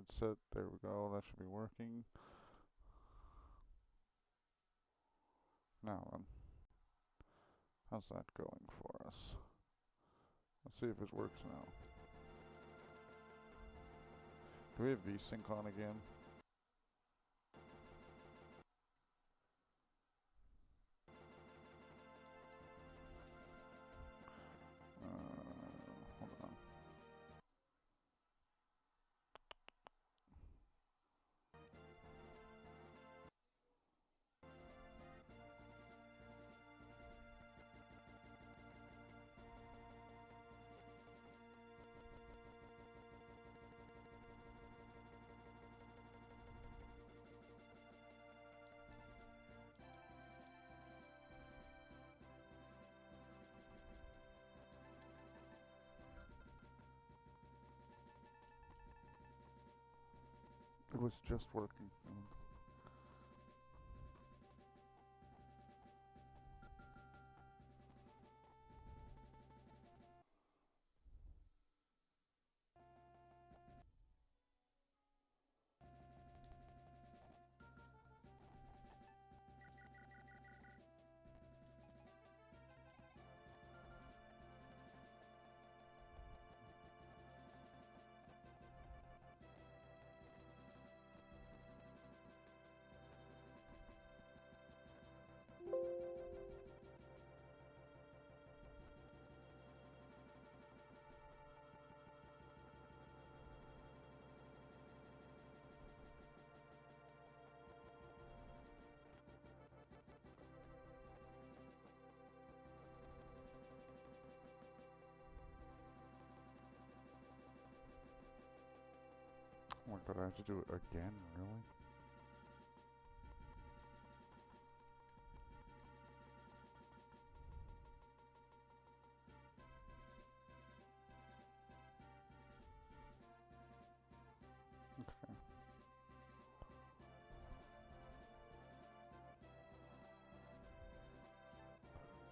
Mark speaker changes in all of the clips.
Speaker 1: headset. There we go. That should be working. Now then, how's that going for us? Let's see if it works now. Do we have VSync on again? Hold on. It was just working. Oh my god, I have to do it again, really? Okay.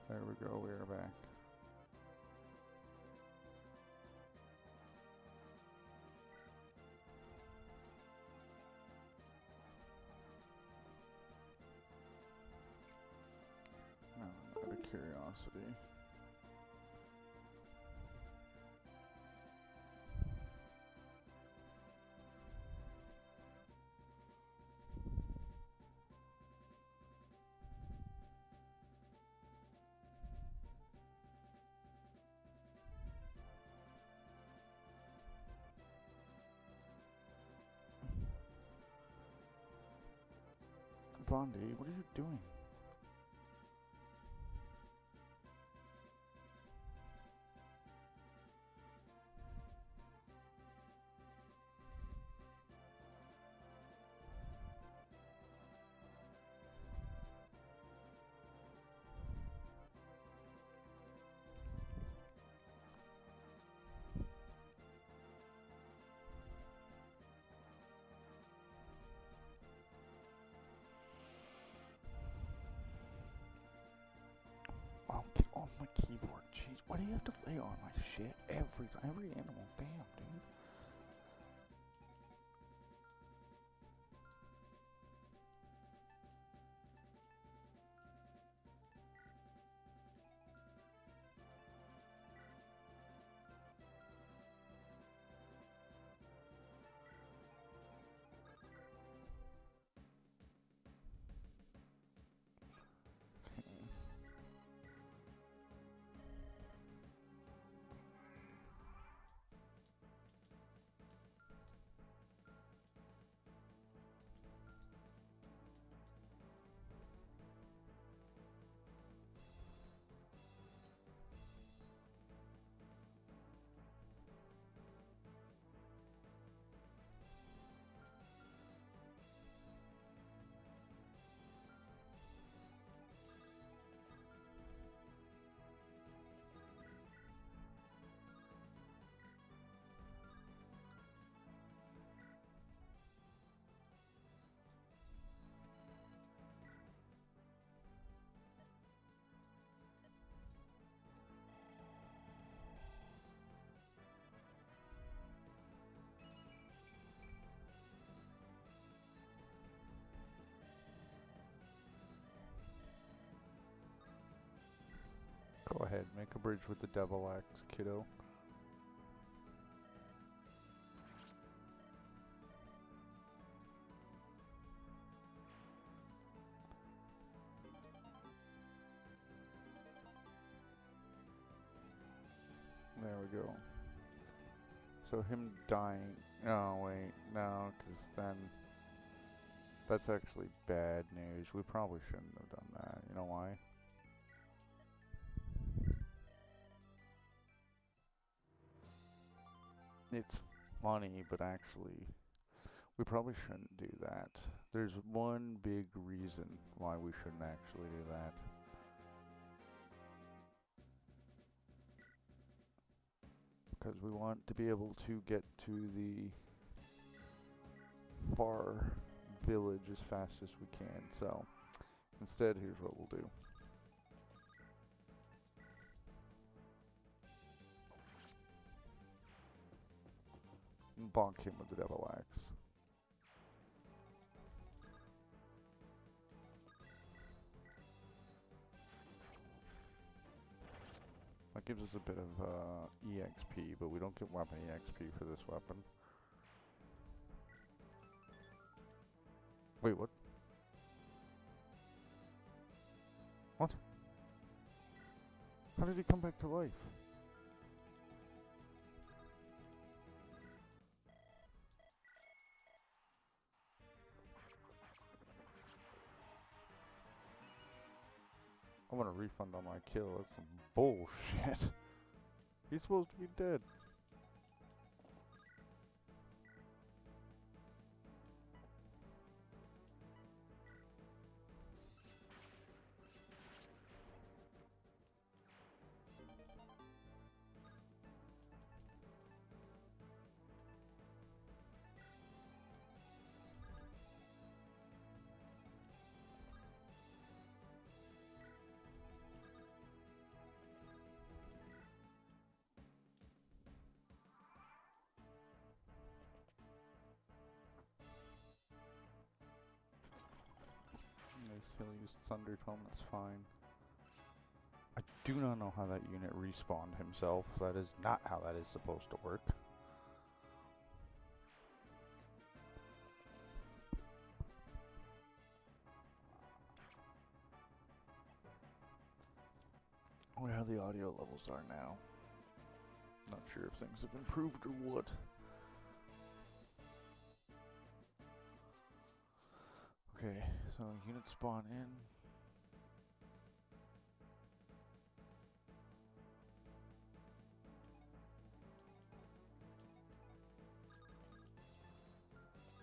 Speaker 1: There we go, we are back. Now, out of curiosity. Blondie, what are you doing? Oh, get off my keyboard, jeez. Why do you have to lay on my shit every time? Every animal, damn, dude. make a bridge with the devil axe, kiddo. There we go. So him dying... Oh, wait. No, because then... That's actually bad news. We probably shouldn't have done that. You know why? It's funny, but actually... We probably shouldn't do that. There's one big reason why we shouldn't actually do that. Because we want to be able to get to the far village as fast as we can. So, instead, here's what we'll do. Bonk him with the devil axe. That gives us a bit of EXP, but we don't get weapon EXP for this weapon. Wait, what? What? How did he come back to life? I want a refund on my kill. That's some bullshit. He's supposed to be dead. He'll use Thunder Tome, that's fine. I do not know how that unit respawned himself. That is not how that is supposed to work. I wonder how the audio levels are now. Not sure if things have improved or what. Okay, so units spawn in.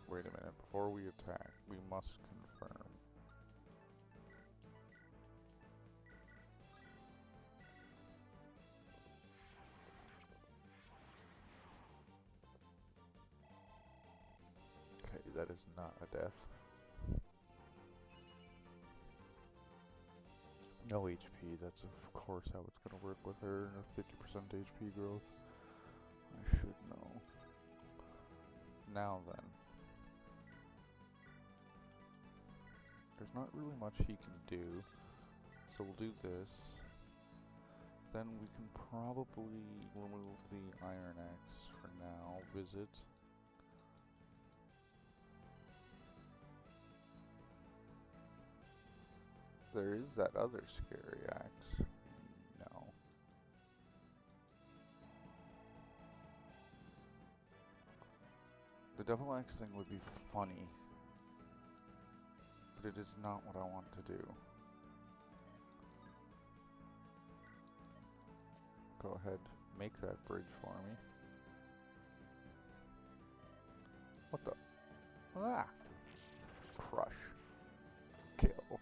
Speaker 1: Wait a minute, before we attack, we must confirm. Okay, that is not a death. No HP, that's of course how it's going to work with her, 50% HP growth. I should know. Now then. There's not really much he can do, so we'll do this. Then we can probably remove the Iron Axe for now, visit. There is that other scary axe. No. The Devil Axe thing would be funny, but it is not what I want to do. Go ahead, make that bridge for me. What the? Ah! Crush. Kill.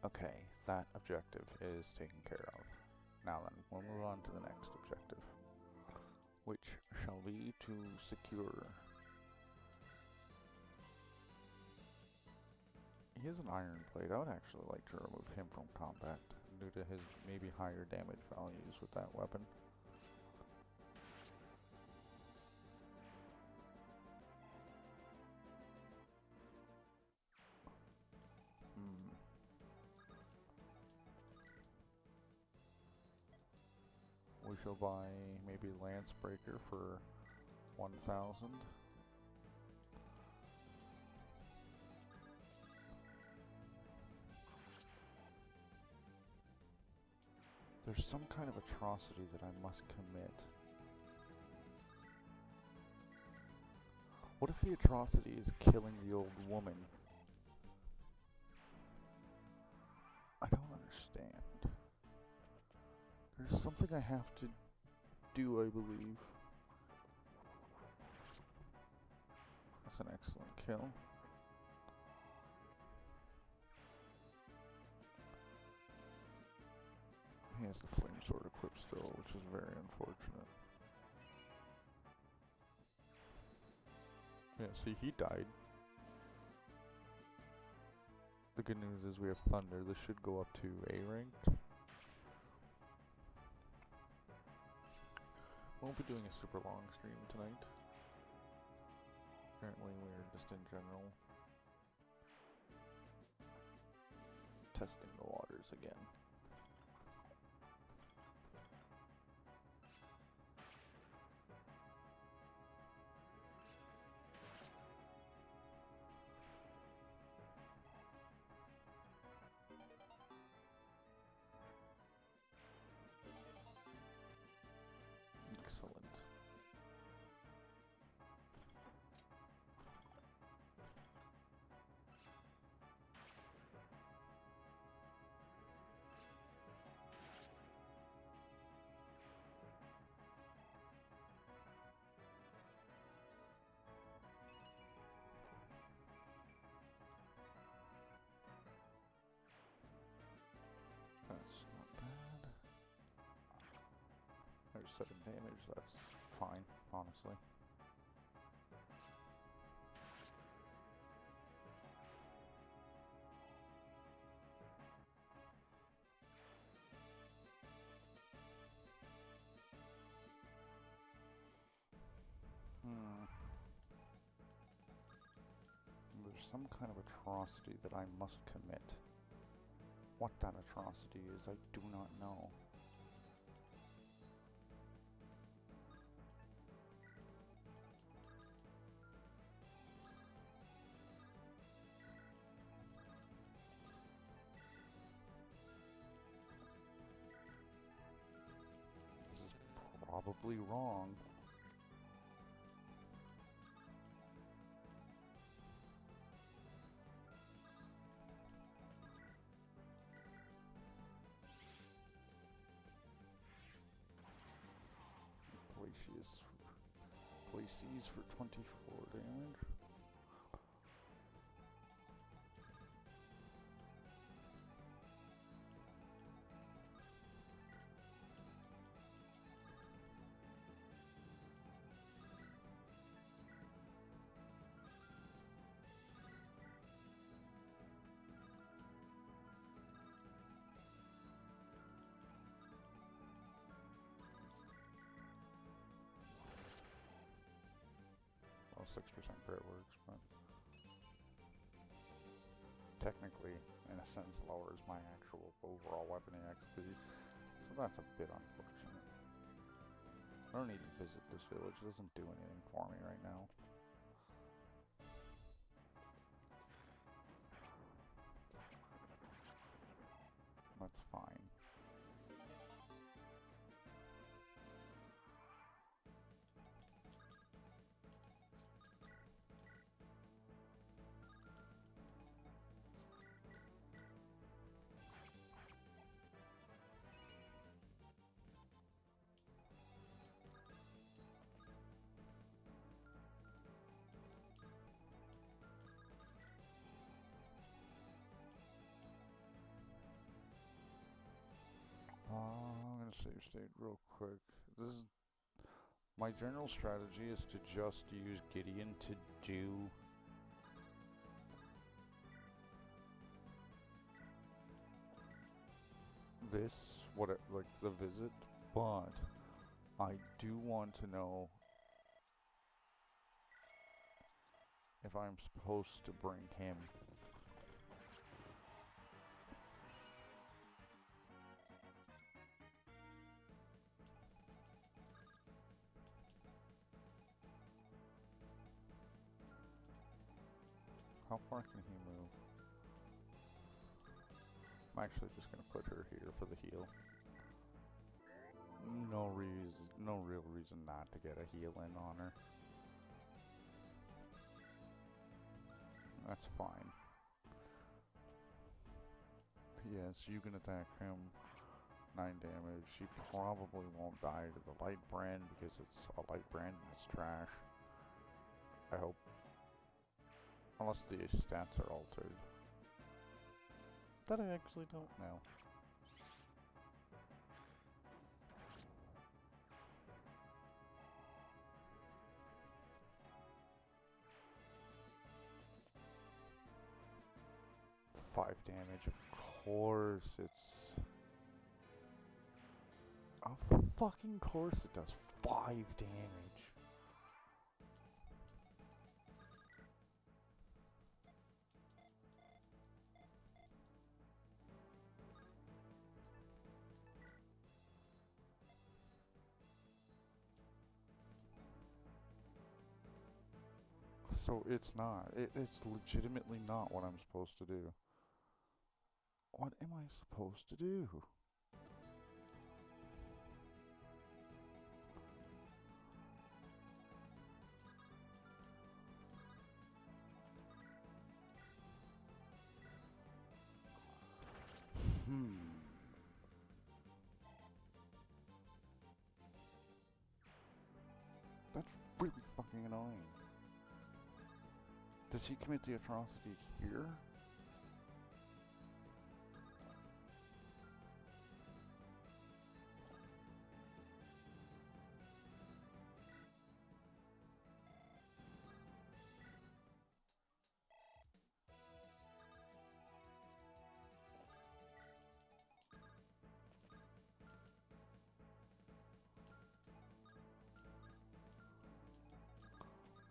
Speaker 1: Okay, that objective is taken care of. Now then, we'll move on to the next objective, which shall be to secure. He has an iron plate. I would actually like to remove him from combat due to his maybe higher damage values with that weapon. she'll buy maybe Lance Breaker for 1,000. There's some kind of atrocity that I must commit. What if the atrocity is killing the old woman? I don't understand. There's something I have to do, I believe. That's an excellent kill. He has the flame sword equipped still, which is very unfortunate. Yeah, see, he died. The good news is we have Thunder. This should go up to A rank. Won't be doing a super long stream tonight. Apparently we're just in general testing the waters again. Excellent. That's not bad. There's 7 damage, that's fine, honestly. There's some kind of atrocity that I must commit. What that atrocity is, I do not know. This is probably wrong. Places for 24 damage. Well, 6% crit works, but technically, in a sense, lowers my actual overall weapon XP, so that's a bit unfortunate. I don't even visit this village, it doesn't do anything for me right now. That's fine. I'm gonna save state real quick. This is my general strategy is to just use Gideon to do this, like the visit, but I do want to know if I'm supposed to bring him. How far can he move? I'm actually just gonna put her here for the heal. No real reason not to get a heal in on her. That's fine. Yes, you can attack him. 9 damage. She probably won't die to the light brand because it's a light brand and it's trash. I hope. Unless the stats are altered. That I actually don't know. Five damage, of course it's... Of fucking course it does 5 damage. So it's not. It's legitimately not what I'm supposed to do. What am I supposed to do? That's really fucking annoying. Does he commit the atrocity here?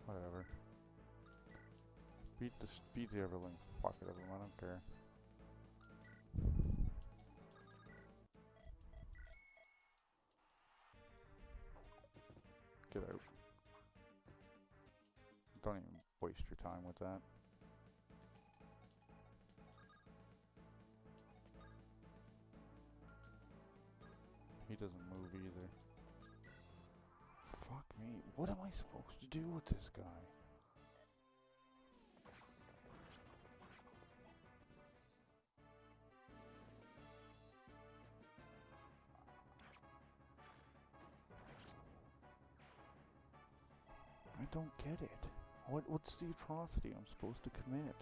Speaker 1: Whatever. Beat the Everling. Fuck it, everyone. I don't care. Get out. Don't even waste your time with that. He doesn't move either. Fuck me. What am I supposed to do with this guy? I don't get it. What's the atrocity I'm supposed to commit?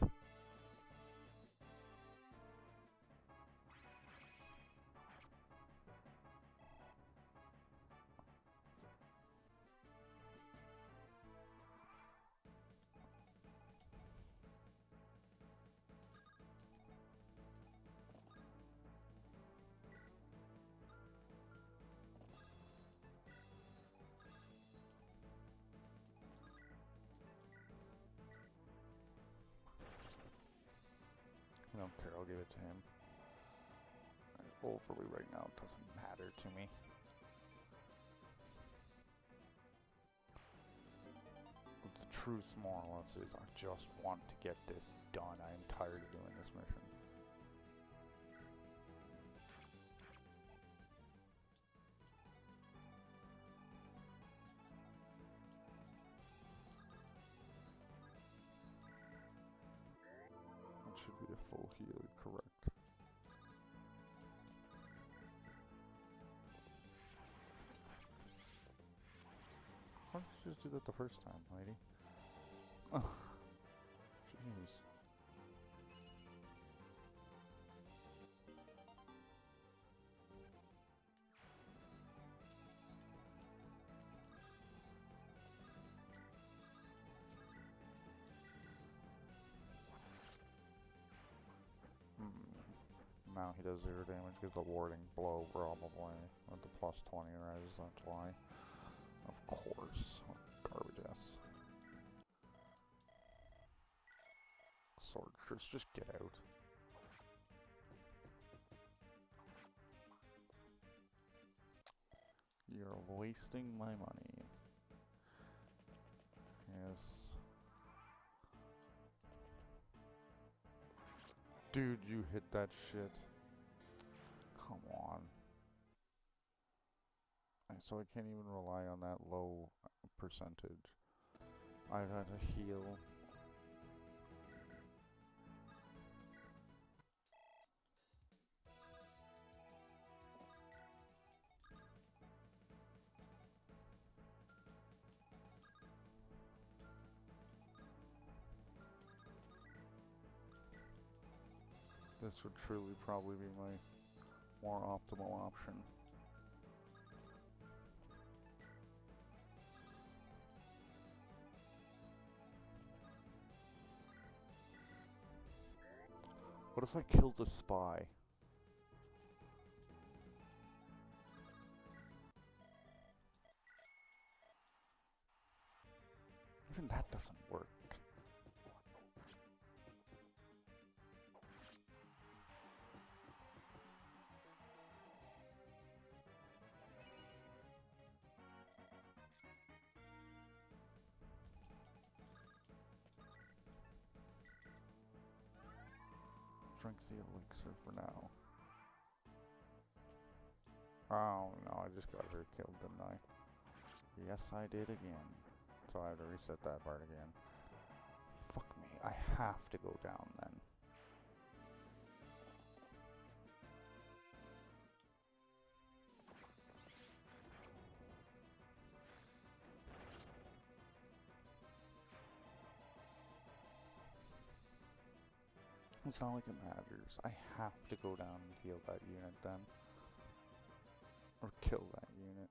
Speaker 1: I don't care, I'll give it to him. Overly right now, it doesn't matter to me. But the truth more or less is I just want to get this done. I am tired of doing this mission. It should be a full heal, correct. Why don't you just do that the first time, lady? Oh, jeez. Now he does 0 damage because the warding blow probably with the plus 20 res, that's why. Of course. Garbage ass. Swordfish, just get out. You're wasting my money. Yes. Dude, you hit that shit. Come on. So I can't even rely on that low percentage. I've had to heal. This would truly probably be my more optimal option. What if I killed the spy? Even that doesn't work. Drink the elixir for now. Oh no, I just got her killed, didn't I? Yes, I did again. So I have to reset that part again. Fuck me, I have to go down then. It's not like it matters. I have to go down and heal that unit then. Or kill that unit.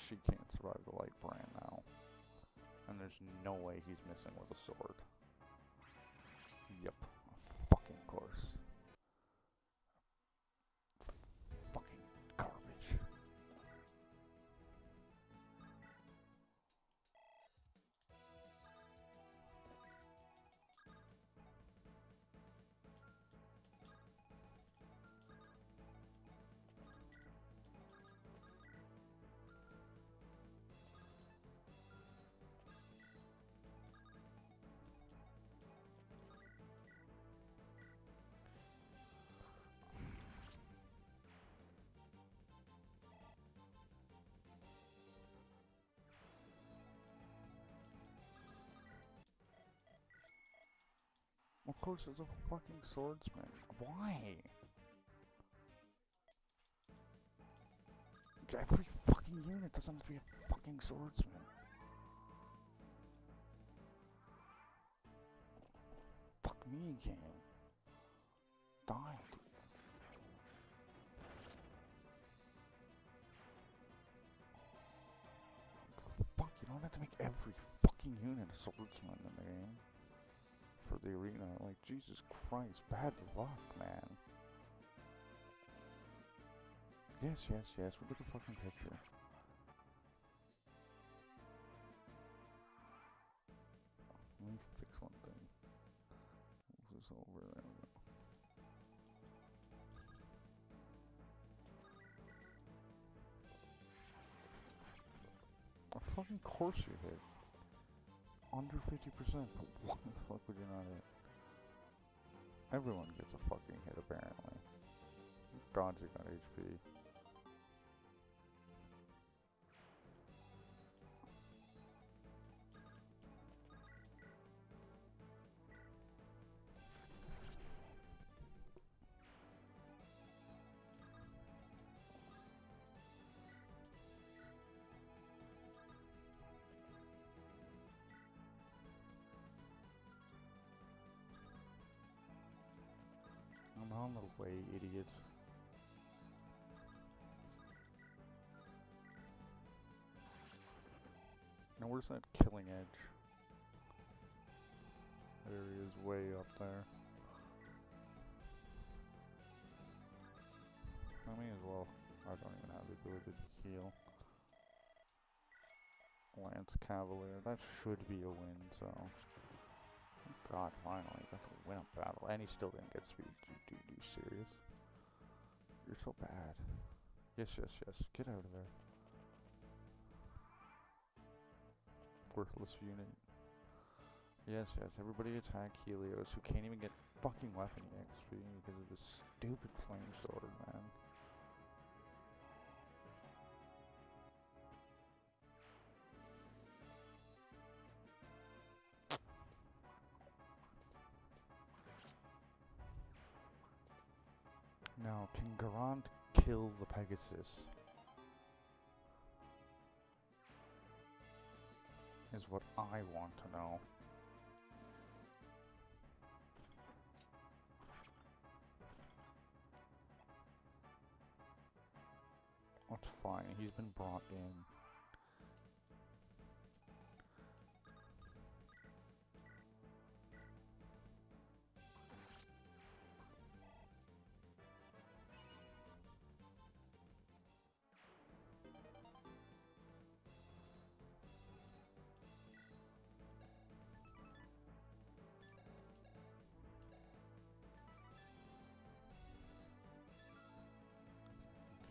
Speaker 1: She can't survive the light brand now. And there's no way he's missing with a sword. Yep. Fucking course. Fucking garbage. Of course, it's a fucking swordsman. Why? Every fucking unit doesn't have to be a fucking swordsman. Fuck me again. Die, dude. Fuck, you don't have to make every fucking unit a swordsman in the game. For the arena, like, Jesus Christ, bad luck, man. Yes, yes, yes, look at the fucking picture. Let me fix one thing. Move this over, there we go. Of fucking course you hit. Under 50%, but what the fuck would you not hit? Everyone gets a fucking hit, apparently. God, you got HP. I'm on the way, idiots. Now where's that killing edge? There he is, way up there. I may as well. I don't even have the ability to heal. Lance Cavalier, that should be a win, so. God, finally, got to win a battle. And he still didn't get speed. Dude, you serious? You're so bad. Yes, yes, yes. Get out of there. worthless unit. Yes, yes, everybody attack Helios, who can't even get fucking weapon XP because of this stupid flame sword, man. Now, can Garant kill the Pegasus? Is what I want to know. That's fine, he's been brought in.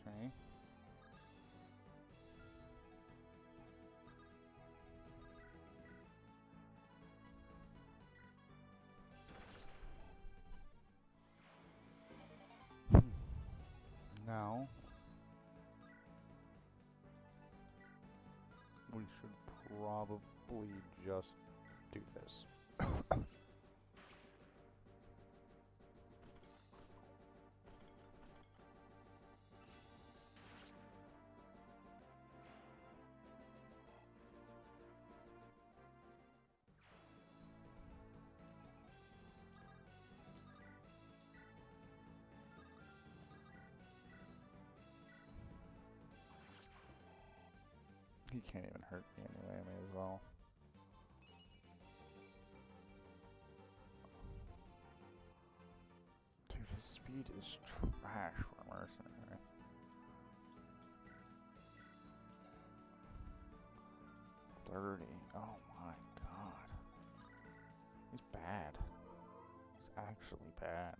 Speaker 1: Okay. Now, we should probably just do this. He can't even hurt me anyway, I may as well. Dude, his speed is trash for a mercenary. Oh my god. He's bad. He's actually bad.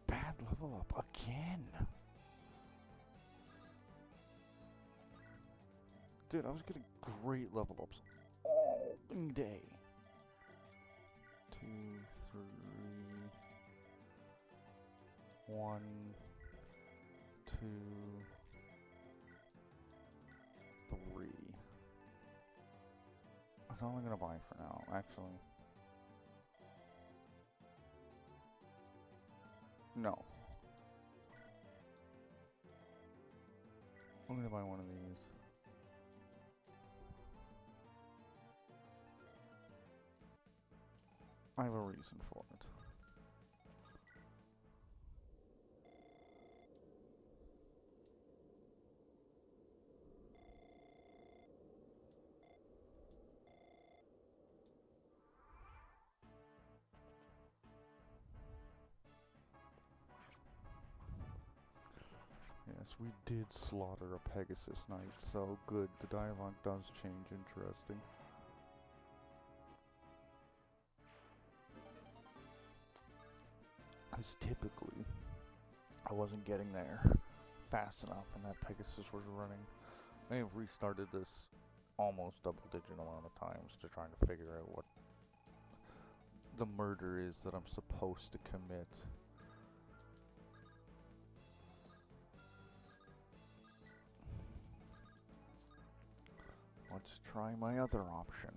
Speaker 1: Bad level up again. Dude, I was getting great level ups all day. 2, 3, 1, 2, 3. That's all I'm gonna buy for now, actually. No. I'm gonna buy one of these. I have a reason for it. Yes, we did slaughter a Pegasus Knight, so good. The dialogue does change interesting. Because typically, I wasn't getting there fast enough and that Pegasus was running. I have restarted this almost double-digit amount of times to try to figure out what the murder is that I'm supposed to commit. Let's try my other option.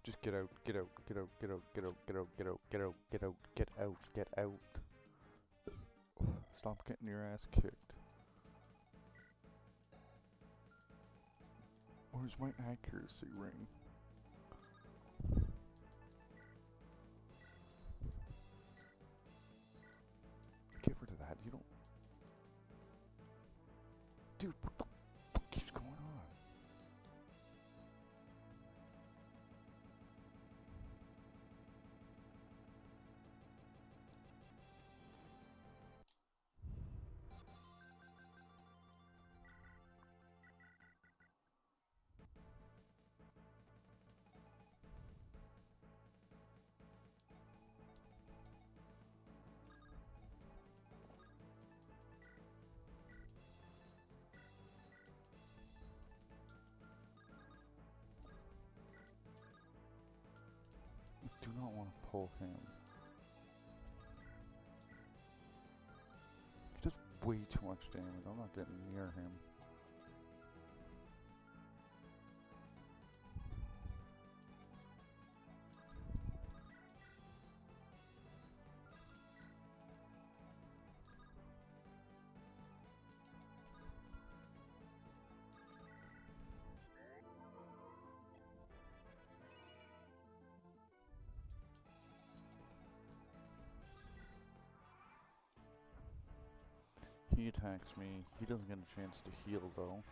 Speaker 1: Just get out, get out, get out, get out, get out, get out, get out, get out, get out, get out, get out. Stop getting your ass kicked. Where's my accuracy ring? Dude, what the fuck keeps going on? I do not want to pull him. He does way too much damage. I'm not getting near him. He attacks me. He doesn't get a chance to heal though.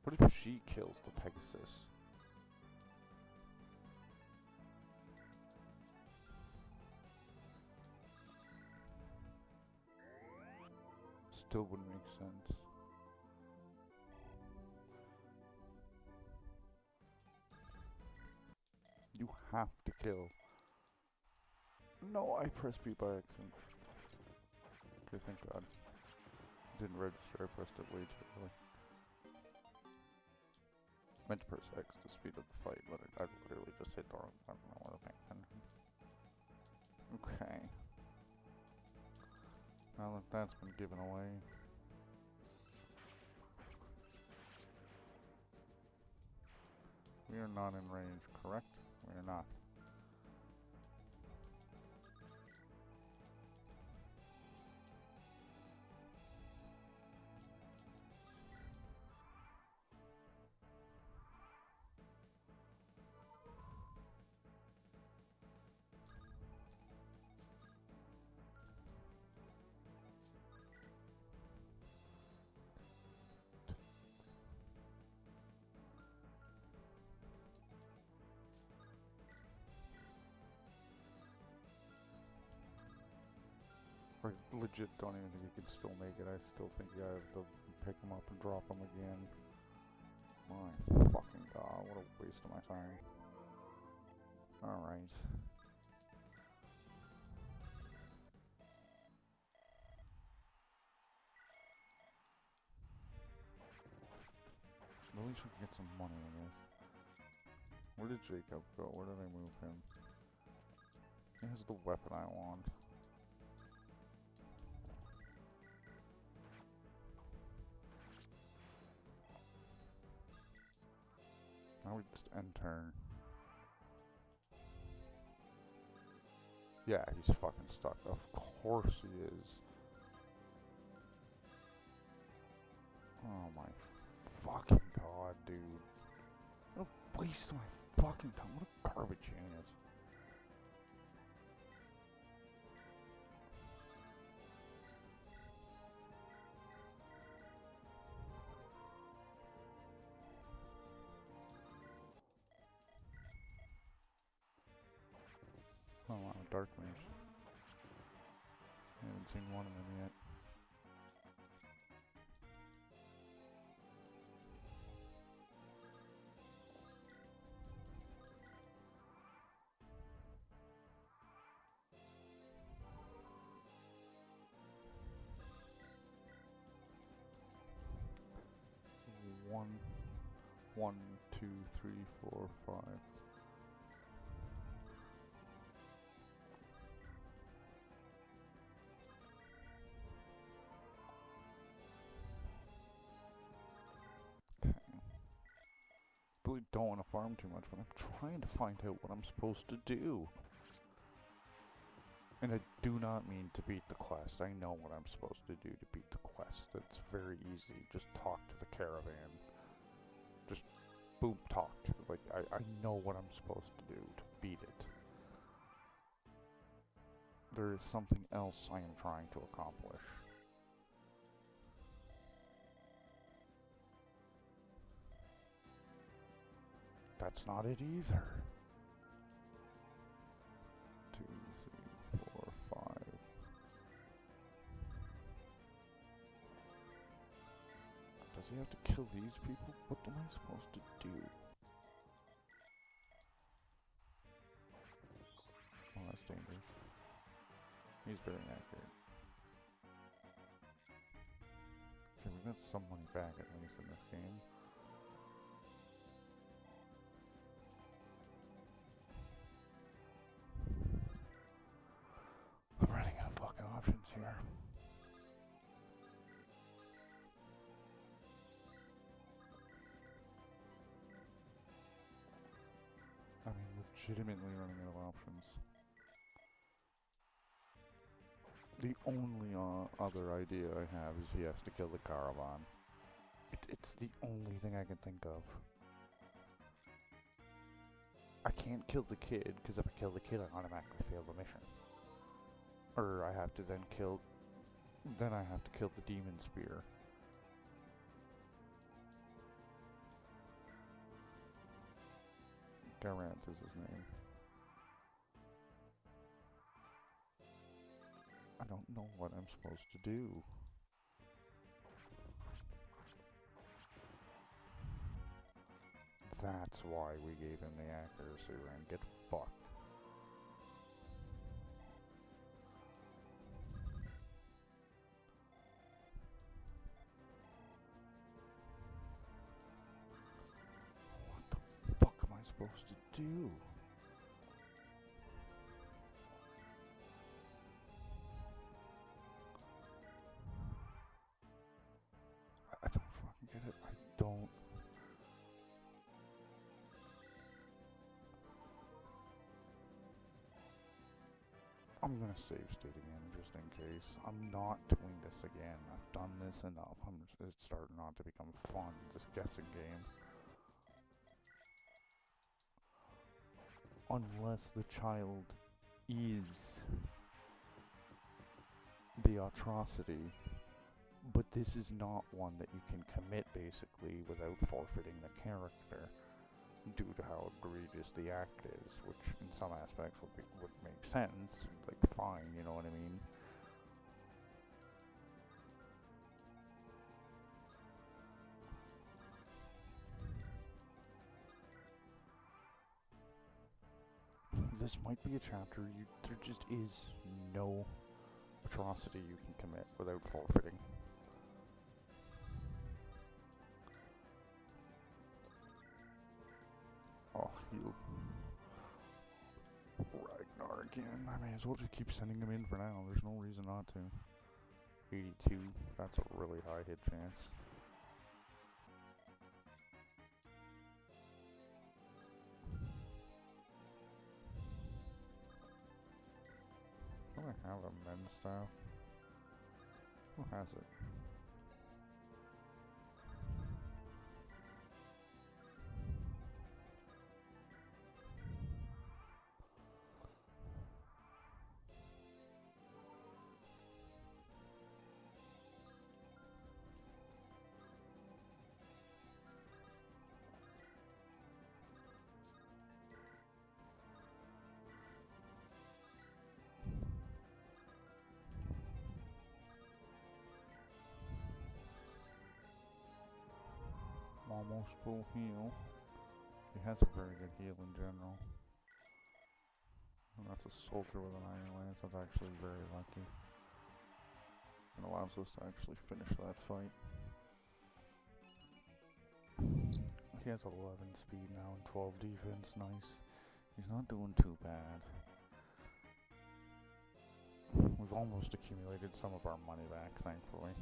Speaker 1: What if she kills the Pegasus? Still wouldn't make sense. You have to kill. No, I pressed B by accident. Okay, thank God. Didn't register, I pressed it way too early. Meant to press X to speed up the fight, but I literally just hit the wrong button. I wasn't paying attention. Okay. Now that that's been given away. We are not in range, correct? We are not. I legit don't even think you can still make it. I still think you have to pick him up and drop him again. My fucking God, what a waste of my time. Alright. At least we can get some money in this. Where did Jacob go? Where did I move him? He has the weapon I want. Now we just end turn. Yeah, he's fucking stuck. Of course he is. Oh my fucking God, dude. What a waste of my fucking time. What a garbage he is. Oh wow, Dark Mage. I haven't seen one of them yet. One, two, three, four, five. really don't want to farm too much, but I'm trying to find out what I'm supposed to do. And I do not mean to beat the quest. I know what I'm supposed to do to beat the quest. It's very easy. Just talk to the caravan. Just boom, talk. Like, I know what I'm supposed to do to beat it. There is something else I am trying to accomplish. That's not it either. 2, 3, 4, 5. Does he have to kill these people? What am I supposed to do? Oh, that's dangerous. He's very accurate. Okay, we got some money back at least in this game. I'm running out of fucking options here. I mean, legitimately running out of options. The only other idea I have is he has to kill the caravan. It's the only thing I can think of. I can't kill the kid, because if I kill the kid, I automatically fail the mission. Or I have to then kill... Then I have to kill the demon spear. Garant is his name. I don't know what I'm supposed to do. That's why we gave him the accuracy rank. Get fucked. What the fuck am I supposed to do? I don't fucking get it. I don't. I'm gonna save state again, just in case. I'm not doing this again. I've done this enough. It's starting not to become fun, this guessing game. Unless the child is the atrocity. But this is not one that you can commit, basically, without forfeiting the character, due to how egregious the act is, which in some aspects would make sense, like fine, you know what I mean? This might be a chapter there just is no atrocity you can commit without forfeiting. Oh, heal. Ragnar again. I may as well just keep sending him in for now. There's no reason not to. 82. That's a really high hit chance. Do I have a men's style? Who has it? Almost full heal. He has a very good heal in general. And that's a soldier with an iron lance. That's actually very lucky. It allows us to actually finish that fight. He has 11 speed now and 12 defense. Nice. He's not doing too bad. We've almost accumulated some of our money back, thankfully.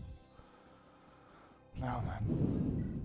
Speaker 1: Now then.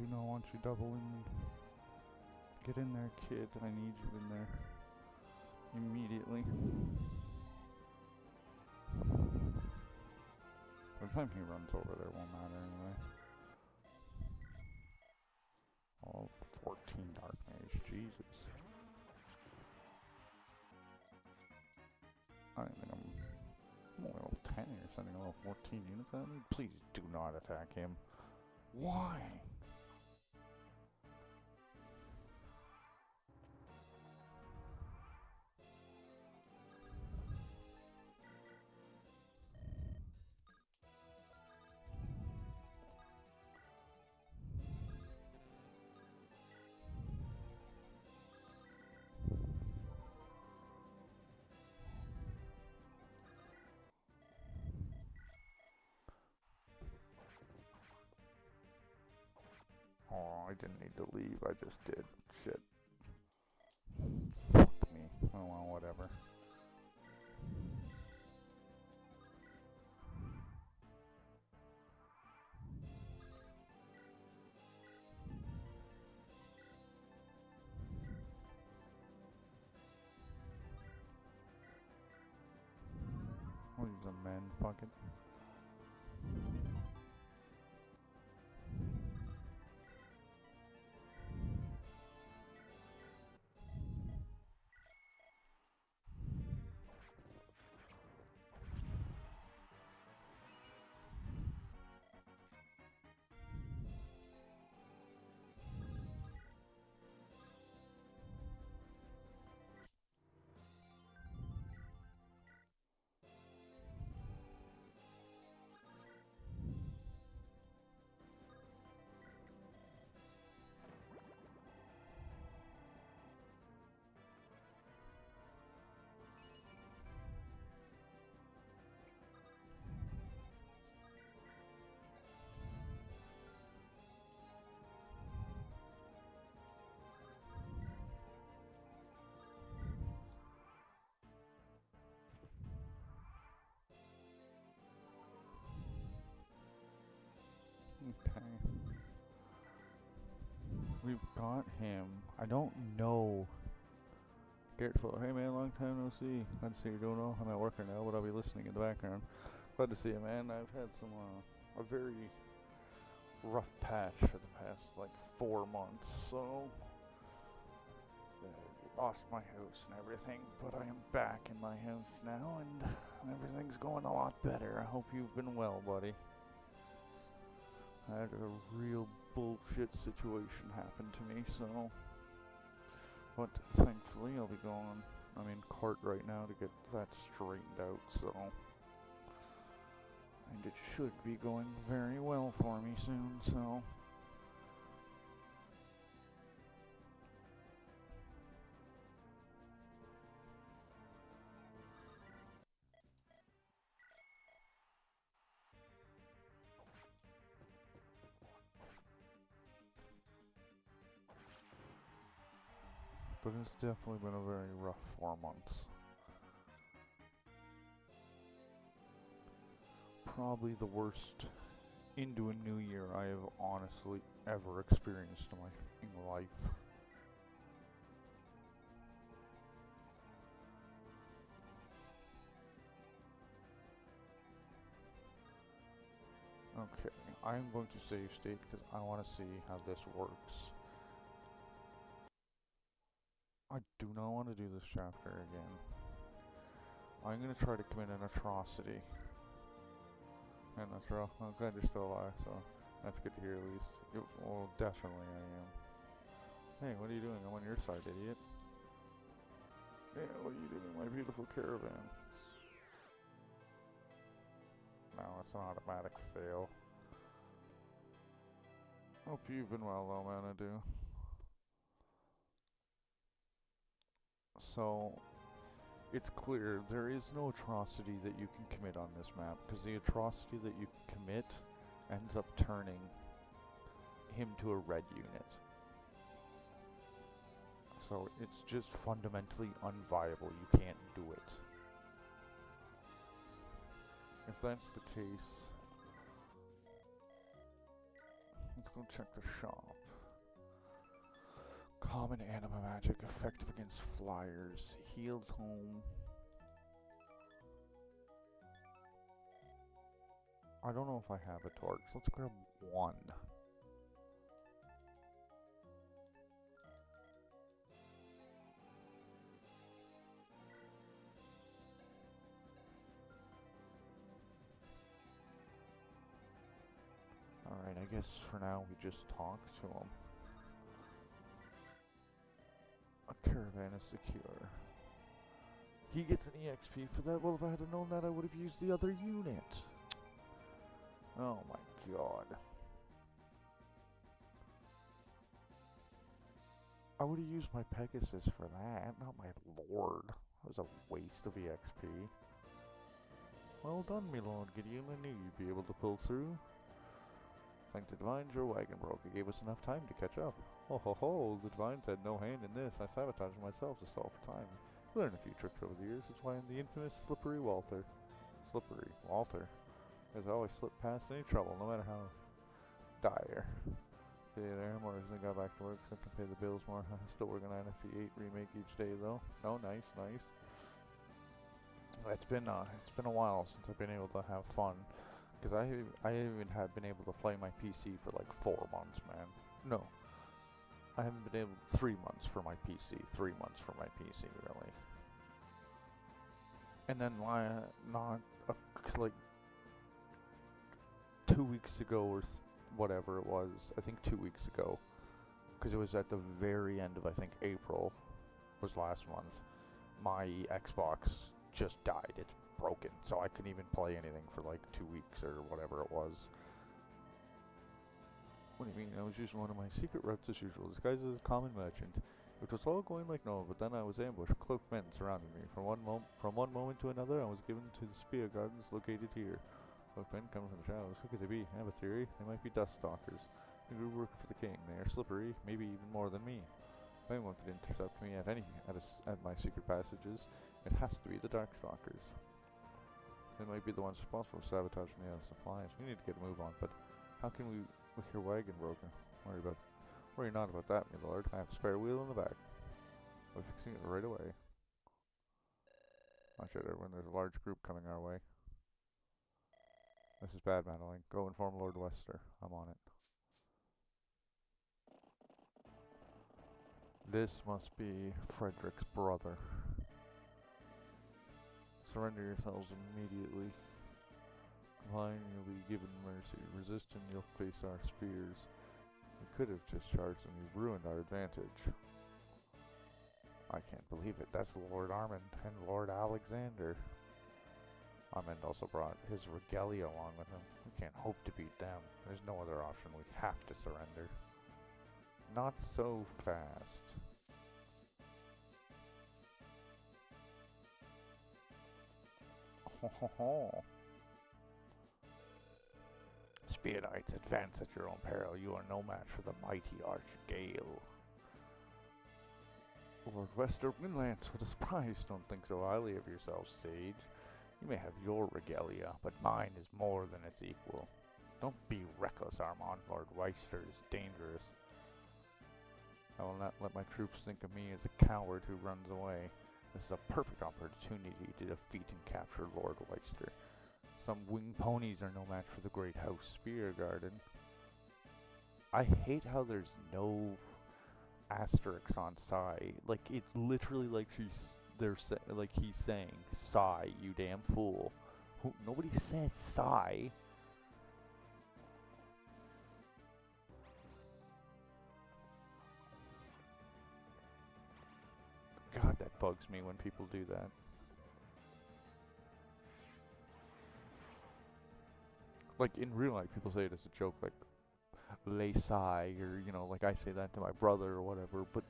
Speaker 1: do not want you doubling me. Get in there, kid. I need you in there. Immediately. By the time he runs over there, won't matter anyway. Oh, 14 Dark Mage. Jesus. I don't think I'm only level 10 and you're sending level 14 units at me? Please do not attack him. Why? Oh, I didn't need to leave. I just did. Shit. Fuck me. Oh well, whatever. What are you, a man? Fuck it. Okay. We've got him. I don't know. Careful. Hey man, long time no see. Glad to see you're doing well. I'm at work right now, but I'll be listening in the background. Glad to see you, man. I've had some, a very rough patch for the past, like, 4 months, so... lost my house and everything, but I am back in my house now, and everything's going a lot better. I hope you've been well, buddy. I had a real bullshit situation happen to me, so... But thankfully I'll be going, I'm in court right now to get that straightened out, so... And it should be going very well for me soon, so... But it's definitely been a very rough 4 months. Probably the worst into a new year I have honestly ever experienced in my f***ing life. Okay, I'm going to save state because I want to see how this works. I do not want to do this chapter again. I'm going to try to commit an atrocity. And that's real. I'm glad you're still alive, so that's good to hear at least. Well, definitely I am. Hey, what are you doing? I'm on your side, idiot. Yeah, what are you doing, my beautiful caravan? No, it's an automatic fail. Hope you've been well though, man, I do. So, it's clear there is no atrocity that you can commit on this map, because the atrocity that you commit ends up turning him to a red unit. So it's just fundamentally unviable. You can't do it. If that's the case, it's go check the shop. Common anima magic, effective against flyers. Healed home. I don't know if I have a torch. Let's grab one. Alright, I guess for now we just talk to him. A caravan is secure. He gets an EXP for that. Well, if I had known that, I would have used the other unit. Oh my god. I would have used my Pegasus for that, not my Lord. That was a waste of EXP. Well done, me Lord Gideon. I knew you'd be able to pull through. Thank the Divines, your wagon broke. It gave us enough time to catch up. Ho ho ho, the Divines had no hand in this. I sabotaged myself to stall for time. I learned a few tricks over the years. That's why I'm the infamous Slippery Walter. Slippery Walter. Because I always slip past any trouble, no matter how dire. See you there, more I got back to work so I can pay the bills more. Still working on FE8 remake each day though. Oh, nice, nice. It's been a while since I've been able to have fun. Because I even have been able to play my PC for like 4 months, man. No. I haven't been able 3 months for my PC. 3 months for my PC, really. And then like 2 weeks ago or whatever it was, I think 2 weeks ago, because it was at the very end of, I think, April, was last month, my Xbox just died. It's broken, so I couldn't even play anything for like 2 weeks or whatever it was. What do you mean? I was using one of my secret routes as usual, disguised as a common merchant. It was all going like normal, but then I was ambushed. Cloaked men surrounded me. From one moment to another, I was given to the spear gardens located here. Cloaked men coming from the shadows. Who could they be? I have a theory. They might be dust stalkers. They were working for the king. They are slippery, maybe even more than me. If anyone could intercept me at my secret passages, it has to be the dark stalkers. They might be the ones responsible for sabotaging me out of supplies. We need to get a move on, but how can we with your wagon broken? Worry not about that, my lord. I have a spare wheel in the back. We're fixing it right away. Watch out, everyone. There's a large group coming our way. This is bad, Madeline. Go inform Lord Wester. I'm on it. This must be Frederick's brother. Surrender yourselves immediately. Complying, you'll be given mercy. Resisting, you'll face our spears. We could have just charged them. You've ruined our advantage. I can't believe it. That's Lord Armand and Lord Alexander. Armand also brought his regalia along with him. We can't hope to beat them. There's no other option. We have to surrender. Not so fast. Ho ho ho. Spear Knights, advance at your own peril. You are no match for the mighty Archgale. Lord Wester Winlance, what a surprise. Don't think so highly of yourself, sage. You may have your regalia, but mine is more than its equal. Don't be reckless, Armand. Lord Wester is dangerous. I will not let my troops think of me as a coward who runs away. This is a perfect opportunity to defeat and capture Lord Wester. Some winged ponies are no match for the great house Spear Garden. I hate how there's no asterisks on Sigh. Like, it's literally like he's saying, Sigh, you damn fool. Nobody says Sigh. God, that bugs me when people do that. Like, in real life, people say it as a joke, like, lay sigh, or, you know, like I say that to my brother or whatever, but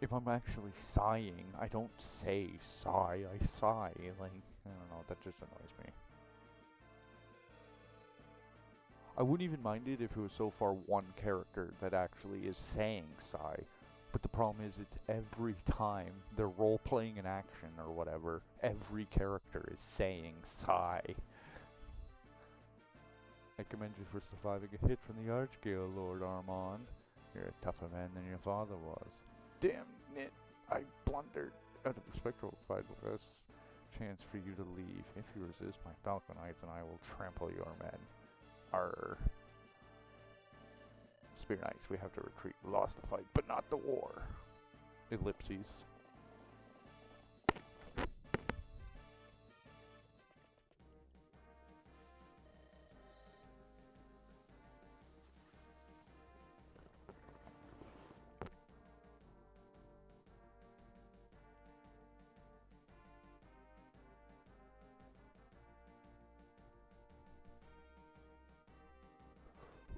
Speaker 1: if I'm actually sighing, I don't say sigh, I sigh. Like, I don't know, that just annoys me. I wouldn't even mind it if it was so far one character that actually is saying sigh, but the problem is it's every time they're role-playing an action or whatever, every character is saying sigh. I commend you for surviving a hit from the Archgale, Lord Armand. You're a tougher man than your father was. Damn it! I blundered. Out of respect, I'll provide the last chance for you to leave. If you resist, my Falconites and I will trample your men. Arr. Spear Knights, we have to retreat. We lost the fight, but not the war. Ellipses.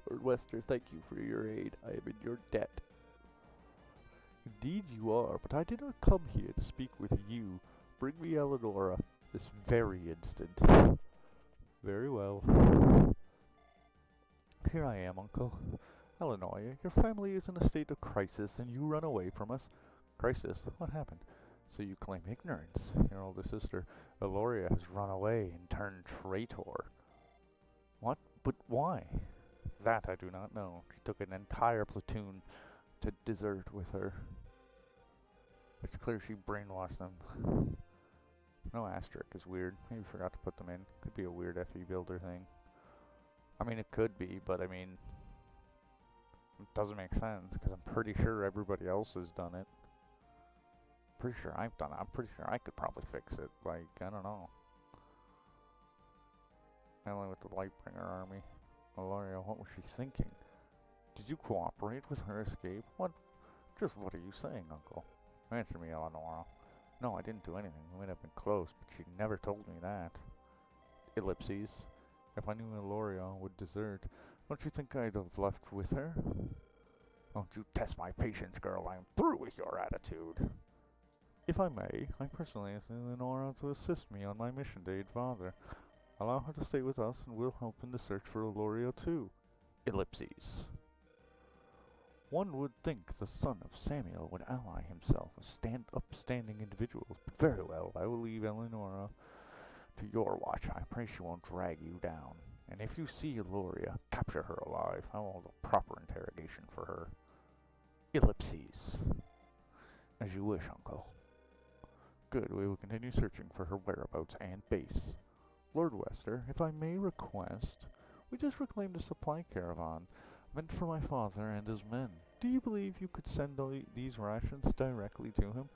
Speaker 1: Lord Wester, thank you for your aid. I am in your debt. Indeed you are, but I did not come here to speak with you. Bring me Eleonora this very instant. Very well. Here I am, Uncle. Eleonora, your family is in a state of crisis and you run away from us. Crisis? What happened? So you claim ignorance. Your older sister, Eloria, has run away and turned traitor. What? But why? That I do not know. She took an entire platoon to desert with her. It's clear she brainwashed them. No asterisk is weird. Maybe forgot to put them in. Could be a weird FE builder thing. I mean, it could be, but I mean, it doesn't make sense because I'm pretty sure everybody else has done it. Pretty sure I've done it. I'm pretty sure I could probably fix it. Like, I don't know. Only with the Lightbringer army. Eloria, what was she thinking? Did you cooperate with her escape? What? Just what are you saying, Uncle? Answer me, Eleonora. No, I didn't do anything. We might have been close, but she never told me that. Ellipses. If I knew Eloria would desert, don't you think I'd have left with her? Don't you test my patience, girl. I'm through with your attitude. If I may, I personally ask Eleonora to assist me on my mission to aid Father. Allow her to stay with us, and we'll help in the search for Eloria too. Ellipses. One would think the son of Samuel would ally himself with upstanding individuals, but very well, I will leave Eleonora to your watch. I pray she won't drag you down. And if you see Eloria, capture her alive. I will hold a proper interrogation for her. Ellipses. As you wish, Uncle. Good, we will continue searching for her whereabouts and base. Lord Wester, if I may request, we just reclaimed a supply caravan meant for my father and his men. Do you believe you could send these rations directly to him?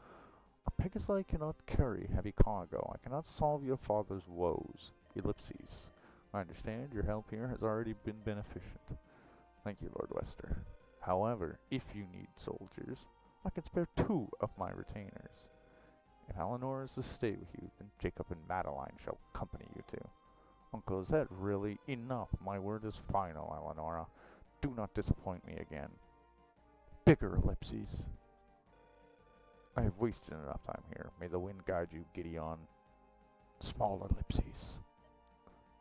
Speaker 1: A Pegasi cannot carry heavy cargo. I cannot solve your father's woes. Ellipses. I understand your help here has already been beneficent. Thank you, Lord Wester. However, if you need soldiers, I can spare 2 of my retainers. If Eleanor is to stay with you, then Jacob and Madeline shall accompany you too. Uncle, is that really enough? My word is final, Eleonora. Do not disappoint me again. Bigger ellipses. I have wasted enough time here. May the wind guide you, Gideon. Small ellipses.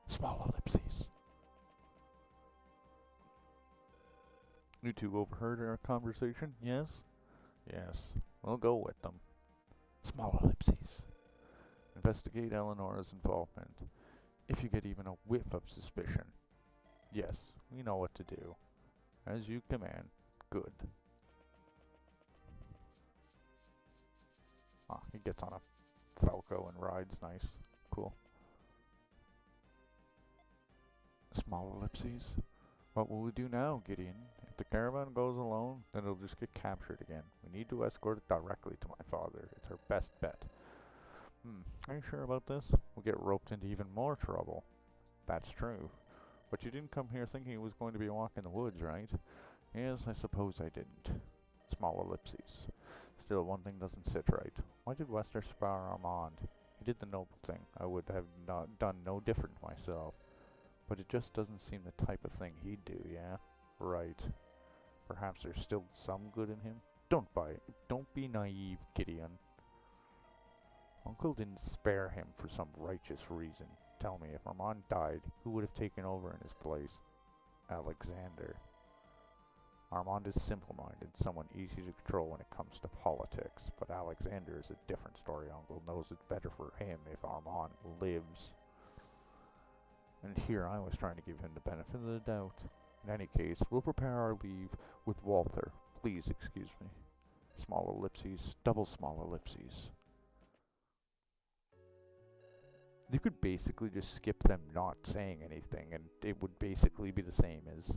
Speaker 1: Small ellipses. You two overheard our conversation, yes? Yes. We'll go with them. Small ellipses. Investigate Eleanor's involvement. If you get even a whiff of suspicion. Yes, we know what to do. As you command. Good. Ah, he gets on a Falco and rides. Nice. Cool. Small ellipses. What will we do now, Gideon? If the caravan goes alone, then it'll just get captured again. We need to escort it directly to my father. It's our best bet. Are you sure about this? We'll get roped into even more trouble. That's true. But you didn't come here thinking it was going to be a walk in the woods, right? Yes, I suppose I didn't. Small ellipses. Still, one thing doesn't sit right. Why did Wester spare Armand? He did the noble thing. I would have done no different myself. But it just doesn't seem the type of thing he'd do, yeah? Right. Perhaps there's still some good in him? Don't be naive, Gideon. Uncle didn't spare him for some righteous reason. Tell me, if Armand died, who would have taken over in his place? Alexander. Armand is simple-minded, someone easy to control when it comes to politics. But Alexander is a different story. Uncle knows it's better for him if Armand lives. And here I was trying to give him the benefit of the doubt. In any case, we'll prepare our leave with Walther. Please excuse me. Small ellipses, double small ellipses. You could basically just skip them not saying anything, and it would basically be the same as,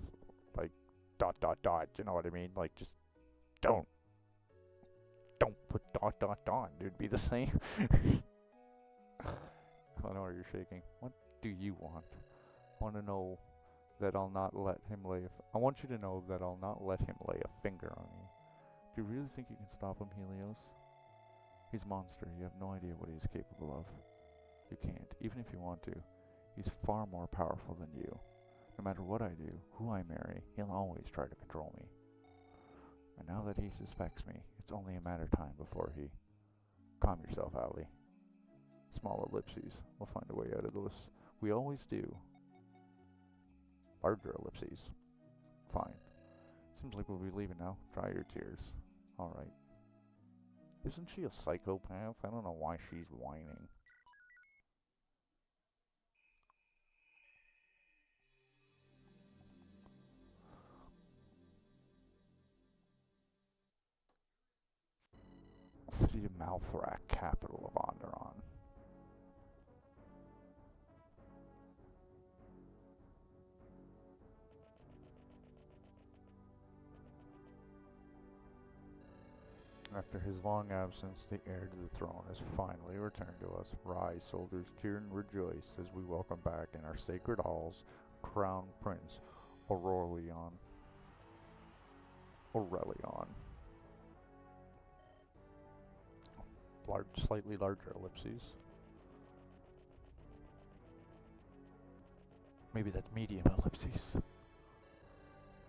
Speaker 1: like, dot dot dot, you know what I mean? Like, just don't put dot dot dot, it would be the same. I know you're shaking. What do you want? I want to know that I'll not let him lay I want you to know that I'll not let him lay a finger on you. Do you really think you can stop him, Helios? He's a monster. You have no idea what he's capable of. You can't, even if you want to. He's far more powerful than you. No matter what I do, who I marry, he'll always try to control me. And now that he suspects me, it's only a matter of time before he... Calm yourself, Allie. Small ellipses. We'll find a way out of this. We always do. Larger ellipses. Fine. Seems like we'll be leaving now. Dry your tears. Alright. Isn't she a psychopath? I don't know why she's whining. City of Malthrak, capital of Onderon. After his long absence, the heir to the throne has finally returned to us. Rise, soldiers, cheer and rejoice as we welcome back in our sacred halls, Crown Prince Aurelion. Slightly larger ellipses. Maybe that's medium ellipses.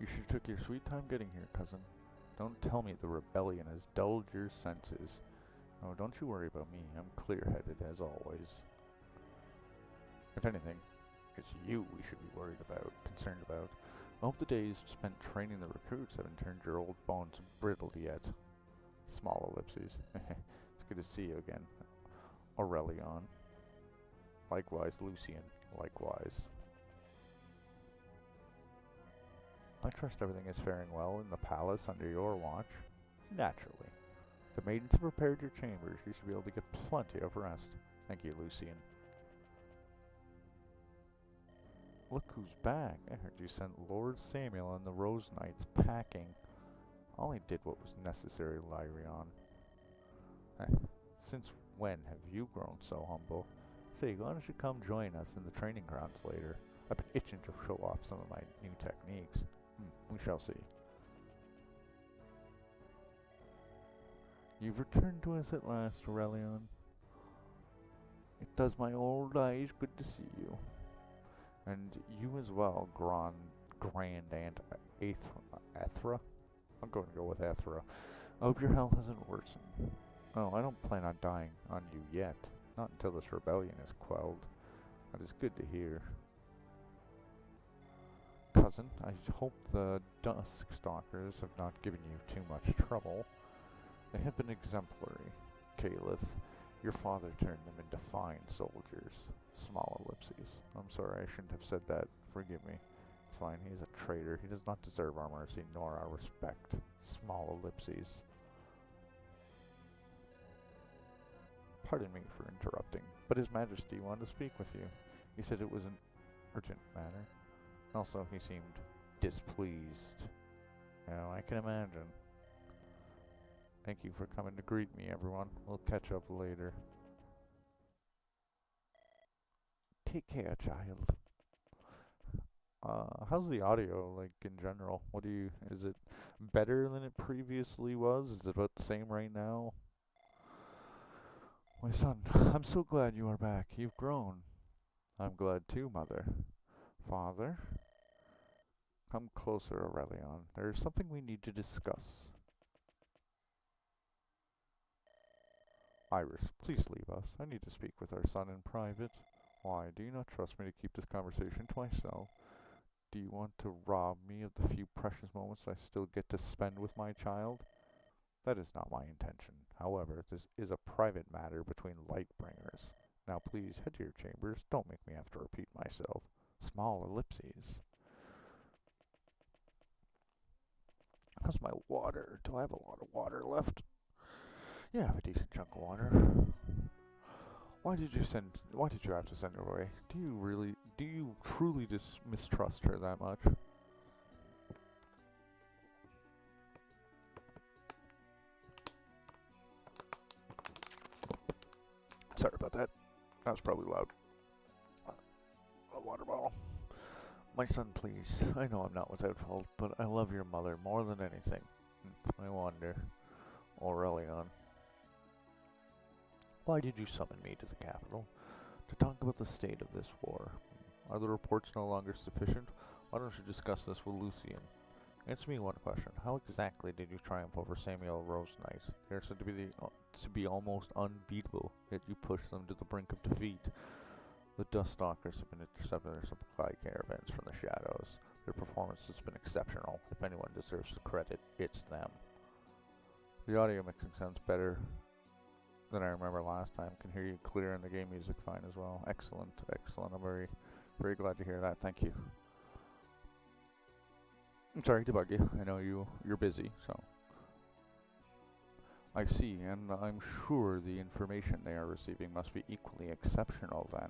Speaker 1: You sure took your sweet time getting here, cousin. Don't tell me the rebellion has dulled your senses. Oh, don't you worry about me. I'm clear-headed, as always. If anything, it's you we should be concerned about. I hope the days spent training the recruits haven't turned your old bones brittle yet. Small ellipses. It's good to see you again, Aurelion. Likewise, Lucian. Likewise. I trust everything is faring well in the palace under your watch. Naturally. The maidens have prepared your chambers. You should be able to get plenty of rest. Thank you, Lucian. Look who's back. I heard you sent Lord Samuel and the Rose Knights packing. I only did what was necessary, Lyrion. Since when have you grown so humble? Say, why don't you come join us in the training grounds later? I've been itching to show off some of my new techniques. We shall see. You've returned to us at last, Aurelion. It does my old eyes good to see you. And you as well, Grand Aunt Ethra? I'm going to go with Ethra. I hope your health hasn't worsened. Oh, I don't plan on dying on you yet. Not until this rebellion is quelled. That is good to hear. Cousin, I hope the Dusk Stalkers have not given you too much trouble. They have been exemplary. Caliph, your father turned them into fine soldiers. Small ellipses. I'm sorry, I shouldn't have said that. Forgive me. It's fine, he's a traitor. He does not deserve our mercy, nor our respect. Small ellipses. Pardon me for interrupting, but His Majesty wanted to speak with you. He said it was an urgent matter. Also, he seemed displeased. Oh, I can imagine. Thank you for coming to greet me, everyone. We'll catch up later. Take care, child. How's the audio, like, in general? Is it better than it previously was? Is it about the same right now? My son, I'm so glad you are back. You've grown. I'm glad too, Mother. Father? Come closer, Aurelion. There is something we need to discuss. Iris, please leave us. I need to speak with our son in private. Why, do you not trust me to keep this conversation to myself? Do you want to rob me of the few precious moments I still get to spend with my child? That is not my intention. However, this is a private matter between Lightbringers. Now please, head to your chambers. Don't make me have to repeat myself. Small ellipses. How's my water? Do I have a lot of water left? Yeah, I have a decent chunk of water. Why did you have to send her away? Do you truly just mistrust her that much? Sorry about that. That was probably loud. A water bottle. My son, please. I know I'm not without fault, but I love your mother more than anything. I wonder, Aurelion, why did you summon me to the capital? To talk about the state of this war. Are the reports no longer sufficient? Why don't you discuss this with Lucian? Answer me one question. How exactly did you triumph over Samuel Rose Knight? They are said to be almost unbeatable, yet you pushed them to the brink of defeat. The Duststalkers have been intercepting their supply caravans from the shadows. Their performance has been exceptional. If anyone deserves credit, it's them. The audio mixing sounds better than I remember last time. Can hear you clear and the game music fine as well. Excellent, excellent. I'm very glad to hear that. Thank you. I'm sorry to bug you. I know you're busy, so. I see, and I'm sure the information they are receiving must be equally exceptional then.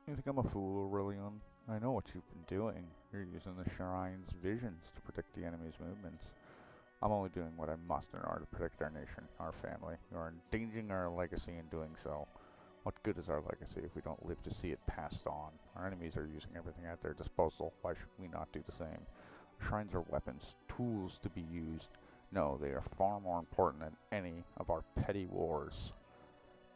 Speaker 1: You think I'm a fool, Aurelion? I know what you've been doing. You're using the Shrine's visions to predict the enemy's movements. I'm only doing what I must in order to protect our nation, our family. You're endangering our legacy in doing so. What good is our legacy if we don't live to see it passed on? Our enemies are using everything at their disposal. Why should we not do the same? Shrines are weapons, tools to be used. No, they are far more important than any of our petty wars.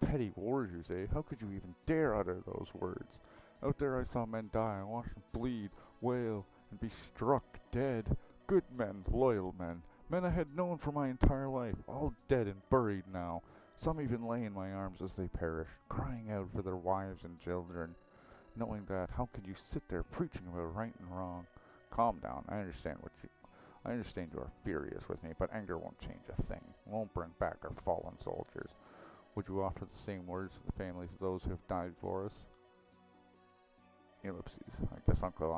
Speaker 1: Petty wars, you say? How could you even dare utter those words? Out there I saw men die, I watched them bleed, wail, and be struck dead. Good men, loyal men, men I had known for my entire life, all dead and buried now. Some even lay in my arms as they perished, crying out for their wives and children. Knowing that, how could you sit there preaching about right and wrong? Calm down, I understand you are furious with me, but anger won't change a thing. It won't bring back our fallen soldiers. Would you offer the same words to the families of those who have died for us? Ellipses. I guess Uncle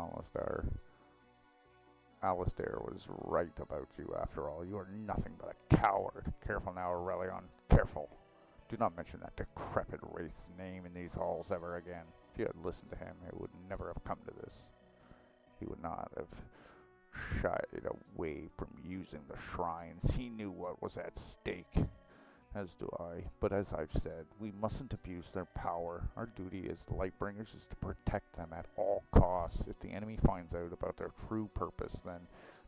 Speaker 1: Alistair was right about you after all. You are nothing but a coward. Careful now, Aurelion. Careful. Do not mention that decrepit wraith's name in these halls ever again. If you had listened to him, it would never have come to this. He would not have shied away from using the shrines. He knew what was at stake. As do I. But as I've said, we mustn't abuse their power. Our duty as Lightbringers is to protect them at all costs. If the enemy finds out about their true purpose, then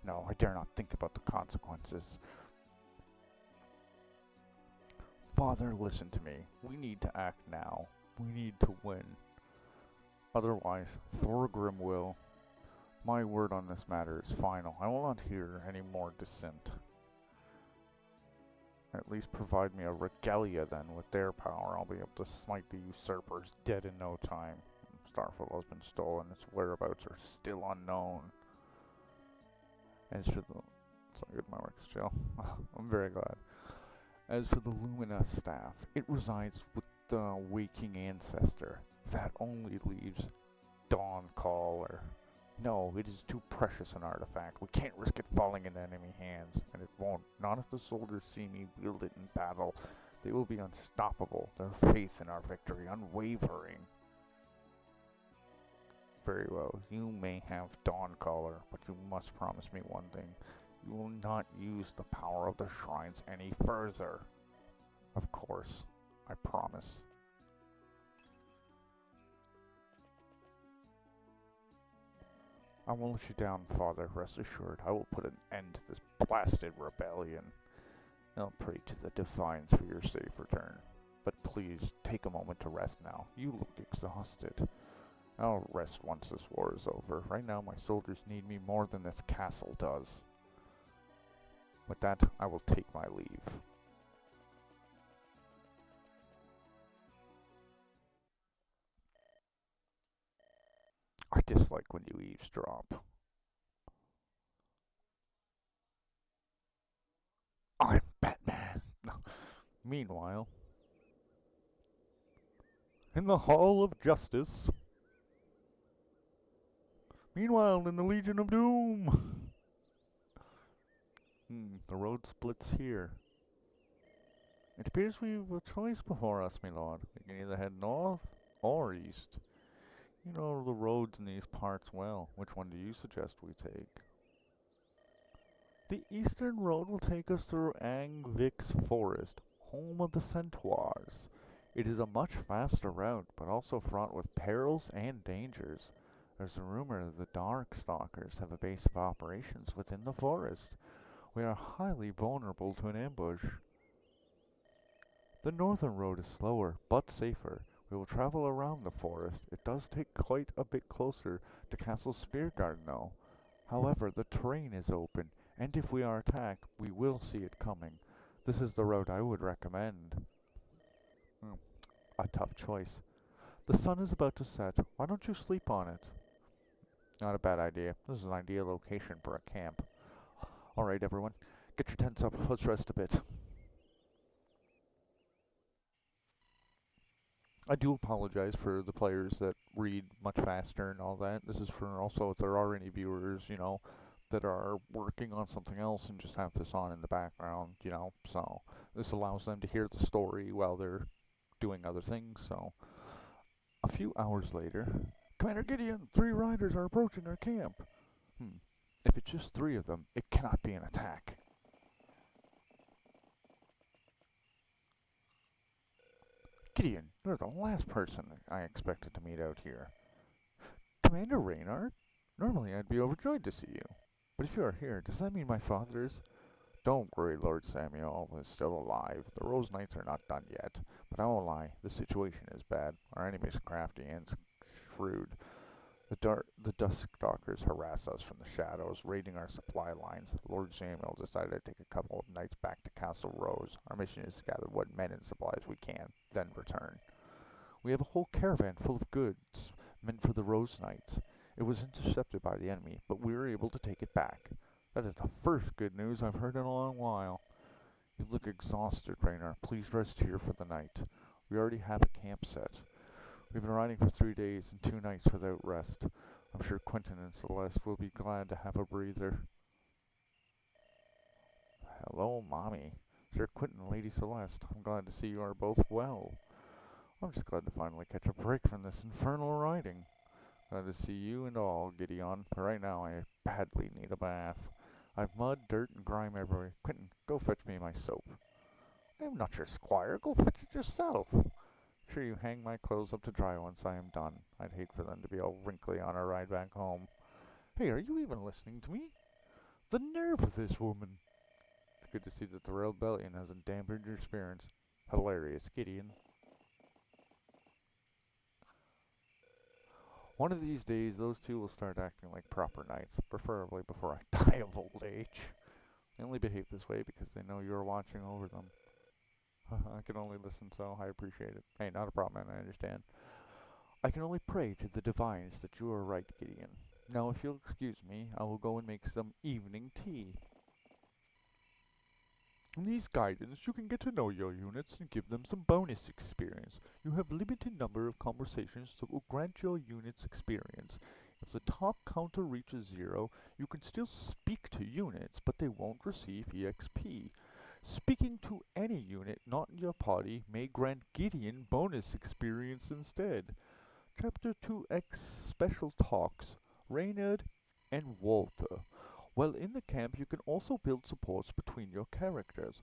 Speaker 1: no, I dare not think about the consequences. Father, listen to me. We need to act now. We need to win. Otherwise, Thorgrim will. My word on this matter is final. I will not hear any more dissent. At least provide me a regalia then. With their power, I'll be able to smite the usurpers dead in no time. Starfall has been stolen. Its whereabouts are still unknown. As for the... It's not good my work is chill. I'm very glad. As for the Lumina staff, it resides with the waking ancestor. That only leaves Dawncaller. No, it is too precious an artifact. We can't risk it falling into enemy hands, and it won't. Not if the soldiers see me wield it in battle. They will be unstoppable, their faith in our victory unwavering. Very well, you may have Dawncaller, but you must promise me one thing. You will not use the power of the shrines any further. Of course, I promise. I won't let you down, Father. Rest assured, I will put an end to this blasted rebellion. I'll pray to the Divines for your safe return. But please, take a moment to rest now. You look exhausted. I'll rest once this war is over. Right now, my soldiers need me more than this castle does. With that, I will take my leave. I dislike when you eavesdrop. I Meanwhile, in the Hall of Justice. Meanwhile, in the Legion of Doom. The road splits here. It appears we have a choice before us, my lord. We can either head north or east. You know the roads in these parts well. Which one do you suggest we take? The eastern road will take us through Angvik's forest, home of the centaurs. It is a much faster route, but also fraught with perils and dangers. There's a rumor that the Darkstalkers have a base of operations within the forest. We are highly vulnerable to an ambush. The northern road is slower, but safer. We will travel around the forest. It does take quite a bit closer to Castle Speargarden, though. However, the terrain is open, and if we are attacked, we will see it coming. This is the route I would recommend. A tough choice. The sun is about to set. Why don't you sleep on it? Not a bad idea. This is an ideal location for a camp. Alright, everyone. Get your tents up. Let's rest a bit. I do apologize for the players that read much faster and all that. This is for also if there are any viewers, you know, that are working on something else and just have this on in the background, you know. So this allows them to hear the story while they're doing other things. So a few hours later, Commander Gideon, 3 riders are approaching our camp. If it's just 3 of them, it cannot be an attack. Gideon, you're the last person I expected to meet out here. Commander Reynard? Normally I'd be overjoyed to see you. But if you are here, does that mean my father is... Don't worry, Lord Samuel is still alive. The Rose Knights are not done yet. But I won't lie, the situation is bad. Our enemy is crafty and shrewd. The Darkstalkers harass us from the shadows, raiding our supply lines. Lord Samuel decided to take a couple of nights back to Castle Rose. Our mission is to gather what men and supplies we can, then return. We have a whole caravan full of goods meant for the Rose Knights. It was intercepted by the enemy, but we were able to take it back. That is the first good news I've heard in a long while. You look exhausted, Raynor. Please rest here for the night. We already have a camp set. We've been riding for 3 days and 2 nights without rest. I'm sure Quentin and Celeste will be glad to have a breather. Hello, Mommy. Sir Quentin and Lady Celeste, I'm glad to see you are both well. I'm just glad to finally catch a break from this infernal riding. Glad to see you and all, Gideon. But right now I badly need a bath. I've mud, dirt, and grime everywhere. Quentin, go fetch me my soap. I'm not your squire. Go fetch it yourself. Sure, you hang my clothes up to dry once I am done. I'd hate for them to be all wrinkly on our ride back home. Hey, are you even listening to me? The nerve of this woman! It's good to see that the rebellion hasn't dampened your spirits. Hilarious, Gideon. One of these days, those 2 will start acting like proper knights, preferably before I die of old age. They only behave this way because they know you're watching over them. I can only listen, so I appreciate it. Hey, not a problem, man, I understand. I can only pray to the divines that you are right, Gideon. Now, if you'll excuse me, I will go and make some evening tea. In these guidance, you can get to know your units and give them some bonus experience. You have limited number of conversations that will grant your units experience. If the top counter reaches 0, you can still speak to units, but they won't receive EXP. Speaking to any unit not in your party may grant Gideon bonus experience instead. Chapter 2X Special Talks, Reynard and Walter. While in the camp, you can also build supports between your characters.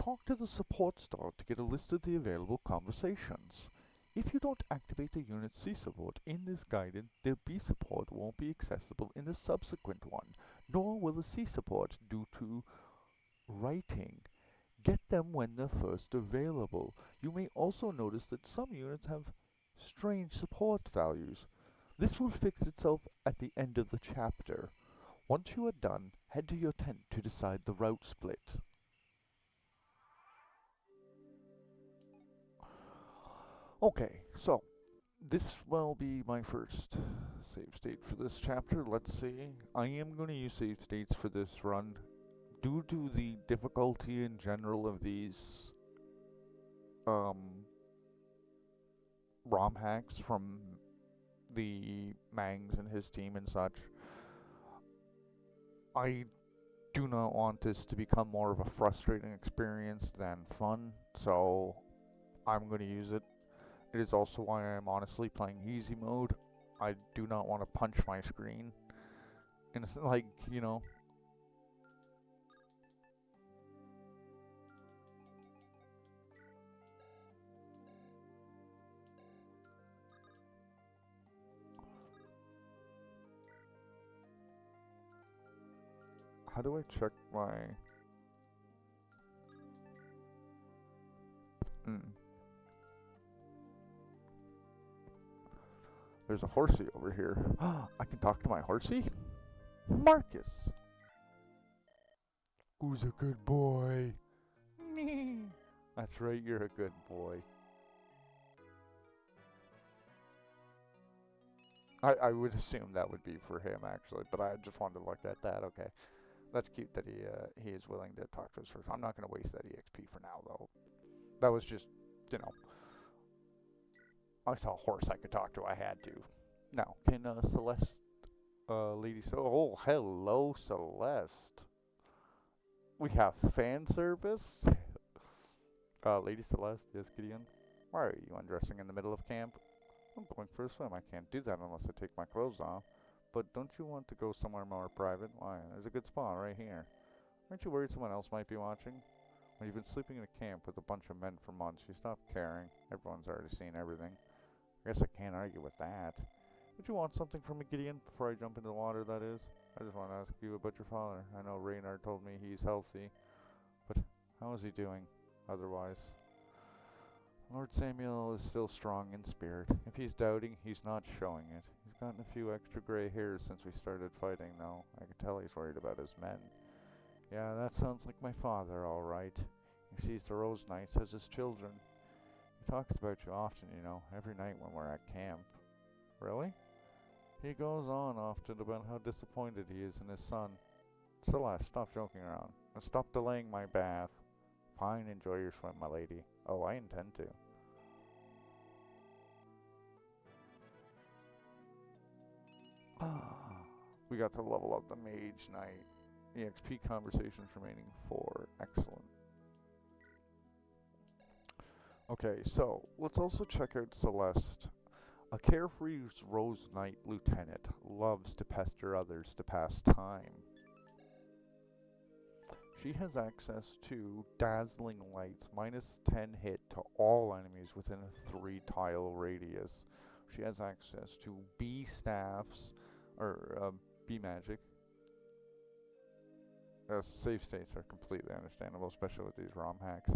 Speaker 1: Talk to the support star to get a list of the available conversations. If you don't activate a unit C support in this guidance, their B support won't be accessible in the subsequent one, nor will the C support due to writing. Get them when they're first available. You may also notice that some units have strange support values. This will fix itself at the end of the chapter. Once you are done, head to your tent to decide the route split. Okay, so this will be my first save state for this chapter. Let's see. I am going to use save states for this run. Due to the difficulty in general of these ROM hacks from the Mangs and his team and such. I do not want this to become more of a frustrating experience than fun, so I'm going to use it. It is also why I'm honestly playing easy mode. I do not want to punch my screen. And it's like, you know. How do I check my... There's a horsey over here. I can talk to my horsey? Marcus! Who's a good boy? Me! That's right, you're a good boy. I would assume that would be for him, actually, but I just wanted to look at that. Okay. That's cute that he is willing to talk to us first. I'm not going to waste that EXP for now, though. That was just, you know, I saw a horse I could talk to. I had to. Now, can Celeste, Lady oh, hello, Celeste. We have fan service. Lady Celeste, yes, Gideon. Why are you undressing in the middle of camp? I'm going for a swim. I can't do that unless I take my clothes off. But don't you want to go somewhere more private? Why, there's a good spot right here. Aren't you worried someone else might be watching? When you've been sleeping in a camp with a bunch of men for months, you stop caring. Everyone's already seen everything. I guess I can't argue with that. Would you want something from me, Gideon, before I jump into the water, that is? I just want to ask you about your father. I know Reynard told me he's healthy, but how is he doing otherwise? Lord Samuel is still strong in spirit. If he's doubting, he's not showing it. He's gotten a few extra gray hairs since we started fighting, though. I can tell he's worried about his men. Yeah, that sounds like my father, all right. He sees the Rose Knights as his children. He talks about you often, you know, every night when we're at camp. Really? He goes on often about how disappointed he is in his son. Celeste, stop joking around. And stop delaying my bath. Fine, enjoy your swim, my lady. Oh, I intend to. We got to level up the Mage Knight. EXP conversations remaining 4. Excellent. Okay, so let's also check out Celeste. A carefree Rose Knight lieutenant loves to pester others to pass time. She has access to Dazzling Lights, -10 hit to all enemies within a 3-tile radius. She has access to bee staffs, or bee magic. Save states are completely understandable, especially with these ROM hacks.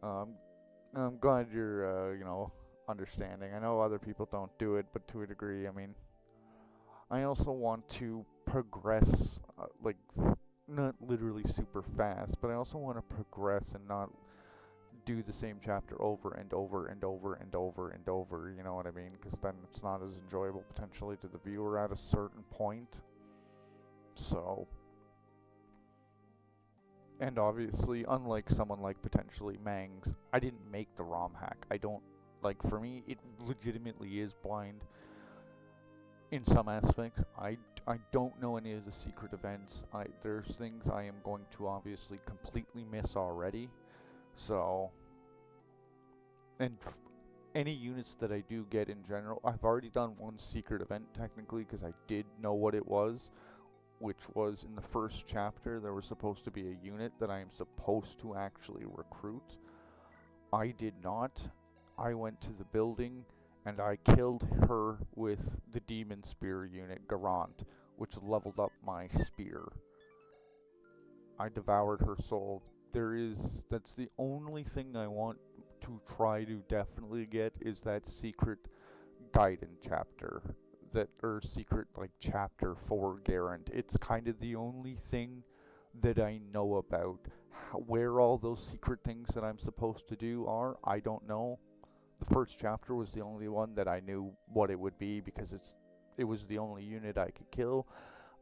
Speaker 1: I'm glad you're, you know, understanding. I know other people don't do it, but to a degree, I mean, I also want to progress, like, not literally super fast, but I also want to progress and not do the same chapter over and over and over and over and over, you know what I mean? Because then it's not as enjoyable potentially to the viewer at a certain point. So, and obviously, unlike someone like potentially Mangs, I didn't make the ROM hack. I don't, like, for me, it legitimately is blind in some aspects. I don't know any of the secret events. There's things I am going to obviously completely miss already. So, and any units that I do get in general, I've already done one secret event technically because I did know what it was, which was in the first chapter. There was supposed to be a unit that I am supposed to actually recruit. I did not. I went to the building and I killed her with the Demon Spear unit, Garant, which leveled up my spear. I devoured her soul. That's the only thing I want to try to definitely get, is that secret Gaiden chapter. Or secret, like, chapter for Garant. It's kind of the only thing that I know about. Where all those secret things that I'm supposed to do are, I don't know. The first chapter was the only one that I knew what it would be because it was the only unit I could kill.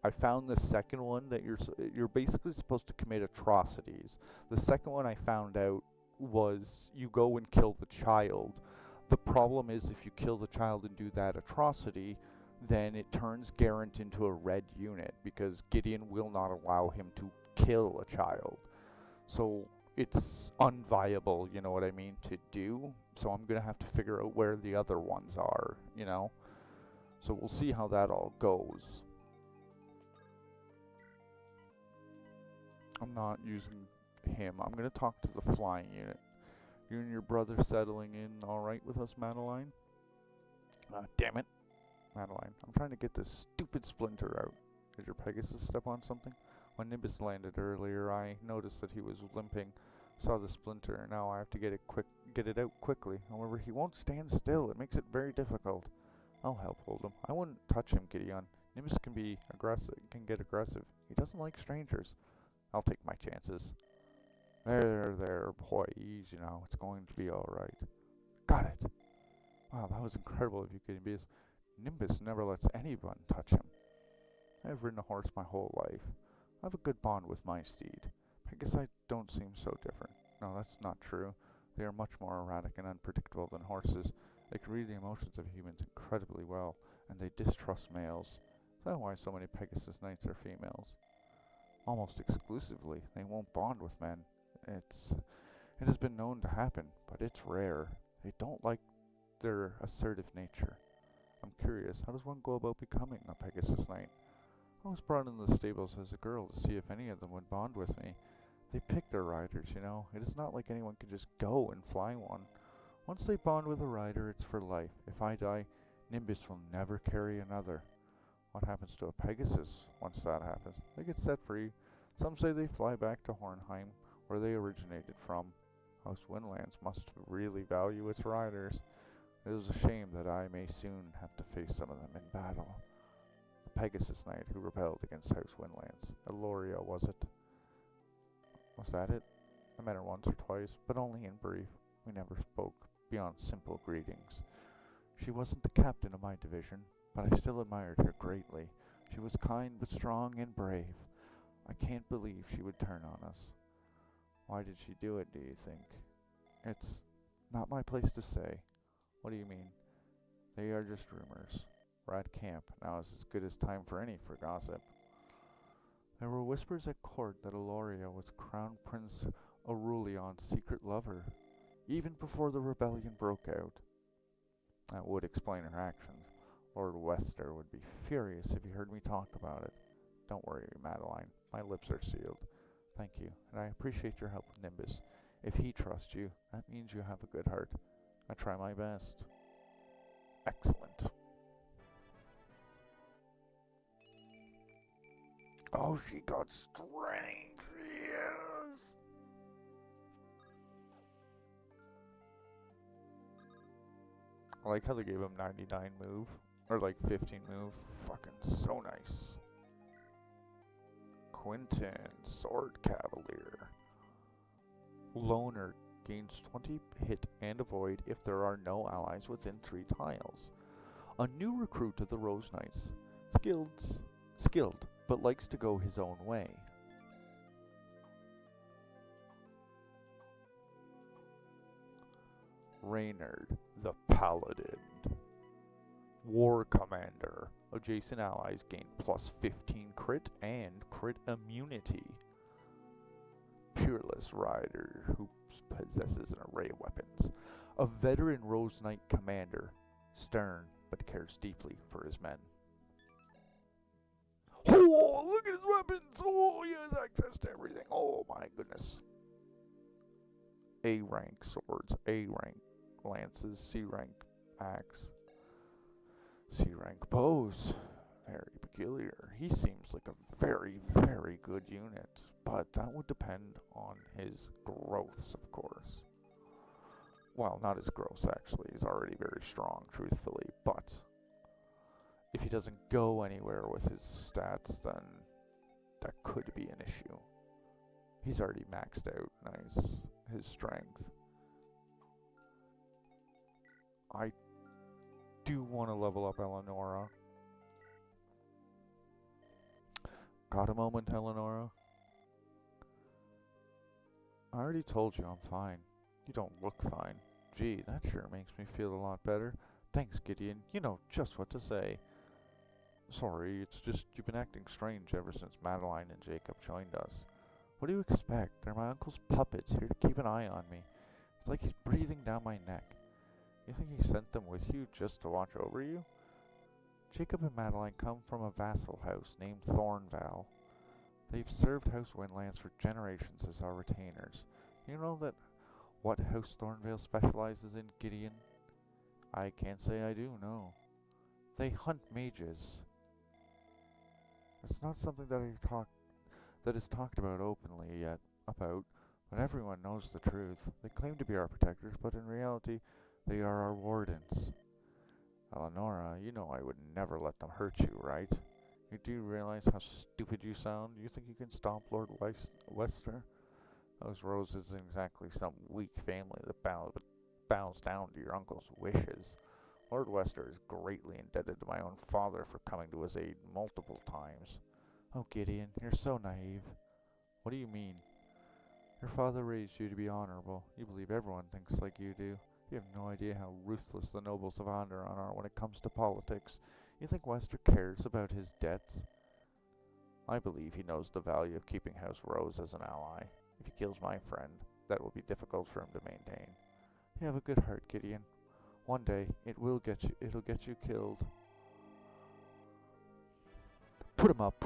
Speaker 1: I found the second one that you're basically supposed to commit atrocities. The second one I found out was you go and kill the child. The problem is if you kill the child and do that atrocity, then it turns Garrett into a red unit because Gideon will not allow him to kill a child. So it's unviable, you know what I mean, to do. So I'm going to have to figure out where the other ones are, you know. So we'll see how that all goes. I'm not using him. I'm going to talk to the flying unit. You and your brother settling in alright with us, Madeline? Damn it. Madeline, I'm trying to get this stupid splinter out. Did your Pegasus step on something? When Nimbus landed earlier, I noticed that he was limping. Saw the splinter. Now I have to get it out quickly. However, he won't stand still. It makes it very difficult. I'll help hold him. I wouldn't touch him, Gideon. Nimbus can get aggressive. He doesn't like strangers. I'll take my chances. There, boy. Easy now. It's going to be alright. Got it. Wow, that was incredible of you, Gideon, because Nimbus never lets anyone touch him. I've ridden a horse my whole life. I have a good bond with my steed. Pegasus don't seem so different. No, that's not true. They are much more erratic and unpredictable than horses. They can read the emotions of humans incredibly well, and they distrust males. That's why so many Pegasus knights are females. Almost exclusively, they won't bond with men. It has been known to happen, but it's rare. They don't like their assertive nature. I'm curious, how does one go about becoming a Pegasus knight? I was brought into the stables as a girl to see if any of them would bond with me. They pick their riders, you know. It is not like anyone can just go and fly one. Once they bond with a rider, it's for life. If I die, Nimbus will never carry another. What happens to a Pegasus once that happens? They get set free. Some say they fly back to Hornheim, where they originated from. House Windlands must really value its riders. It is a shame that I may soon have to face some of them in battle. The Pegasus Knight who rebelled against House Windlands. Eloria, was it? Was that it? I met her once or twice, but only in brief. We never spoke, beyond simple greetings. She wasn't the captain of my division, but I still admired her greatly. She was kind but strong and brave. I can't believe she would turn on us. Why did she do it, do you think? It's not my place to say. What do you mean? They are just rumors. We're at camp. Now is as good as time for any for gossip. There were whispers at court that Eloria was Crown Prince Aurelion's secret lover, even before the rebellion broke out. That would explain her actions. Lord Wester would be furious if he heard me talk about it. Don't worry, Madeline. My lips are sealed. Thank you, and I appreciate your help with Nimbus. If he trusts you, that means you have a good heart. I try my best. Excellent. Oh, she got strength, yes! I like how they gave him 99 move, or like 15 move. Fucking so nice. Quinton, Sword Cavalier. Loner gains 20 hit and avoid if there are no allies within 3 tiles. A new recruit of the Rose Knights. Skilled, but likes to go his own way. Reynard, the Paladin. War Commander. Adjacent allies gain plus 15 crit and crit immunity. Peerless Rider, who possesses an array of weapons. A veteran Rose Knight commander. Stern, but cares deeply for his men. Oh, look at his weapons! Oh, he has access to everything. Oh my goodness. A rank swords, A rank lances, C rank axe, C rank bows. Very peculiar. He seems like a very, very good unit, but that would depend on his growths, of course. Well, not his growths, actually. He's already very strong, truthfully, but if he doesn't go anywhere with his stats, then that could be an issue. He's already maxed out. Nice. His strength. I do want to level up Eleonora. Got a moment, Eleonora? I already told you I'm fine. You don't look fine. Gee, that sure makes me feel a lot better. Thanks, Gideon. You know just what to say. Sorry, it's just you've been acting strange ever since Madeline and Jacob joined us. What do you expect? They're my uncle's puppets here to keep an eye on me. It's like he's breathing down my neck. You think he sent them with you just to watch over you? Jacob and Madeline come from a vassal house named Thornval. They've served House Windlands for generations as our retainers. You know that what House Thornvale specializes in, Gideon? I can't say I do, no. They hunt mages. It's not something that is talked about openly yet, but everyone knows the truth. They claim to be our protectors, but in reality, they are our wardens. Eleonora, you know I would never let them hurt you, right? You do realize how stupid you sound? You think you can stop Lord Wester? Those Rose isn't exactly some weak family that bows down to your uncle's wishes. Lord Wester is greatly indebted to my own father for coming to his aid multiple times. Oh, Gideon, you're so naive. What do you mean? Your father raised you to be honorable. You believe everyone thinks like you do. You have no idea how ruthless the nobles of Onderon are when it comes to politics. You think Wester cares about his debts? I believe he knows the value of keeping House Rose as an ally. If he kills my friend, that will be difficult for him to maintain. You have a good heart, Gideon. One day, it'll get you killed. Put him up,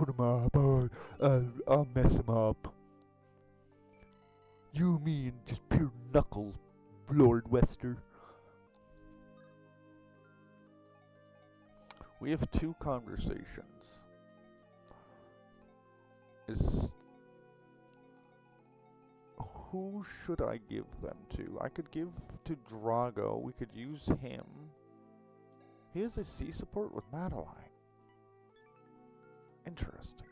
Speaker 1: I'll mess him up. You mean just pure knuckles, Lord Wester. We have two conversations. Who should I give them to? I could give to Drago. We could use him. He has a sea support with Madeline. Interesting.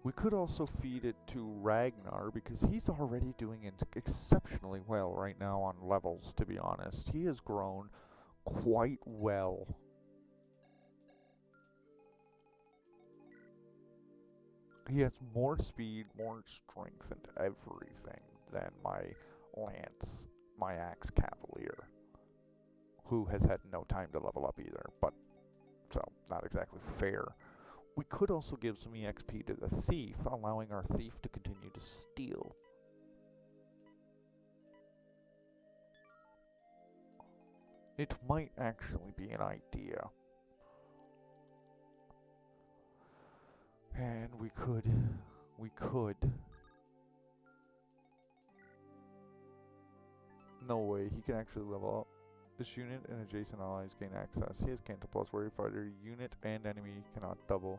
Speaker 1: We could also feed it to Ragnar because he's already doing it exceptionally well right now on levels, to be honest. He has grown quite well. He has more speed, more strength, and everything than my Lance, my Axe Cavalier, who has had no time to level up either, but, so, not exactly fair. We could also give some EXP to the Thief, allowing our Thief to continue to steal. It might actually be an idea. And we could. No way, he can actually level up. This unit and adjacent allies gain access. He has Canto Plus, Warrior Fighter, unit and enemy cannot double.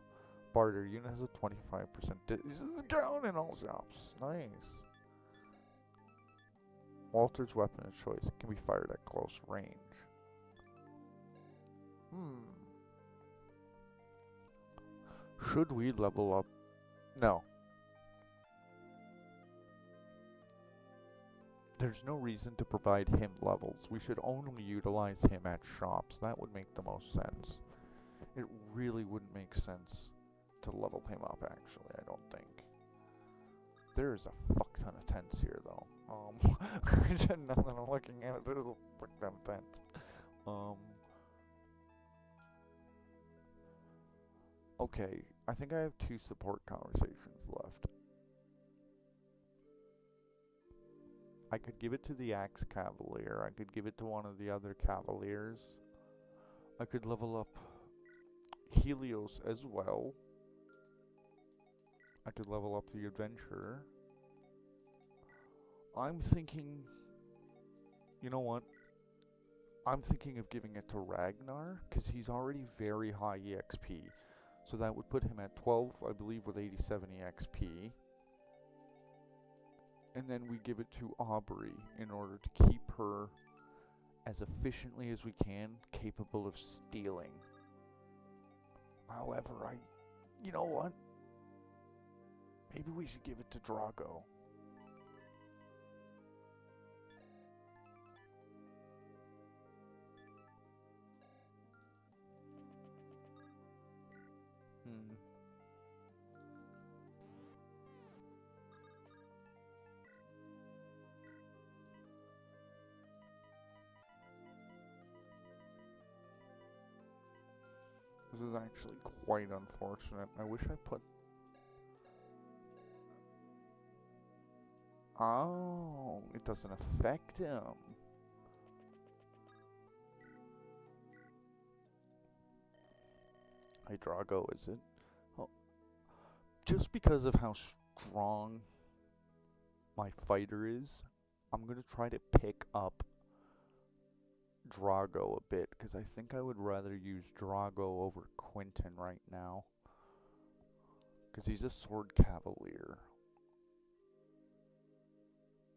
Speaker 1: Barter, unit has a 25% discount in all shops. Nice. Walter's weapon of choice can be fired at close range. Should we level up? No. There's no reason to provide him levels. We should only utilize him at shops. That would make the most sense. It really wouldn't make sense to level him up, actually, I don't think. There is a fuck ton of tents here, though. Now that I'm looking at it, there's a fuck ton of tents. Okay, I think I have 2 support conversations left. I could give it to the Axe Cavalier. I could give it to one of the other Cavaliers. I could level up Helios as well. I could level up the Adventurer. I'm thinking... You know what? I'm thinking of giving it to Ragnar, because he's already very high EXP. So that would put him at 12, I believe, with 87 EXP. And then we give it to Aubrey in order to keep her as efficiently as we can, capable of stealing. However, you know what? Maybe we should give it to Drago. is actually quite unfortunate. I wish I put... Oh, it doesn't affect him. Hey, Drago, is it? Oh, just because of how strong my fighter is, I'm going to try to pick up Drago a bit, because I think I would rather use Drago over Quentin right now. Because he's a sword cavalier.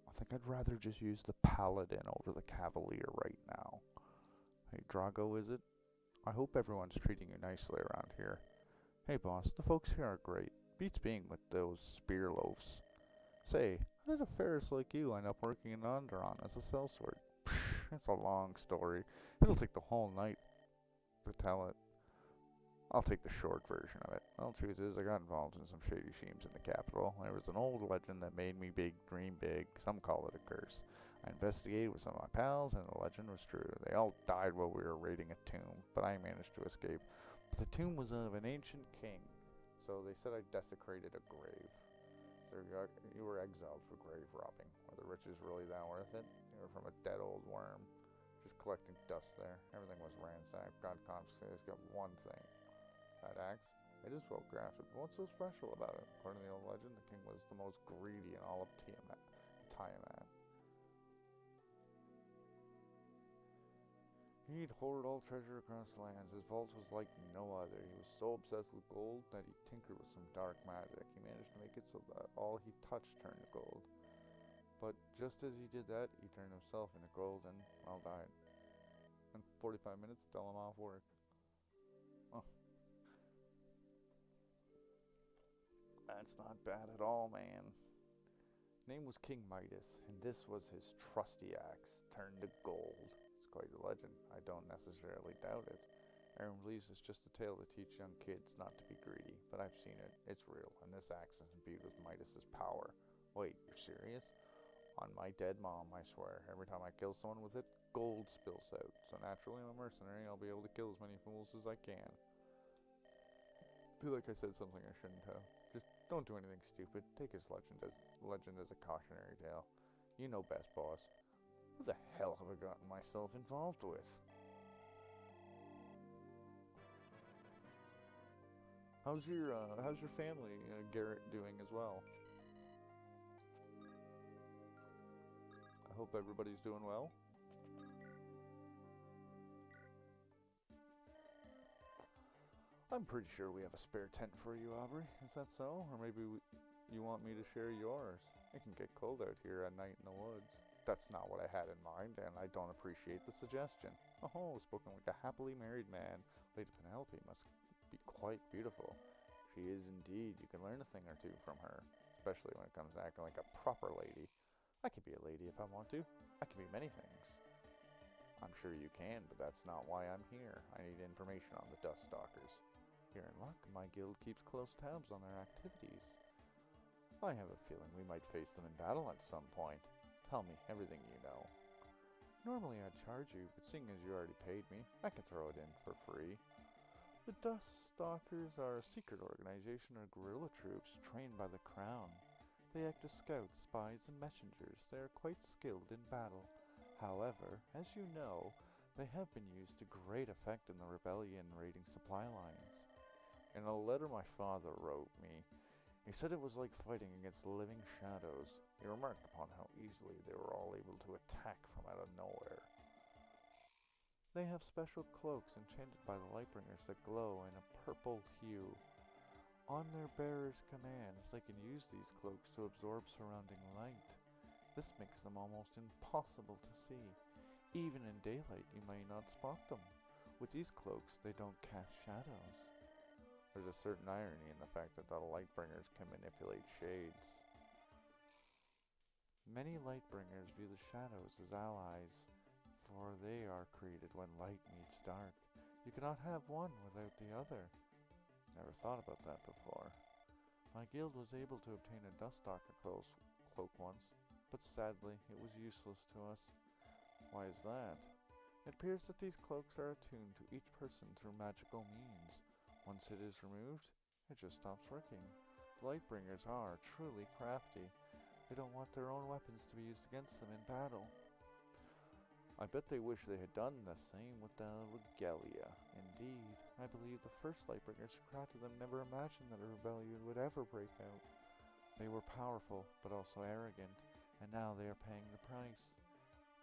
Speaker 1: I think I'd rather just use the paladin over the cavalier right now. Hey, Drago, is it? I hope everyone's treating you nicely around here. Hey, boss, the folks here are great. Beats being with those spear loafs. Say, how did a Ferris like you end up working in Onderon as a sellsword? Psh, it's a long story. It'll take the whole night to tell it. I'll take the short version of it. Well, truth is, I got involved in some shady schemes in the capital. There was an old legend that made me dream big. Some call it a curse. I investigated with some of my pals, and the legend was true. They all died while we were raiding a tomb, but I managed to escape. But the tomb was of an ancient king, so they said I desecrated a grave. So you were exiled for grave robbing. Were the riches really that worth it? You were from a dead old worm, just collecting dust there. Everything was ransacked. God confiscated. It's got one thing. That axe, it is well crafted, but what's so special about it? According to the old legend, the king was the most greedy in all of Tiamat. He'd hoard all treasure across lands. His vault was like no other. He was so obsessed with gold that he tinkered with some dark magic. He managed to make it so that all he touched turned to gold. But just as he did that, he turned himself into gold and, well, died. In 45 minutes, tell him off work. Oh. That's not bad at all, man. Name was King Midas, and this was his trusty axe, turned to gold. It's quite a legend. I don't necessarily doubt it. Everyone believes it's just a tale to teach young kids not to be greedy, but I've seen it. It's real, and this axe is imbued with Midas's power. Wait, you're serious? On my dead mom, I swear. Every time I kill someone with it, gold spills out. So naturally, I'm a mercenary. I'll be able to kill as many fools as I can. I feel like I said something I shouldn't have. Just don't do anything stupid. Take his legend as a cautionary tale. You know best, boss. What the hell have I gotten myself involved with? How's your family, Garrett, doing as well? I hope everybody's doing well. I'm pretty sure we have a spare tent for you, Aubrey. Is that so? Or maybe you want me to share yours? It can get cold out here at night in the woods. That's not what I had in mind, and I don't appreciate the suggestion. Oh, spoken like a happily married man. Lady Penelope must be quite beautiful. She is indeed. You can learn a thing or two from her, especially when it comes to acting like a proper lady. I can be a lady if I want to. I can be many things. I'm sure you can, but that's not why I'm here. I need information on the Dust Stalkers. You're in luck. My guild keeps close tabs on their activities. I have a feeling we might face them in battle at some point. Tell me everything you know. Normally I'd charge you, but seeing as you already paid me, I can throw it in for free. The Dust Stalkers are a secret organization of guerrilla troops trained by the Crown. They act as scouts, spies, and messengers. They are quite skilled in battle. However, as you know, they have been used to great effect in the rebellion raiding supply lines. In a letter my father wrote me, he said it was like fighting against living shadows. He remarked upon how easily they were all able to attack from out of nowhere. They have special cloaks enchanted by the Lightbringers that glow in a purple hue. On their bearers' commands, they can use these cloaks to absorb surrounding light. This makes them almost impossible to see. Even in daylight, you may not spot them. With these cloaks, they don't cast shadows. There's a certain irony in the fact that the Lightbringers can manipulate shades. Many Lightbringers view the shadows as allies, for they are created when light meets dark. You cannot have one without the other. Never thought about that before. My guild was able to obtain a Duststalker cloak once, but sadly it was useless to us. Why is that? It appears that these cloaks are attuned to each person through magical means. Once it is removed, it just stops working. The Lightbringers are truly crafty. They don't want their own weapons to be used against them in battle. I bet they wish they had done the same with the Regalia. Indeed, I believe the first Lightbringers who crafted them never imagined that a rebellion would ever break out. They were powerful, but also arrogant, and now they are paying the price.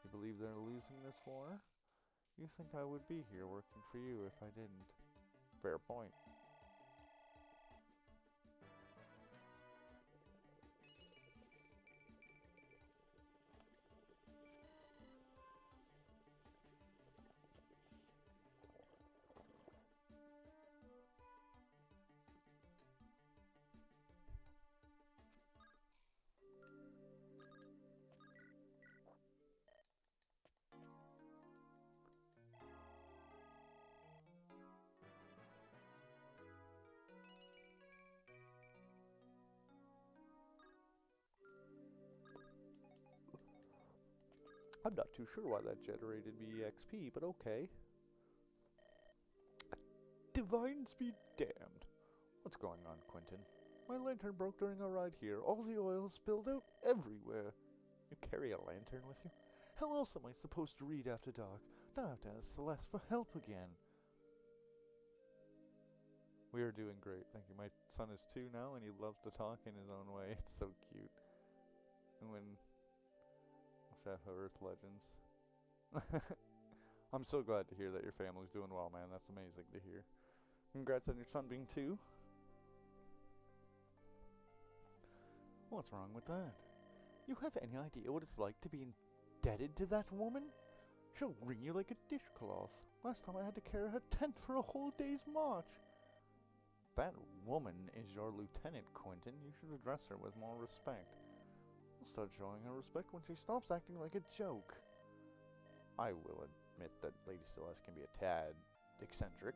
Speaker 1: You believe they're losing this war? You think I would be here working for you if I didn't. Fair point. I'm not too sure why that generated me EXP, but okay. Divines be damned. What's going on, Quentin? My lantern broke during our ride here. All the oil spilled out everywhere. You carry a lantern with you? How else am I supposed to read after dark? Now I have to ask Celeste for help again. We are doing great, thank you. My son is 2 now, and he loves to talk in his own way. It's so cute. And when... Earth Legends. I'm so glad to hear that your family's doing well, man. That's amazing to hear. Congrats on your son being 2. What's wrong with that? You have any idea what it's like to be indebted to that woman? She'll wring you like a dishcloth. Last time I had to carry her tent for a whole day's march. That woman is your lieutenant, Quentin. You should address her with more respect. I'll start showing her respect when she stops acting like a joke. I will admit that Lady Celeste can be a tad eccentric,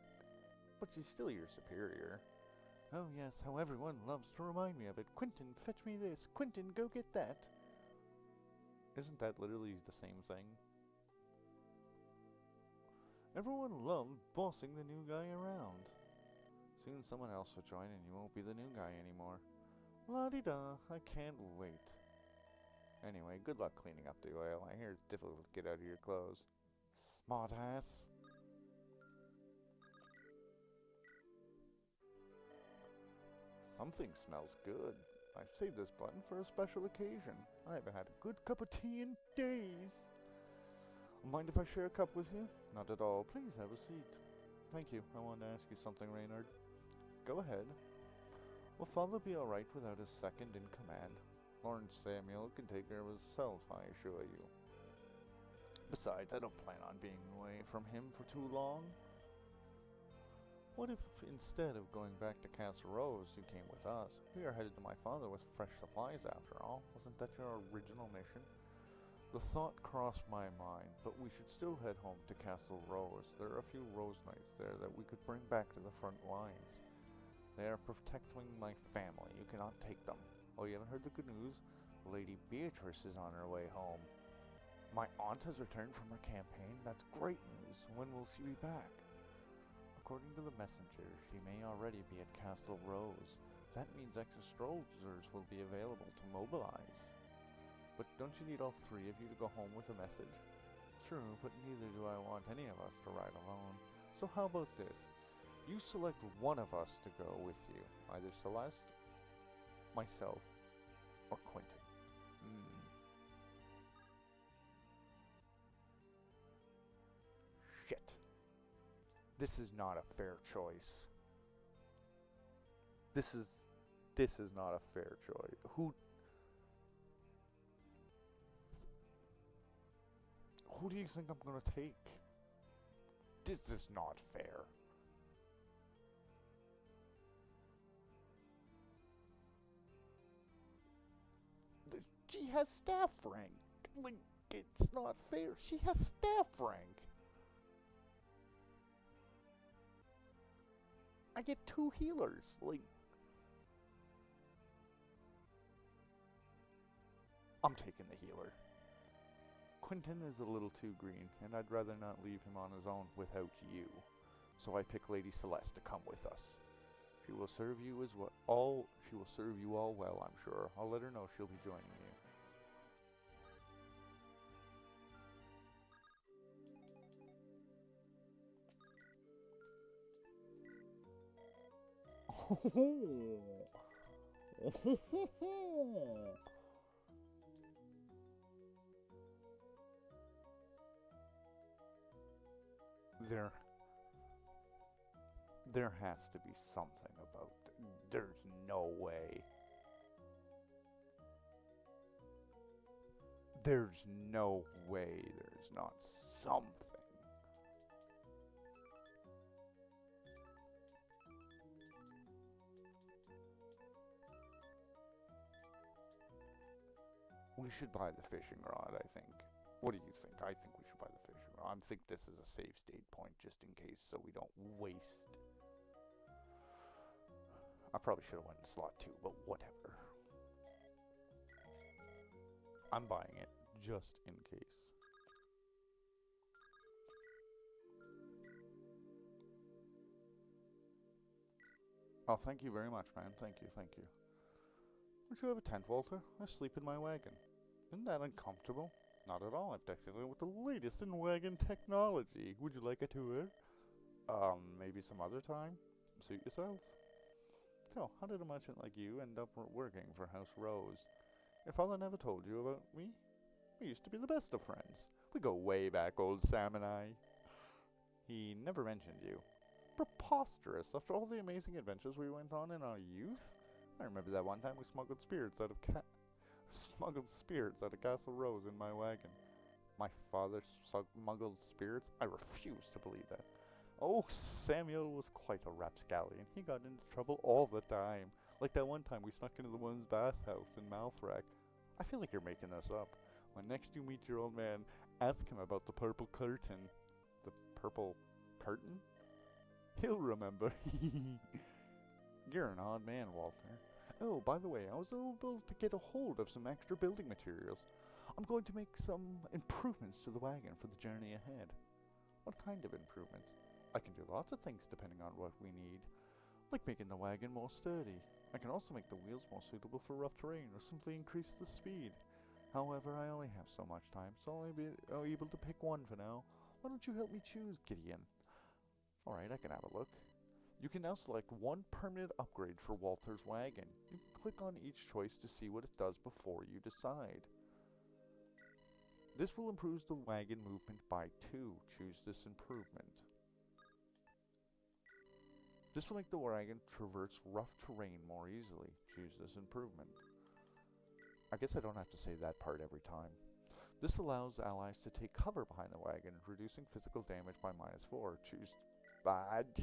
Speaker 1: but she's still your superior. Oh yes, how everyone loves to remind me of it. Quentin, fetch me this. Quentin, go get that. Isn't that literally the same thing? Everyone loved bossing the new guy around. Soon someone else will join and you won't be the new guy anymore. La-di-da, I can't wait. Anyway, good luck cleaning up the oil. I hear it's difficult to get out of your clothes. Smart ass. Something smells good. I've saved this button for a special occasion. I haven't had a good cup of tea in days. Mind if I share a cup with you? Not at all. Please have a seat. Thank you. I wanted to ask you something, Reynard. Go ahead. Will Father be alright without a second in command? Lord Samuel can take care of himself, I assure you. Besides, I don't plan on being away from him for too long. What if instead of going back to Castle Rose, you came with us? We are headed to my father with fresh supplies after all. Wasn't that your original mission? The thought crossed my mind, but we should still head home to Castle Rose. There are a few Rose Knights there that we could bring back to the front lines. They are protecting my family. You cannot take them. Oh, you haven't heard the good news? Lady Beatrice is on her way home. My aunt has returned from her campaign. That's great news. When will she be back? According to the messenger, she may already be at Castle Rose. That means extra soldiers will be available to mobilize. But don't you need all 3 of you to go home with a message? True, but neither do I want any of us to ride alone. So how about this? You select one of us to go with you. Either Celeste, myself, or Quentin. Shit. This is not a fair choice. This is not a fair choice. Who do you think I'm gonna take? This is not fair. She has staff rank. Like, it's not fair. She has staff rank. I get 2 healers. Like, I'm taking the healer. Quentin is a little too green, and I'd rather not leave him on his own without you. So I pick Lady Celeste to come with us. She will serve you she will serve you all well, I'm sure. I'll let her know she'll be joining you. There There has to be something about there's no way. There's no way there's not something. We should buy the fishing rod, I think. What do you think? I think we should buy the fishing rod. I think this is a save state point just in case so we don't waste. I probably should have went in slot 2, but whatever. I'm buying it just in case. Oh, thank you very much, man. Thank you, thank you. Don't you have a tent, Walter? I sleep in my wagon. Isn't that uncomfortable? Not at all. I've decked it with the latest in wagon technology. Would you like a tour? Maybe some other time? Suit yourself. So, how did a merchant like you end up working for House Rose? Your father never told you about me? We used to be the best of friends. We go way back, old Sam and I. He never mentioned you. Preposterous, after all the amazing adventures we went on in our youth? I remember that one time we smuggled spirits out of Castle Rose in my wagon. My father smuggled spirits? I refuse to believe that. Oh, Samuel was quite a rapscallion. He got into trouble all the time. Like that one time we snuck into the woman's bathhouse in Malthrak. I feel like you're making this up. When next you meet your old man, ask him about the purple curtain. The purple curtain? He'll remember. You're an odd man, Walter. Oh, by the way, I was able to get a hold of some extra building materials. I'm going to make some improvements to the wagon for the journey ahead. What kind of improvements? I can do lots of things depending on what we need, like making the wagon more sturdy. I can also make the wheels more suitable for rough terrain or simply increase the speed. However, I only have so much time, so I'll only be able to pick one for now. Why don't you help me choose, Gideon? Alright, I can have a look. You can now select one permanent upgrade for Walter's wagon. You can click on each choice to see what it does before you decide. This will improve the wagon movement by 2. Choose this improvement. This will make the wagon traverse rough terrain more easily. Choose this improvement. I guess I don't have to say that part every time. This allows allies to take cover behind the wagon, reducing physical damage by -4. Choose...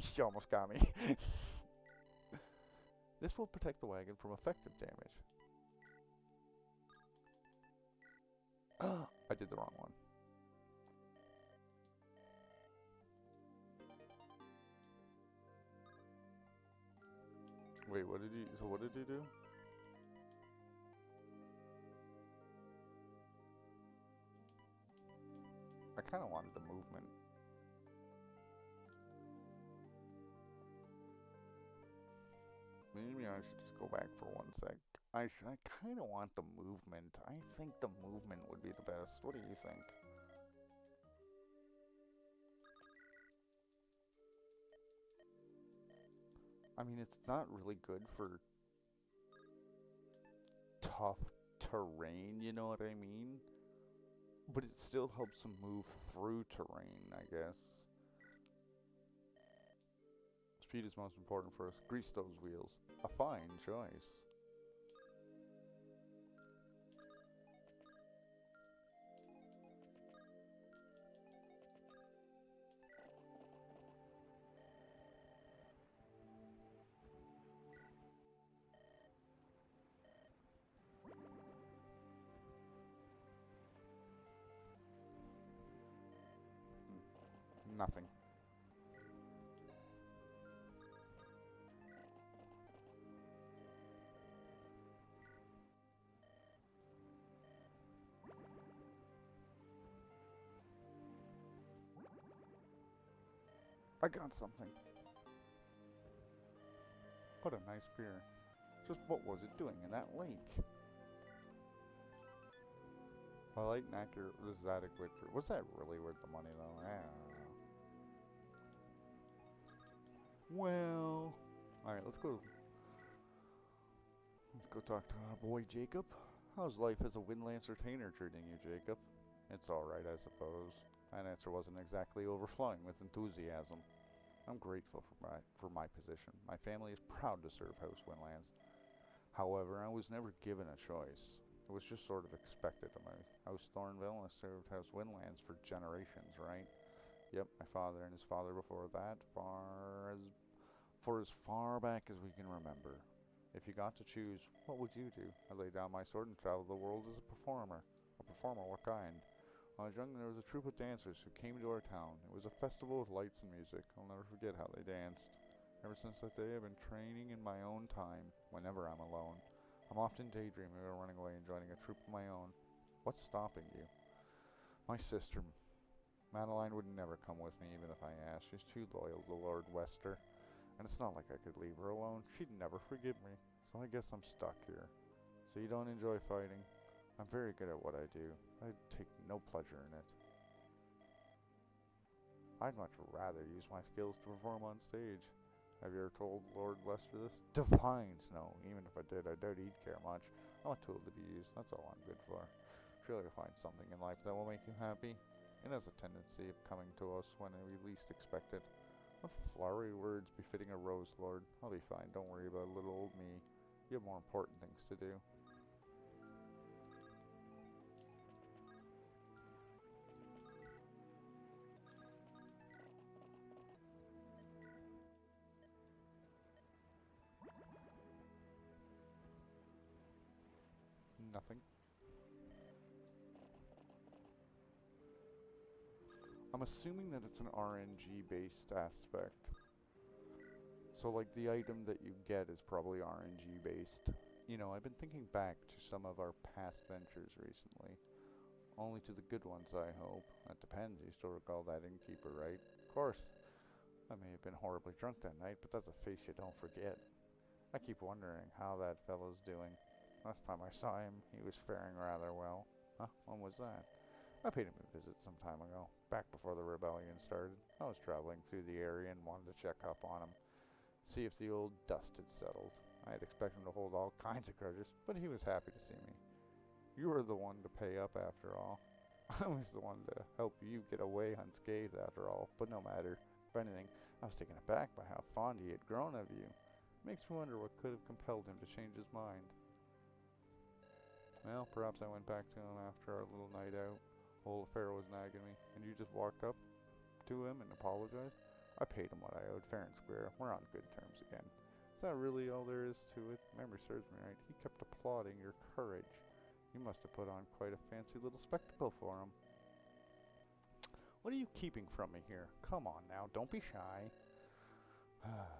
Speaker 1: she almost got me. This will protect the wagon from effective damage. I did the wrong one. Wait, what did he do? I kind of wanted the movement. Maybe I should just go back for one sec. I kind of want the movement. I think the movement would be the best. What do you think? I mean, it's not really good for tough terrain, you know what I mean? But it still helps them move through terrain, I guess. Speed is most important for us. Grease those wheels. A fine choice. Nothing. I got something. What a nice beer. Just what was it doing in that lake? Polite and accurate. Is that adequate for? Was that really worth the money though? I don't know. Well, all right. Let's go. Let's go talk to our boy Jacob. How's life as a windlance retainer treating you, Jacob? It's all right, I suppose. That answer wasn't exactly overflowing with enthusiasm. I'm grateful for my position. My family is proud to serve House Windlands. However, I was never given a choice. It was just sort of expected of me. House Thornville has served House Windlands for generations, right? Yep, my father and his father before that, for as far back as we can remember. If you got to choose, what would you do? I laid down my sword and traveled the world as a performer. A performer, what kind? When I was young, there was a troupe of dancers who came to our town. It was a festival with lights and music. I'll never forget how they danced. Ever since that day, I've been training in my own time, whenever I'm alone. I'm often daydreaming or running away and joining a troupe of my own. What's stopping you? My sister, Madeline, would never come with me even if I asked. She's too loyal to Lord Wester. And it's not like I could leave her alone. She'd never forgive me. So I guess I'm stuck here. So you don't enjoy fighting? I'm very good at what I do. I take no pleasure in it. I'd much rather use my skills to perform on stage. Have you ever told Lord Lester this? Divines! No, even if I did, I doubt he'd care much. I'm a tool to be used. That's all I'm good for. Surely you'll find something in life that will make you happy. It has a tendency of coming to us when we least expect it. What flowery words befitting a rose, Lord. I'll be fine. Don't worry about little old me. You have more important things to do. Nothing. I'm assuming that it's an RNG based aspect. So like the item that you get is probably RNG based. You know, I've been thinking back to some of our past ventures recently. Only to the good ones, I hope. That depends. You still recall that innkeeper, right? Of course. I may have been horribly drunk that night, but that's a face you don't forget. I keep wondering how that fellow's doing. Last time I saw him, he was faring rather well. Huh? When was that? I paid him a visit some time ago, back before the rebellion started. I was traveling through the area and wanted to check up on him, see if the old dust had settled. I had expected him to hold all kinds of grudges, but he was happy to see me. You were the one to pay up after all. I was the one to help you get away unscathed after all, but no matter. If anything, I was taken aback by how fond he had grown of you. It makes me wonder what could have compelled him to change his mind. Well, perhaps I went back to him after our little night out. Old affair was nagging me, and you just walked up to him and apologized? I paid him what I owed, fair and square. We're on good terms again. Is that really all there is to it? Memory serves me right. He kept applauding your courage. You must have put on quite a fancy little spectacle for him. What are you keeping from me here? Come on now, don't be shy.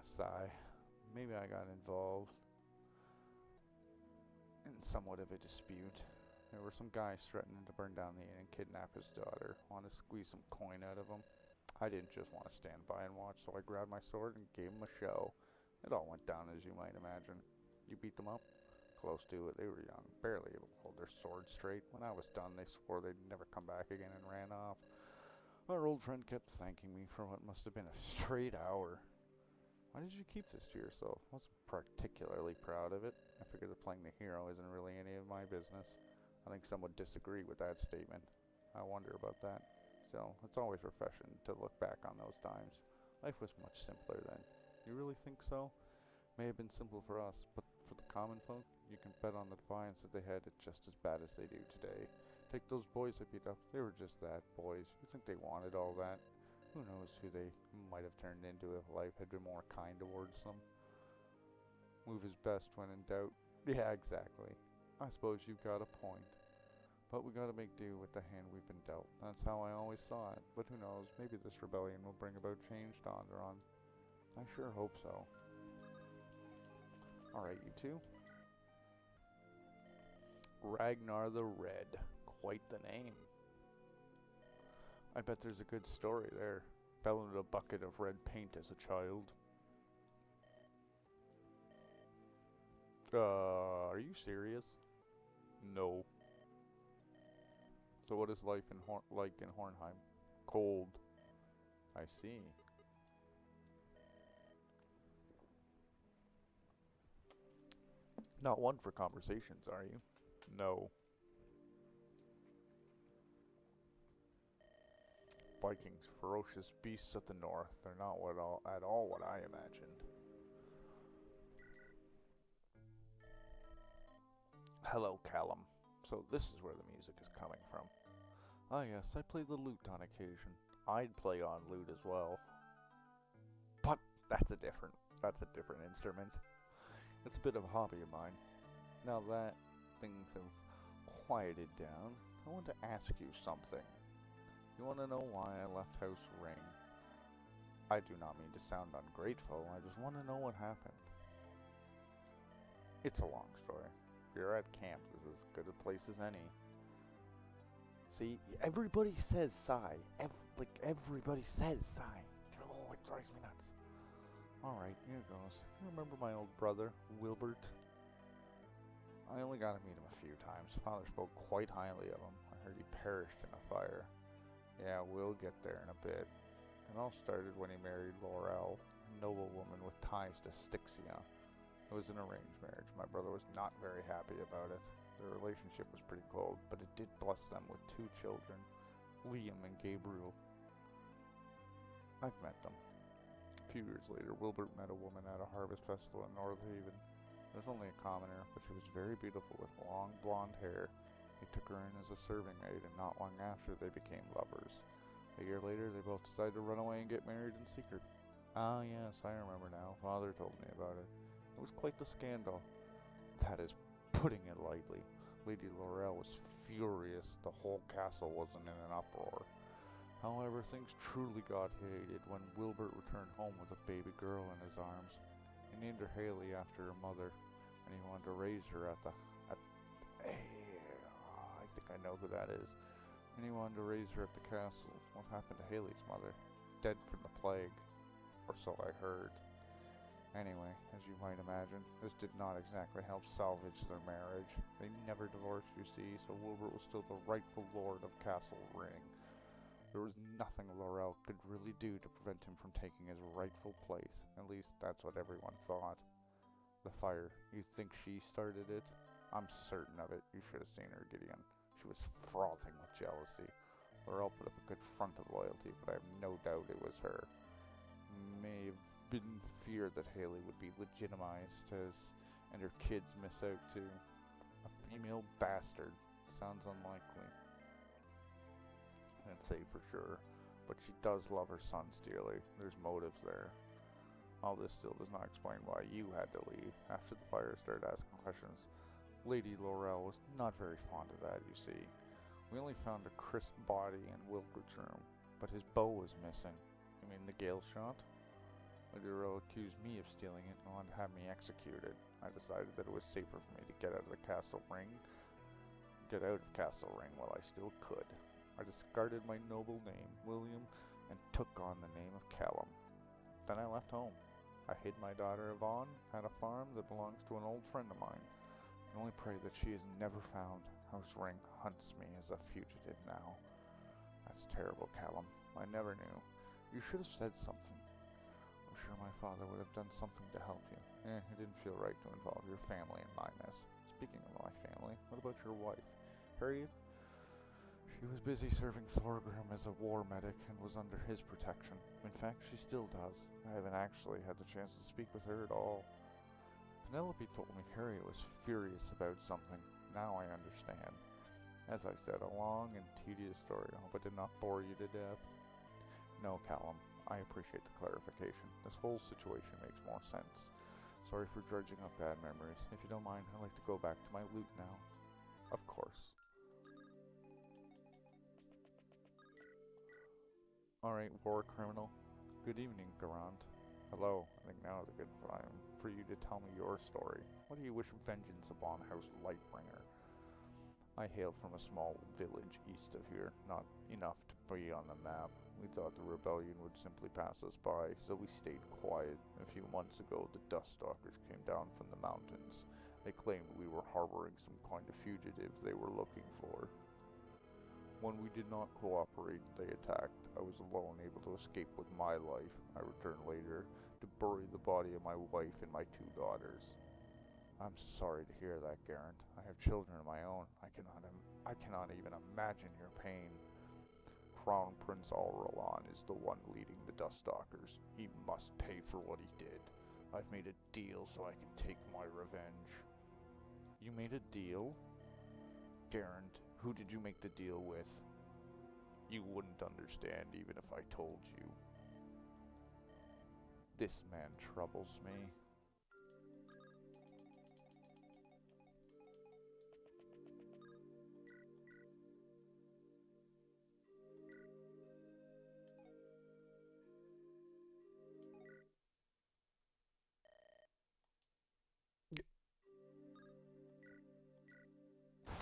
Speaker 1: Sigh. Maybe I got involved in somewhat of a dispute. There were some guys threatening to burn down the inn and kidnap his daughter. Wanted to squeeze some coin out of him. I didn't just want to stand by and watch, so I grabbed my sword and gave him a show. It all went down as you might imagine. You beat them up? Close to it. They were young, barely able to hold their swords straight. When I was done, they swore they'd never come back again and ran off. Our old friend kept thanking me for what must have been a straight hour. Why did you keep this to yourself? I wasn't particularly proud of it. I figured that playing the hero isn't really any of my business. I think some would disagree with that statement. I wonder about that. Still, it's always refreshing to look back on those times. Life was much simpler then. You really think so? May have been simple for us, but for the common folk, you can bet on the defiance that they had it just as bad as they do today. Take those boys I beat up. They were just that, boys. You think they wanted all that? Who knows who they might have turned into if life had been more kind towards them. Move is best when in doubt. Yeah, exactly. I suppose you've got a point. But we gotta make do with the hand we've been dealt. That's how I always saw it. But who knows, maybe this rebellion will bring about change to Onderon. I sure hope so. Alright, you two. Ragnar the Red. Quite the name. I bet there's a good story there. Fell into a bucket of red paint as a child. Are you serious? No. So what is life in like in Hornheim? Cold. I see. Not one for conversations, are you? No. Vikings, ferocious beasts of the north. They're not at all what I imagined. Hello, Callum. So this is where the music is coming from. Ah yes, I play the lute on occasion. I'd play on lute as well. But that's a different instrument. It's a bit of a hobby of mine. Now that things have quieted down, I want to ask you something. You want to know why I left House Ring? I do not mean to sound ungrateful, I just want to know what happened. It's a long story. If you're at camp, this is as good a place as any. See, everybody says sigh. Everybody says sigh. Oh, it drives me nuts. Alright, here goes. You remember my old brother, Wilbert? I only got to meet him a few times. Father spoke quite highly of him. I heard he perished in a fire. Yeah, we'll get there in a bit. It all started when he married Laurel, a noble woman with ties to Styxia. It was an arranged marriage. My brother was not very happy about it. Their relationship was pretty cold, but it did bless them with 2 children, Liam and Gabriel. I've met them. A few years later, Wilbert met a woman at a harvest festival in North Haven. It was only a commoner, but she was very beautiful with long blonde hair. He took her in as a serving maid, and not long after they became lovers. A year later, they both decided to run away and get married in secret. Ah yes, I remember now. Father told me about it. It was quite the scandal. That is putting it lightly. Lady Laurel was furious. The whole castle wasn't in an uproar. However, things truly got heated when Wilbert returned home with a baby girl in his arms. He named her Haley after her mother, and he wanted to raise her I think I know who that is. And he wanted to raise her at the castle. What happened to Haley's mother? Dead from the plague. Or so I heard. Anyway, as you might imagine, this did not exactly help salvage their marriage. They never divorced, you see, so Wilbert was still the rightful lord of Castle Ring. There was nothing Laurel could really do to prevent him from taking his rightful place. At least, that's what everyone thought. The fire. You think she started it? I'm certain of it. You should have seen her, Gideon. She was frothing with jealousy. Laurel put up a good front of loyalty, but I have no doubt it was her. May have been feared that Haley would be legitimized and her kids miss out to a female bastard. Sounds unlikely. Can't say for sure, but she does love her sons dearly. There's motives there. All this still does not explain why you had to leave. After the fire started asking questions, Lady Laurel was not very fond of that, you see. We only found a crisp body in Wilbert's room, but his bow was missing. You mean the Gale shot? Lady Laurel accused me of stealing it and wanted to have me executed. I decided that it was safer for me to get out of Castle Ring while I still could. I discarded my noble name, William, and took on the name of Callum. Then I left home. I hid my daughter Yvonne at a farm that belongs to an old friend of mine. I only pray that she is never found. House Ring hunts me as a fugitive now. That's terrible, Callum. I never knew. You should have said something. I'm sure my father would have done something to help you. It didn't feel right to involve your family in my mess. Speaking of my family, what about your wife, Harriet? She was busy serving Thorgrim as a war medic and was under his protection. In fact, she still does. I haven't actually had the chance to speak with her at all. Penelope told me Harriet was furious about something. Now I understand. As I said, a long and tedious story. I hope it did not bore you to death. No, Callum. I appreciate the clarification. This whole situation makes more sense. Sorry for dredging up bad memories. If you don't mind, I'd like to go back to my lute now. Of course. Alright, war criminal. Good evening, Garant. Hello. I think now is a good time for you to tell me your story. What do you wish vengeance upon House Lightbringer? I hail from a small village east of here, not enough to be on the map. We thought the rebellion would simply pass us by, so we stayed quiet. A few months ago, the Dust Stalkers came down from the mountains. They claimed we were harboring some kind of fugitive they were looking for. When we did not cooperate, they attacked. I was alone, able to escape with my life. I returned later to bury the body of my wife and my 2 daughters. I'm sorry to hear that, Garant. I have children of my own. I cannot even imagine your pain. Crown Prince Alrolon is the one leading the Dust Stalkers. He must pay for what he did. I've made a deal so I can take my revenge. You made a deal? Garant, who did you make the deal with? You wouldn't understand even if I told you. This man troubles me.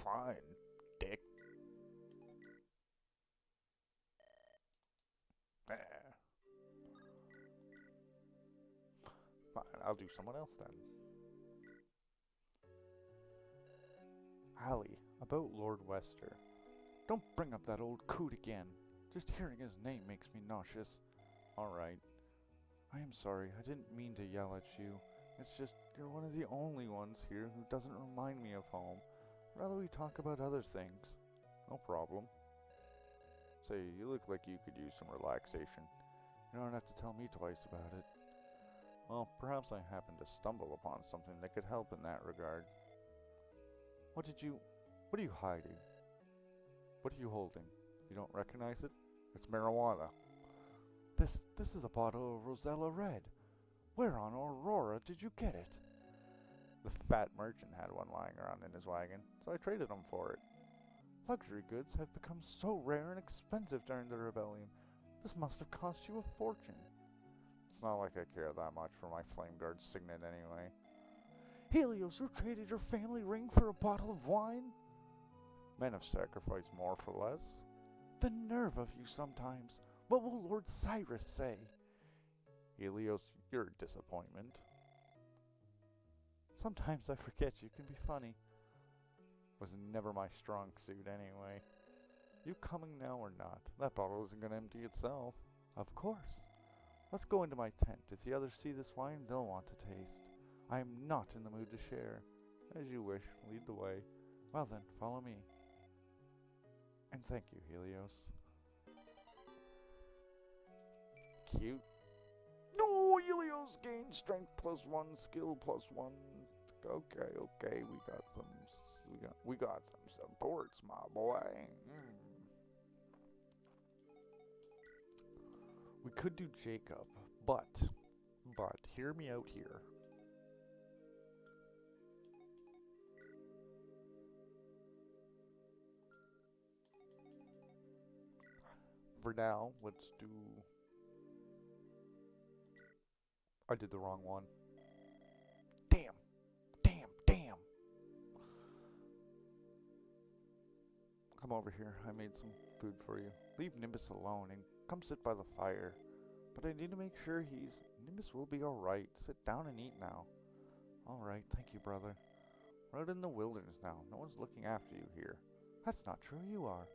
Speaker 1: Fine, dick. Fine, I'll do someone else then. Allie, about Lord Wester. Don't bring up that old coot again. Just hearing his name makes me nauseous. Alright. I am sorry, I didn't mean to yell at you. It's just, you're one of the only ones here who doesn't remind me of home. Rather we talk about other things. No problem. Say, you look like you could use some relaxation. You don't have to tell me twice about it. Well, perhaps I happened to stumble upon something that could help in that regard. What are you hiding? What are you holding? You don't recognize it? It's marijuana. This is a bottle of Rosella Red. Where on Aurora did you get it? The fat merchant had one lying around in his wagon, so I traded him for it. Luxury goods have become so rare and expensive during the rebellion. This must have cost you a fortune. It's not like I care that much for my Flame Guard signet anyway. Helios, you traded your family ring for a bottle of wine? Men have sacrificed more for less. The nerve of you sometimes. What will Lord Cyrus say? Helios, you're a disappointment. Sometimes I forget you can be funny. Was never my strong suit anyway. You coming now or not? That bottle isn't going to empty itself. Of course. Let's go into my tent. If the others see this wine, they'll want to taste. I am not in the mood to share. As you wish, lead the way. Well then, follow me. And thank you, Helios. Cute. No, Helios gained strength +1, skill +1. Okay, we got some supports, my boy. We could do Jacob, but hear me out here. For now, let's do... I did the wrong one. Damn. Come over here. I made some food for you. Leave Nimbus alone and come sit by the fire. But I need to make sure Nimbus will be alright. Sit down and eat now. Alright, thank you, brother. We're out in the wilderness now. No one's looking after you here. That's not true. You are.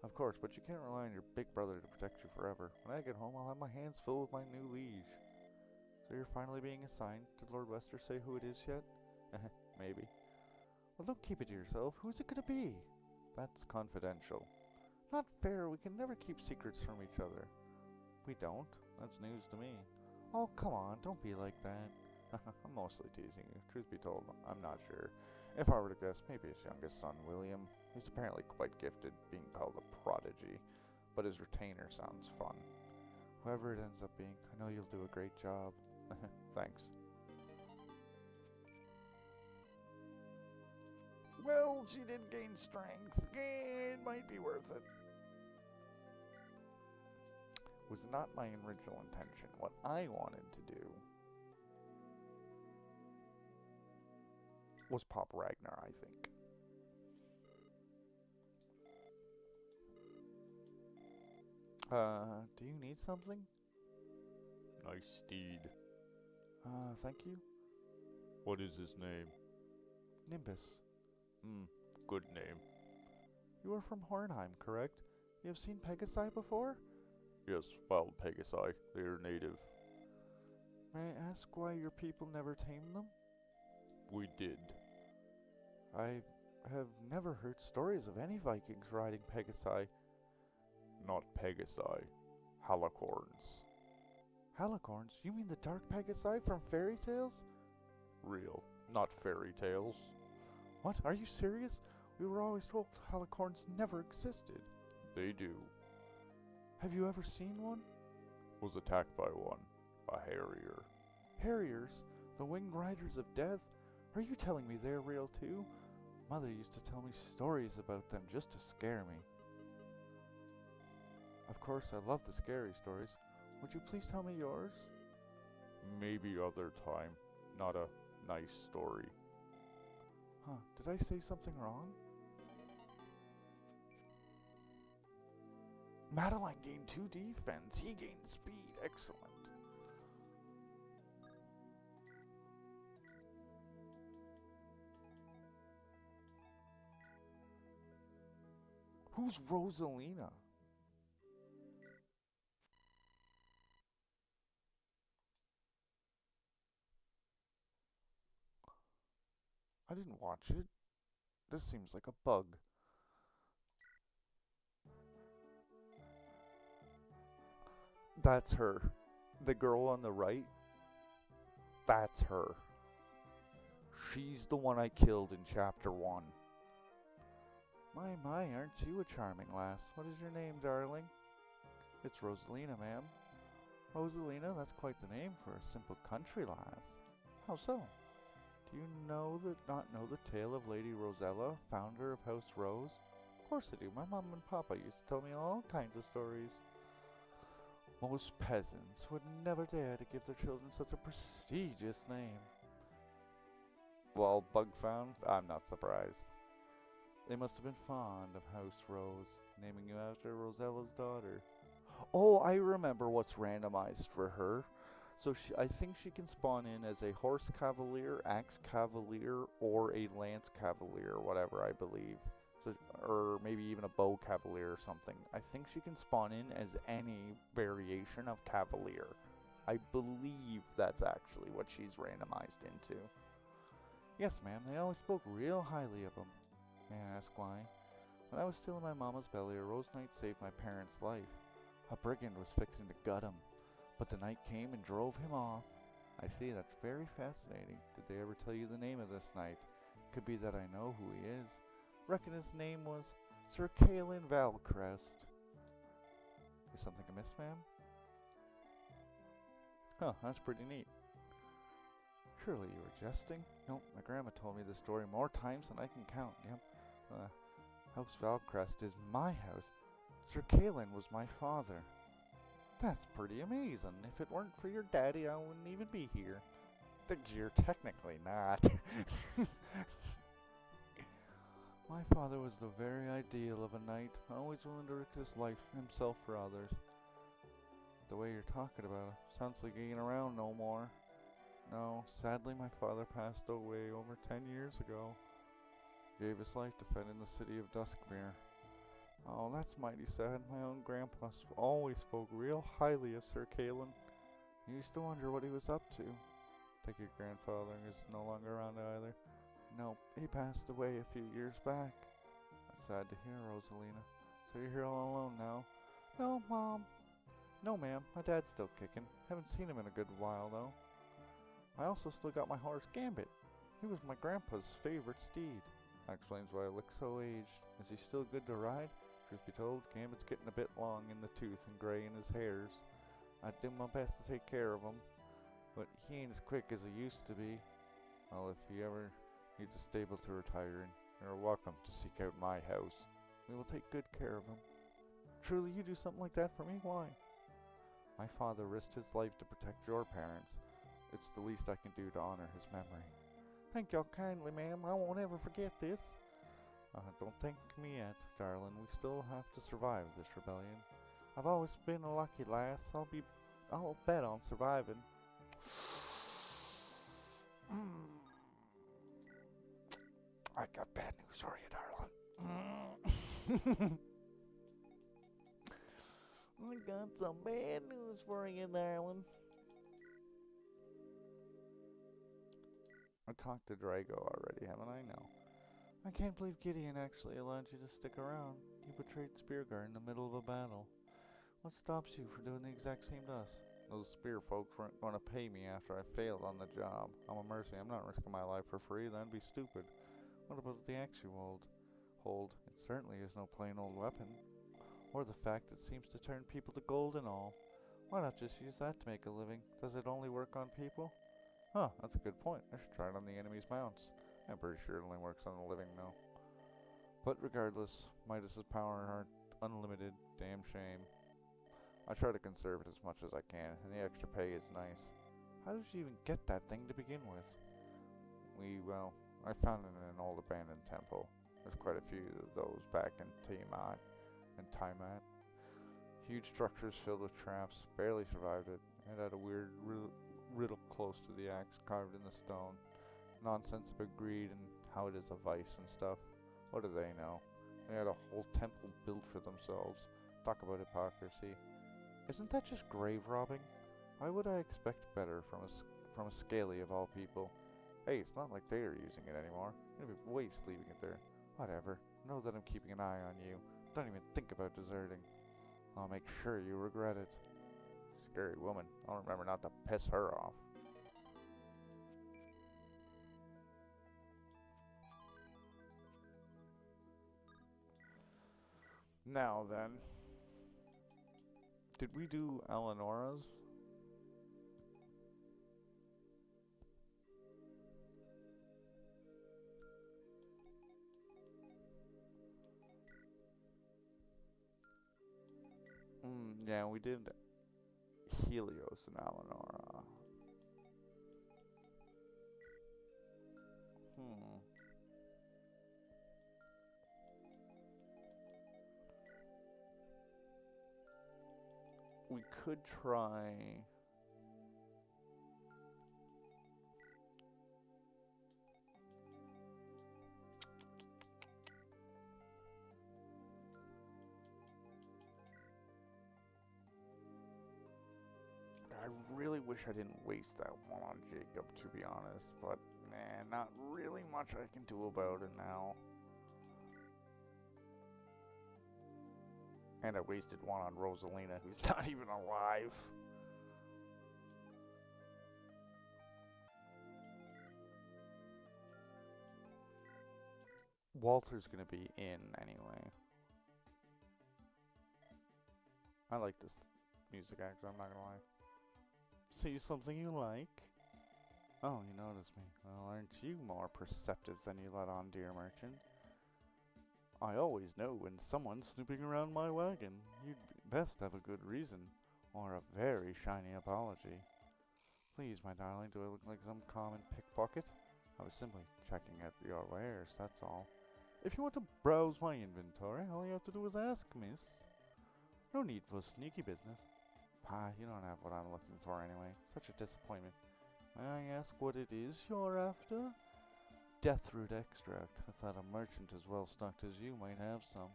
Speaker 1: Of course, but you can't rely on your big brother to protect you forever. When I get home, I'll have my hands full with my new liege. So you're finally being assigned? Did Lord Wester say who it is yet? Maybe. Well, don't keep it to yourself. Who's it gonna be? That's confidential. Not fair. We can never keep secrets from each other. We don't? That's news to me. Oh, come on. Don't be like that. I'm mostly teasing you. Truth be told, I'm not sure. If I were to guess, maybe his youngest son, William. He's apparently quite gifted, being called a prodigy. But his retainer sounds fun. Whoever it ends up being, I know you'll do a great job. Thanks. Well, she did gain strength. It might be worth it. Was not my original intention. What I wanted to do was pop Ragnar, I think. Do you need something?
Speaker 2: Nice steed.
Speaker 1: Thank you.
Speaker 2: What is his name?
Speaker 1: Nimbus.
Speaker 2: Good name.
Speaker 1: You are from Hornheim, correct? You have seen Pegasi before?
Speaker 2: Yes, wild Pegasi. They are native.
Speaker 1: May I ask why your people never tamed them?
Speaker 2: We did.
Speaker 1: I have never heard stories of any Vikings riding Pegasi.
Speaker 2: Not Pegasi. Halicorns.
Speaker 1: Halicorns? You mean the dark Pegasi from fairy tales?
Speaker 2: Real, not fairy tales.
Speaker 1: What? Are you serious? We were always told Halicorns never existed.
Speaker 2: They do.
Speaker 1: Have you ever seen one?
Speaker 2: Was attacked by one. A harrier.
Speaker 1: Harriers? The winged riders of death? Are you telling me they're real too? Mother used to tell me stories about them just to scare me. Of course, I love the scary stories. Would you please tell me yours?
Speaker 2: Maybe other time. Not a nice story.
Speaker 1: Huh, did I say something wrong? Madeline gained 2 defense. He gained speed. Excellent. Who's Rosalina? I didn't watch it. This seems like a bug. That's her. The girl on the right. That's her. She's the one I killed in chapter 1. My, aren't you a charming lass? What is your name, darling? It's Rosalina, ma'am. Rosalina, that's quite the name for a simple country lass. How so? Do you not know the tale of Lady Rosella, founder of House Rose? Of course I do. My mom and papa used to tell me all kinds of stories. Most peasants would never dare to give their children such a prestigious name. Well, Bugfound, I'm not surprised. They must have been fond of House Rose, naming you after Rosella's daughter. Oh, I remember what's randomized for her. So I think she can spawn in as a horse cavalier, axe cavalier, or a lance cavalier, whatever I believe. So, or maybe even a bow cavalier or something. I think she can spawn in as any variation of cavalier. I believe that's actually what she's randomized into. Yes, ma'am, they always spoke real highly of him. May I ask why? When I was still in my mama's belly, a rose knight saved my parents' life. A brigand was fixing to gut him, but the knight came and drove him off. I see, that's very fascinating. Did they ever tell you the name of this knight? Could be that I know who he is. Reckon his name was Sir Caelan Valcrest. Is something amiss, ma'am? Huh, that's pretty neat. Surely you were jesting? Nope, my grandma told me this story more times than I can count, yep. House Valcrest is my house. Sir Caelan was my father. That's pretty amazing. If it weren't for your daddy, I wouldn't even be here. You're technically not. My father was the very ideal of a knight, always willing to risk his life himself for others. The way you're talking about it, sounds like he ain't around no more. No, sadly my father passed away over 10 years ago. Gave his life defending the city of Duskmere. Oh, that's mighty sad. My own grandpa always spoke real highly of Sir Caelan. I used to wonder what he was up to. Take your grandfather is no longer around either. No, he passed away a few years back. That's sad to hear, Rosalina. So you're here all alone now? No, Mom. No, ma'am. My dad's still kicking. Haven't seen him in a good while, though. I also still got my horse Gambit. He was my grandpa's favorite steed. That explains why I look so aged. Is he still good to ride? Truth be told, Gambit's getting a bit long in the tooth and gray in his hairs. I do my best to take care of him, but he ain't as quick as he used to be. Well, if he ever needs a stable to retire in, you're welcome to seek out my house. We will take good care of him. Truly, you do something like that for me? Why? My father risked his life to protect your parents. It's the least I can do to honor his memory. Thank y'all kindly, ma'am. I won't ever forget this. Don't thank me yet, darling. We still have to survive this rebellion. I've always been a lucky lass. I'll bet on surviving. I got bad news for you, darling. I got some bad news for you, darling. I talked to Drago already, haven't I? No. I can't believe Gideon actually allowed you to stick around. You betrayed Spearguard in the middle of a battle. What stops you from doing the exact same to us? Those spear folks weren't going to pay me after I failed on the job. I'm a mercy. I'm not risking my life for free. That'd be stupid. What about the axe you hold? It certainly is no plain old weapon. Or the fact it seems to turn people to gold and all. Why not just use that to make a living? Does it only work on people? Huh, that's a good point. I should try it on the enemy's mounts. I'm pretty sure it only works on the living though. But regardless, Midas's power aren't unlimited. Damn shame. I try to conserve it as much as I can, and the extra pay is nice. How did you even get that thing to begin with? Well, I found it in an old abandoned temple. There's quite a few of those back in Tiamat and Tiamat. Huge structures filled with traps, barely survived it. It had a weird riddle close to the axe carved in the stone. Nonsense about greed and how it is a vice and stuff. What do they know? They had a whole temple built for themselves. Talk about hypocrisy. Isn't that just grave robbing? Why would I expect better from a scaly of all people? Hey, it's not like they are using it anymore. It'd be a waste leaving it there. Whatever. Know that I'm keeping an eye on you. Don't even think about deserting. I'll make sure you regret it. Scary woman. I'll remember not to piss her off. Now then. Did we do Eleonora's? Yeah, we did Helios and Eleonora. We could try... I really wish I didn't waste that one on Jacob, to be honest, but nah, not really much I can do about it now. And I wasted one on Rosalina, who's not even alive. Walter's gonna be in anyway. I like this music actually, I'm not gonna lie. See something you like? Oh, you noticed me. Well, aren't you more perceptive than you let on, dear merchant? I always know when someone's snooping around my wagon. You'd best have a good reason, or a very shiny apology. Please, my darling, do I look like some common pickpocket? I was simply checking out your wares, that's all. If you want to browse my inventory, all you have to do is ask, miss. No need for sneaky business. You don't have what I'm looking for anyway. Such a disappointment. May I ask what it is you're after? Deathroot extract. I thought a merchant as well stocked as you might have some.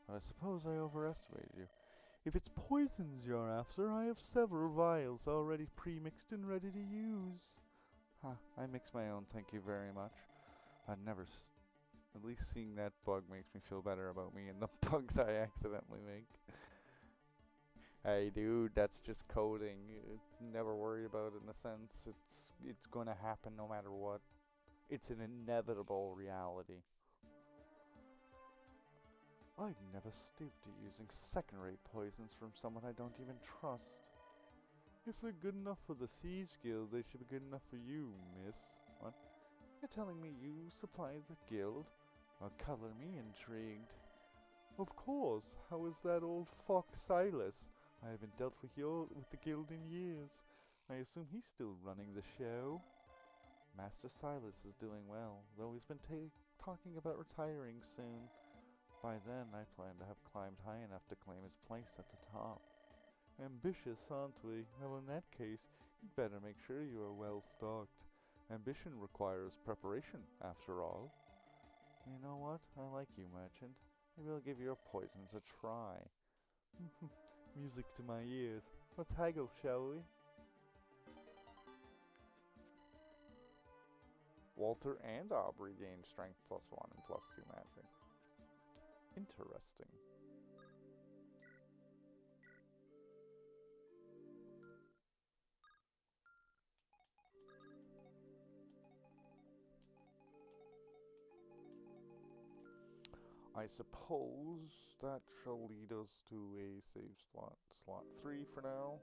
Speaker 1: But I suppose I overestimated you. If it's poisons you're after, I have several vials already pre-mixed and ready to use. I mix my own, thank you very much. I'd never... At least seeing that bug makes me feel better about me and the bugs I accidentally make. Hey dude, that's just coding. Never worry about it in the sense it's gonna happen no matter what. It's an inevitable reality. I'd never stoop to using second-rate poisons from someone I don't even trust. If they're good enough for the Siege Guild, they should be good enough for you, miss. What? You're telling me you supply the guild? Well, color me intrigued. Of course. How is that old fox Silas? I haven't dealt with the guild in years. I assume he's still running the show. Master Silas is doing well, though he's been talking about retiring soon. By then, I plan to have climbed high enough to claim his place at the top. Ambitious, aren't we? Well, in that case, you'd better make sure you are well stocked. Ambition requires preparation, after all. You know what? I like you, merchant. Maybe I'll give your poisons a try. Music to my ears. Let's haggle, shall we? Walter and Aubrey gain strength +1 and +2 magic. Interesting. I suppose that shall lead us to a save slot 3 for now.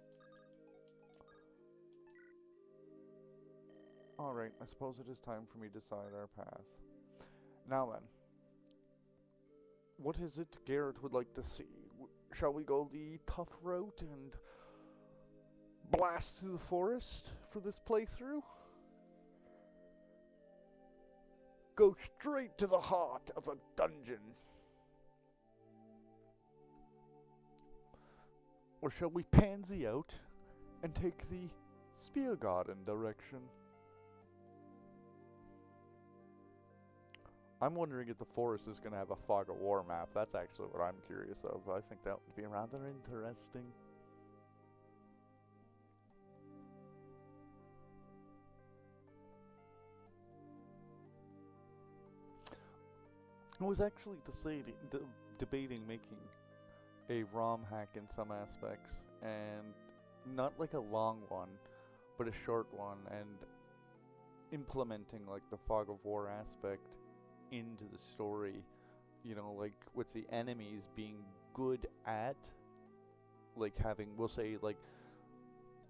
Speaker 1: Alright, I suppose it is time for me to decide our path. Now then, what is it Garrett would like to see? Shall we go the tough route and blast through the forest for this playthrough? Go straight to the heart of the dungeon. Or shall we pansy out and take the Spear Garden direction? I'm wondering if the forest is going to have a Fog of War map. That's actually what I'm curious of. I think that would be rather interesting. I was actually debating making a ROM hack in some aspects, and not like a long one, but a short one, and implementing like the Fog of War aspect into the story, you know, like with the enemies being good at, like having, we'll say, like,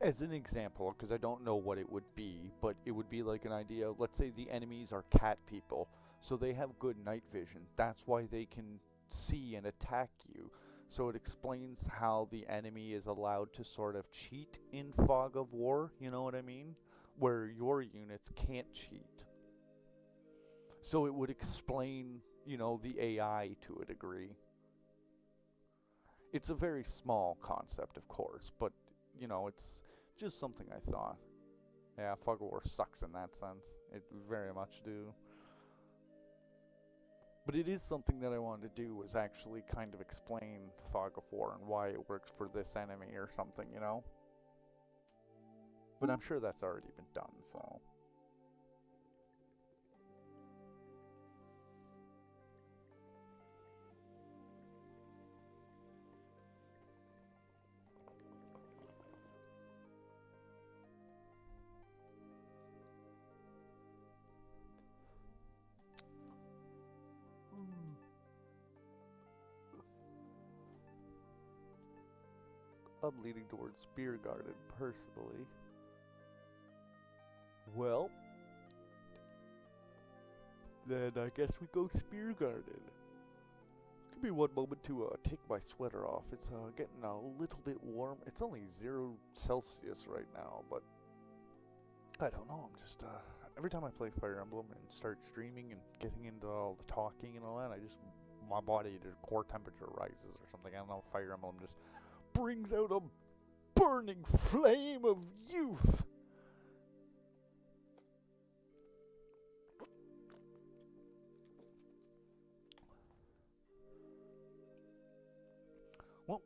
Speaker 1: as an example, because I don't know what it would be, but it would be like an idea, let's say the enemies are cat people, so they have good night vision, that's why they can see and attack you. So it explains how the enemy is allowed to sort of cheat in Fog of War, you know what I mean? Where your units can't cheat. So it would explain, you know, the AI to a degree. It's a very small concept, of course, but, you know, it's just something I thought. Yeah, Fog of War sucks in that sense. It very much do. But it is something that I wanted to do, was actually kind of explain Fog of War and why it works for this enemy or something, you know? But I'm sure that's already been done, so... I'm leaning towards Spear Garden, personally. Well, then I guess we go Spear Garden. Give me one moment to take my sweater off. It's getting a little bit warm. It's only 0 Celsius right now, but I don't know. I'm just every time I play Fire Emblem and start streaming and getting into all the talking and all that, my body, the core temperature rises or something. I don't know. Fire Emblem just brings out a burning flame of youth. Well,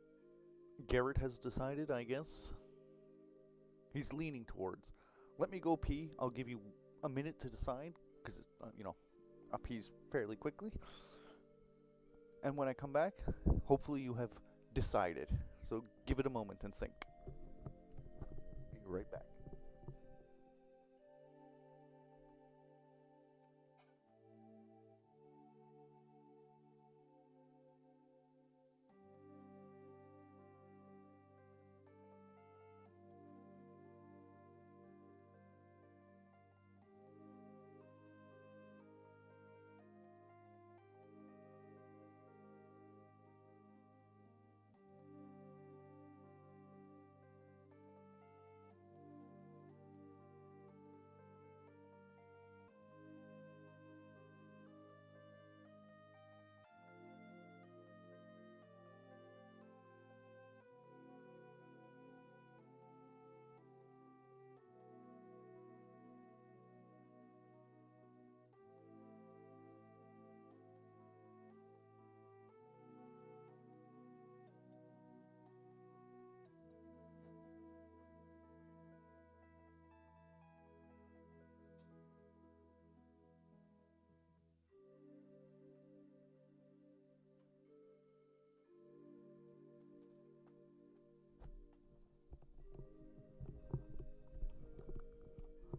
Speaker 1: Garrett has decided, I guess. He's leaning towards. Let me go pee. I'll give you a minute to decide, because, you know, I pees fairly quickly. And when I come back, hopefully you have decided. So give it a moment and think. Be right back.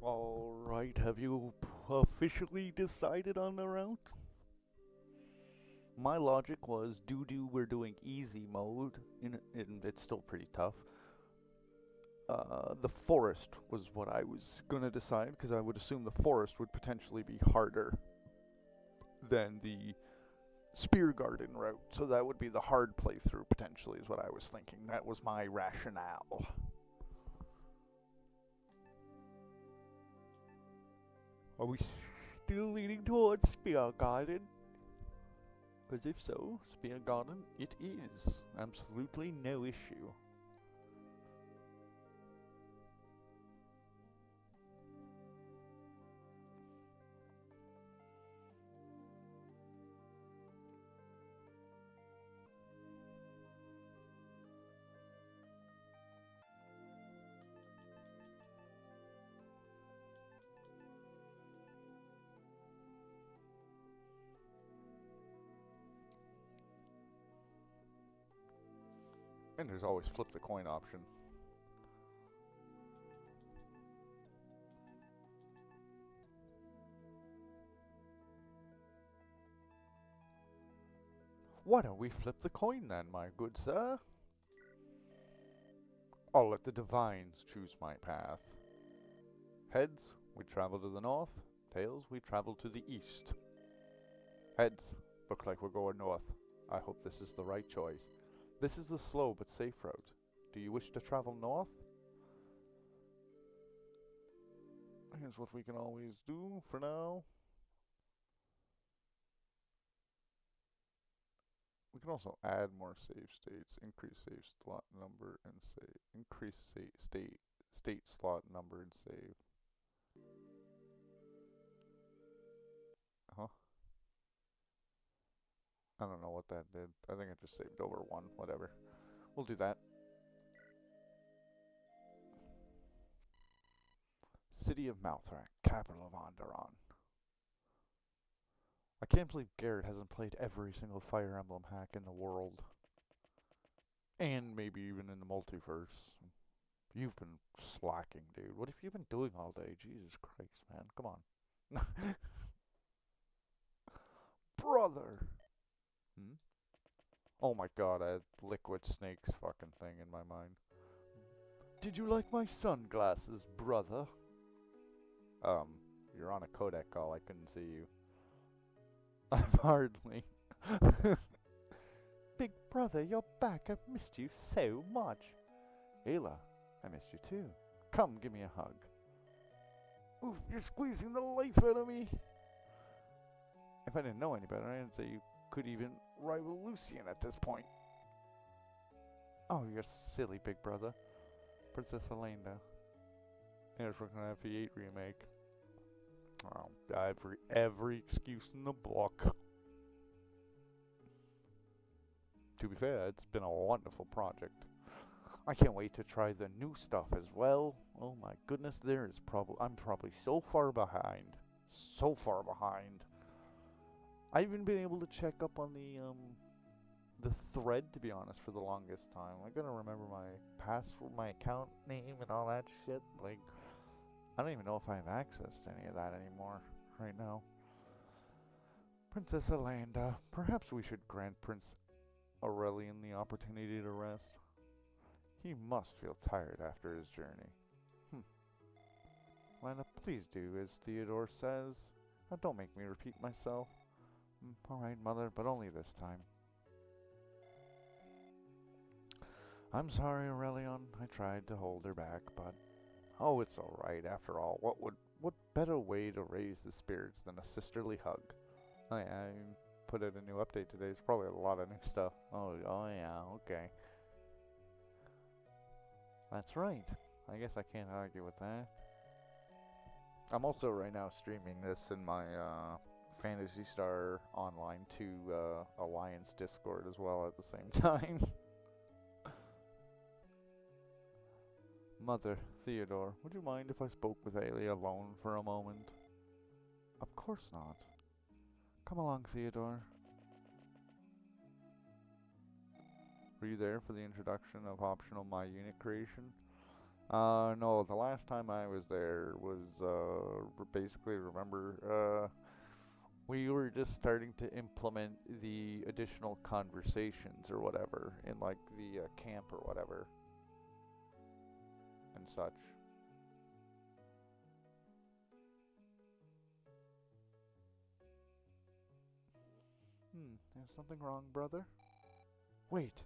Speaker 1: Alright, have you officially decided on the route? My logic was, doo-doo, we're doing easy mode, and it's still pretty tough. The forest was what I was gonna decide, because I would assume the forest would potentially be harder than the Spear Garden route, so that would be the hard playthrough, potentially, is what I was thinking. That was my rationale. Are we still leaning towards Spear Garden? Because if so, Spear Garden it is. Absolutely no issue. And there's always flip the coin option. Why don't we flip the coin then, my good sir? I'll let the divines choose my path. Heads, we travel to the north. Tails, we travel to the east. Heads, look like we're going north. I hope this is the right choice. This is a slow but safe route. Do you wish to travel north? Here's what we can always do for now. We can also add more save states, increase save slot number and save, increase state slot number and save. Huh? I don't know what that did. I think it just saved over one, whatever. We'll do that. City of Malthrak, capital of Onderon. I can't believe Garrett hasn't played every single Fire Emblem hack in the world. And maybe even in the multiverse. You've been slacking, dude. What have you been doing all day? Jesus Christ, man. Come on. Brother! Hmm? Oh my god, I had Liquid Snake's fucking thing in my mind. Did you like my sunglasses, brother? You're on a codec call. I couldn't see you. I'm hardly. Big brother, you're back. I've missed you so much. Ayla, I missed you too. Come, give me a hug. Oof, you're squeezing the life out of me. If I didn't know any better, I'd say you could even rival Lucian at this point. Oh, you're silly, big brother. Princess Elena. Here's working on FE8 remake. Oh, every excuse in the book. To be fair, it's been a wonderful project. I can't wait to try the new stuff as well. Oh my goodness, I'm probably so far behind. So far behind. I haven't been able to check up on the thread, to be honest, for the longest time. I gotta remember my password, my account name, and all that shit. Like, I don't even know if I have access to any of that anymore right now. Princess Elenda, perhaps we should grant Prince Aurelian the opportunity to rest. He must feel tired after his journey. Lena, please do as Theodore says. Now don't make me repeat myself. Alright, Mother, but only this time. I'm sorry, Aurelion. I tried to hold her back, but... Oh, it's alright, after all. What better way to raise the spirits than a sisterly hug? Oh yeah, I put out a new update today. There's probably a lot of new stuff. Oh yeah, okay. That's right. I guess I can't argue with that. I'm also right now streaming this in my Phantasy Star Online 2 Alliance Discord as well at the same time. Mother, Theodore, would you mind if I spoke with Ailey alone for a moment? Of course not. Come along, Theodore. Were you there for the introduction of optional My Unit creation? No, the last time I was there was, basically, remember, we were just starting to implement the additional conversations or whatever in, like, the camp or whatever and such. Is something wrong, brother? Wait,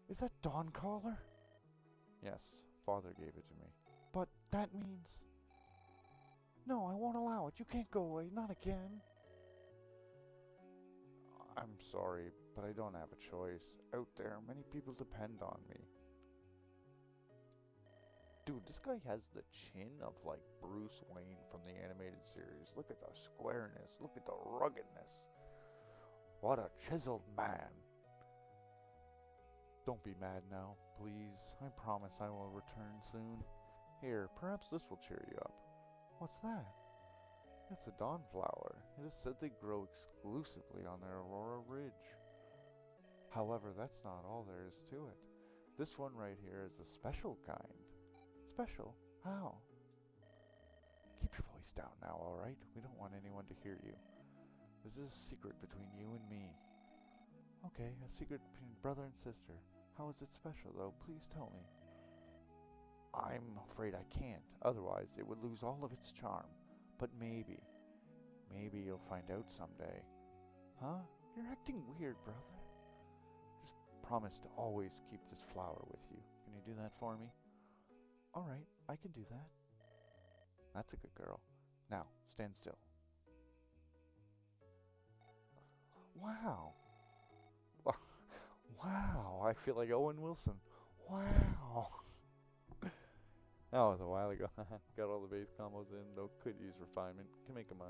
Speaker 1: is that Dawn Caller? Yes, Father gave it to me. But that means... No, I won't allow it. You can't go away. Not again. I'm sorry, but I don't have a choice. Out there, many people depend on me. Dude, this guy has the chin of, like, Bruce Wayne from the animated series. Look at the squareness. Look at the ruggedness. What a chiseled man. Don't be mad now, please. I promise I will return soon. Here, perhaps this will cheer you up. What's that? It's a dawn flower. It is said they grow exclusively on the Aurora Ridge. However, that's not all there is to it. This one right here is a special kind. Special? How? Keep your voice down now, alright? We don't want anyone to hear you. This is a secret between you and me. Okay, a secret between brother and sister. How is it special, though? Please tell me. I'm afraid I can't. Otherwise, it would lose all of its charm. But maybe you'll find out someday. Huh? You're acting weird, brother. Just promise to always keep this flower with you. Can you do that for me? Alright, I can do that. That's a good girl. Now, stand still. Wow. Wow, I feel like Owen Wilson. Wow. That was a while ago. Got all the base combos in, though could use refinement. Can make a my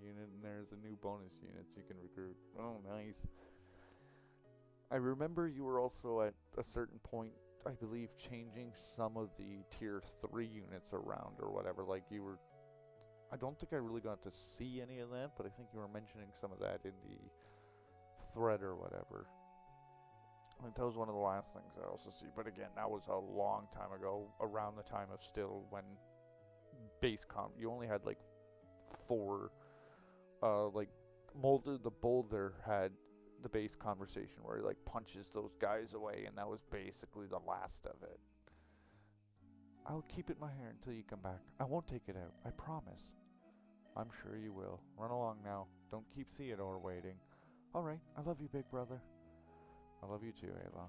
Speaker 1: unit, and there's a new bonus units you can recruit. Oh, nice. I remember you were also at a certain point, I believe, changing some of the tier 3 units around or whatever. Like you were, I don't think I really got to see any of that, but I think you were mentioning some of that in the thread or whatever. I think that was one of the last things I also see. But again, that was a long time ago, around the time of still when base comp, you only had like 4, like Mulder the Boulder had the base conversation where he like punches those guys away, and that was basically the last of it. I'll keep it in my hair until you come back. I won't take it out, I promise. I'm sure you will. Run along now. Don't keep Theodore waiting. Alright, I love you, big brother. I love you too, Ayla.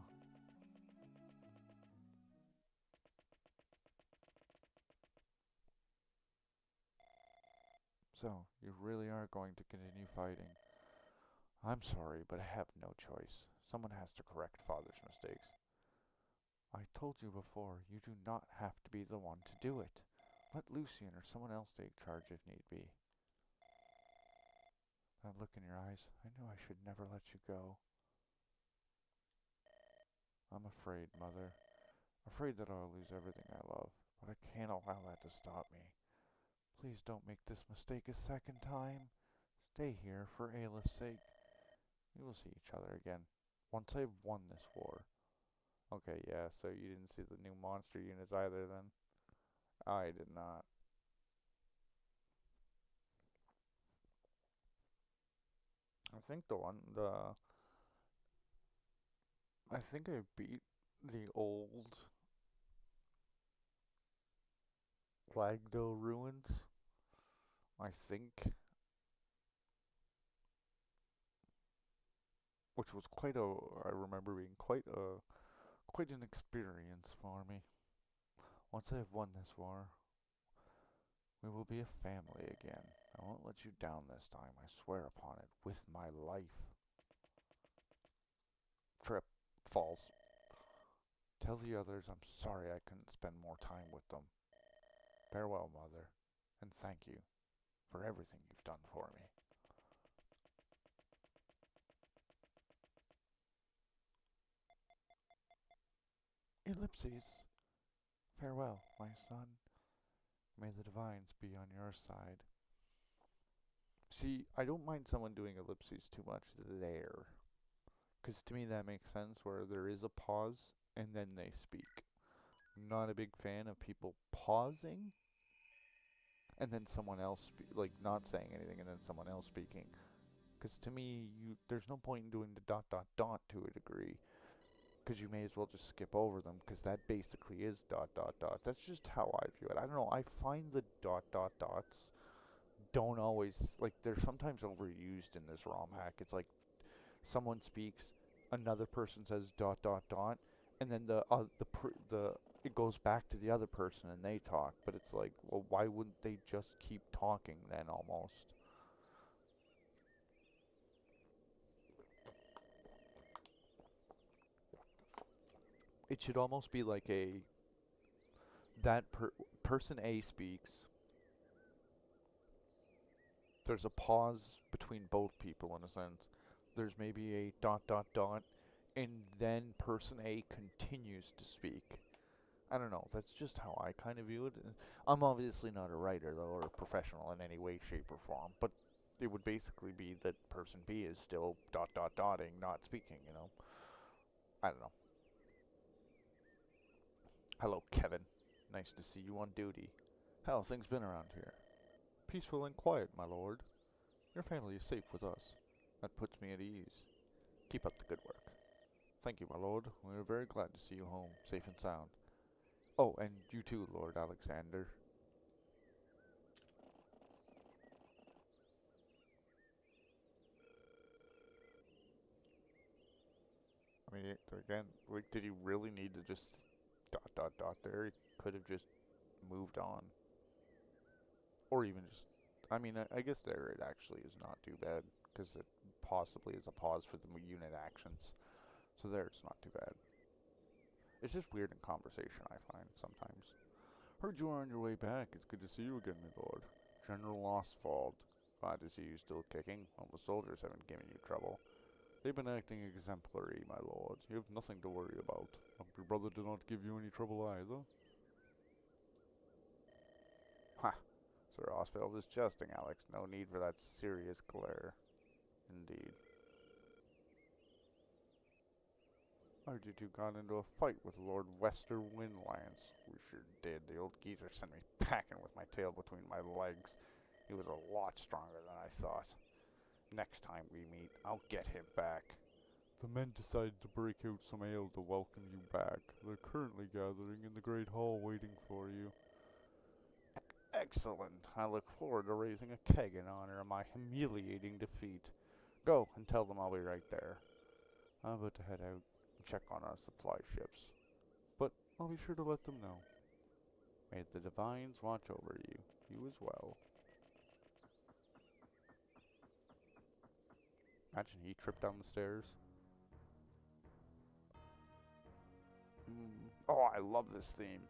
Speaker 1: So, you really are going to continue fighting. I'm sorry, but I have no choice. Someone has to correct Father's mistakes. I told you before, you do not have to be the one to do it. Let Lucian or someone else take charge if need be. That look in your eyes, I knew I should never let you go. I'm afraid, Mother. Afraid that I'll lose everything I love, but I can't allow that to stop me. Please don't make this mistake a second time. Stay here for Ayla's sake. We will see each other again, once I've won this war. Okay, yeah, so you didn't see the new monster units either then? I did not. I think I think I beat the old Lagdo ruins. I think, which was I remember being quite an experience for me. Once I have won this war, we will be a family again. I won't let you down this time, I swear upon it, with my life. Trip falls. Tell the others I'm sorry I couldn't spend more time with them. Farewell, Mother, and thank you for everything you've done for me. Ellipses. Farewell, my son. May the divines be on your side. See, I don't mind someone doing ellipses too much there. Because to me that makes sense where there is a pause and then they speak. not a big fan of people pausing and then someone else like not saying anything and then someone else speaking. Because to me, there's no point in doing the dot dot dot to a degree. Because you may as well just skip over them. Because that basically is dot dot dot. That's just how I view it. I don't know. I find the dot dot dots don't always like they're sometimes overused in this ROM hack. It's like someone speaks, another person says dot dot dot, and then the it goes back to the other person and they talk. But it's like, well, why wouldn't they just keep talking then? Almost. It should almost be like person A speaks. There's a pause between both people in a sense. There's maybe a dot dot dot, and then person A continues to speak. I don't know. That's just how I kind of view it. I'm obviously not a writer though, or a professional in any way, shape, or form. But it would basically be that person B is still dot dot dotting, not speaking. You know. I don't know. Hello, Kevin. Nice to see you on duty. How have things been around here? Peaceful and quiet, my lord. Your family is safe with us. That puts me at ease. Keep up the good work. Thank you, my lord. We are very glad to see you home, safe and sound. Oh, and you too, Lord Alexander. I mean, again, like, did he really need to just dot dot dot there? He could have just moved on. Or even just, I mean, I guess there it actually is not too bad, because it possibly is a pause for the unit actions. So there it's not too bad. It's just weird in conversation, I find, sometimes. Heard you are on your way back. It's good to see you again, my lord. General Oswald. Glad to see you still kicking. Hope the soldiers haven't given you trouble. They've been acting exemplary, my lord. You have nothing to worry about. Hope your brother did not give you any trouble either. Ha! Sir Oswald is jesting, Alex. No need for that serious glare. Indeed. I heard you two got into a fight with Lord Wester Windlance. We sure did. The old geezer sent me packing with my tail between my legs. He was a lot stronger than I thought. Next time we meet, I'll get him back. The men decided to break out some ale to welcome you back. They're currently gathering in the Great Hall waiting for you. Excellent. I look forward to raising a keg in honor of my humiliating defeat. Go and tell them I'll be right there. I'm about to head out and check on our supply ships. But I'll be sure to let them know. May the divines watch over you. You as well. Imagine he tripped down the stairs. Oh, I love this theme.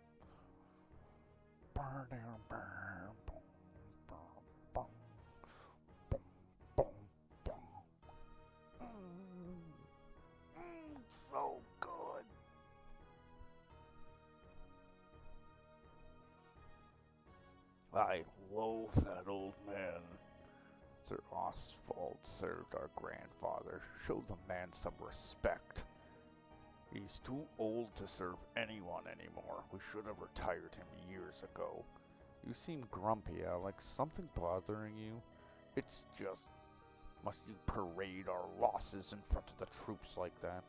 Speaker 1: So good. I loathe that old man. Sir Oswald served our grandfather. Show the man some respect. He's too old to serve anyone anymore. We should have retired him years ago. You seem grumpy, Alex. Something bothering you? It's just... Must you parade our losses in front of the troops like that?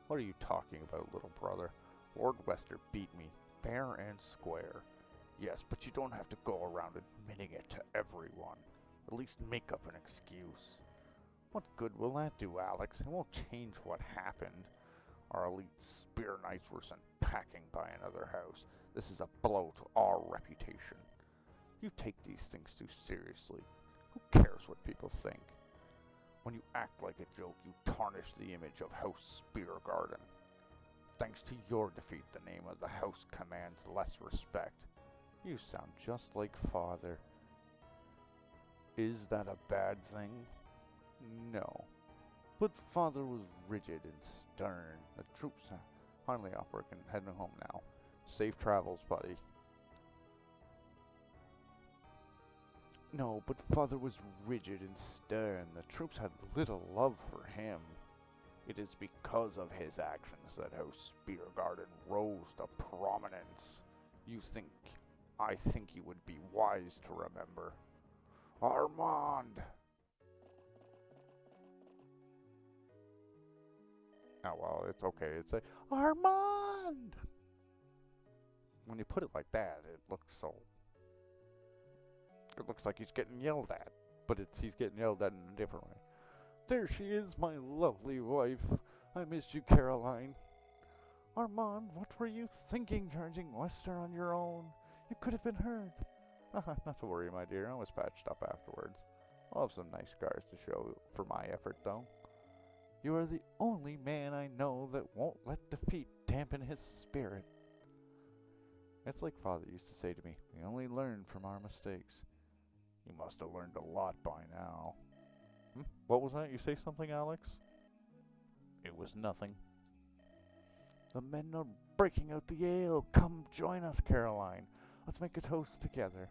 Speaker 1: What are you talking about, little brother? Lord Wester beat me, fair and square. Yes, but you don't have to go around admitting it to everyone. At least make up an excuse. What good will that do, Alex? It won't change what happened. Our elite spear knights were sent packing by another house. This is a blow to our reputation. You take these things too seriously. Who cares what people think? When you act like a joke, you tarnish the image of House Speargarden. Thanks to your defeat, the name of the house commands less respect. You sound just like Father. Is that a bad thing? No. But Father was rigid and stern. The troops are finally off work and heading home now. Safe travels, buddy. No, but Father was rigid and stern. The troops had little love for him.
Speaker 2: It is because of his actions that House Speargarden rose to prominence. I think you would be wise to remember. Armand! Oh, well, it's okay. It's like, Armand! When you put it like that, it looks like he's getting yelled at. But he's getting yelled at in a different way. There she is, my lovely wife. I missed you, Caroline. Armand, what were you thinking charging Lester on your own? You could have been hurt. Not to worry, my dear. I was patched up afterwards. I'll have some nice scars to show for my effort, though. You are the only man I know that won't let defeat dampen his spirit. It's like Father used to say to me, we only learn from our mistakes. You must have learned a lot by now. What was that? You say something, Alex? It was nothing. The men are breaking out the ale. Come join us, Caroline. Let's make a toast together.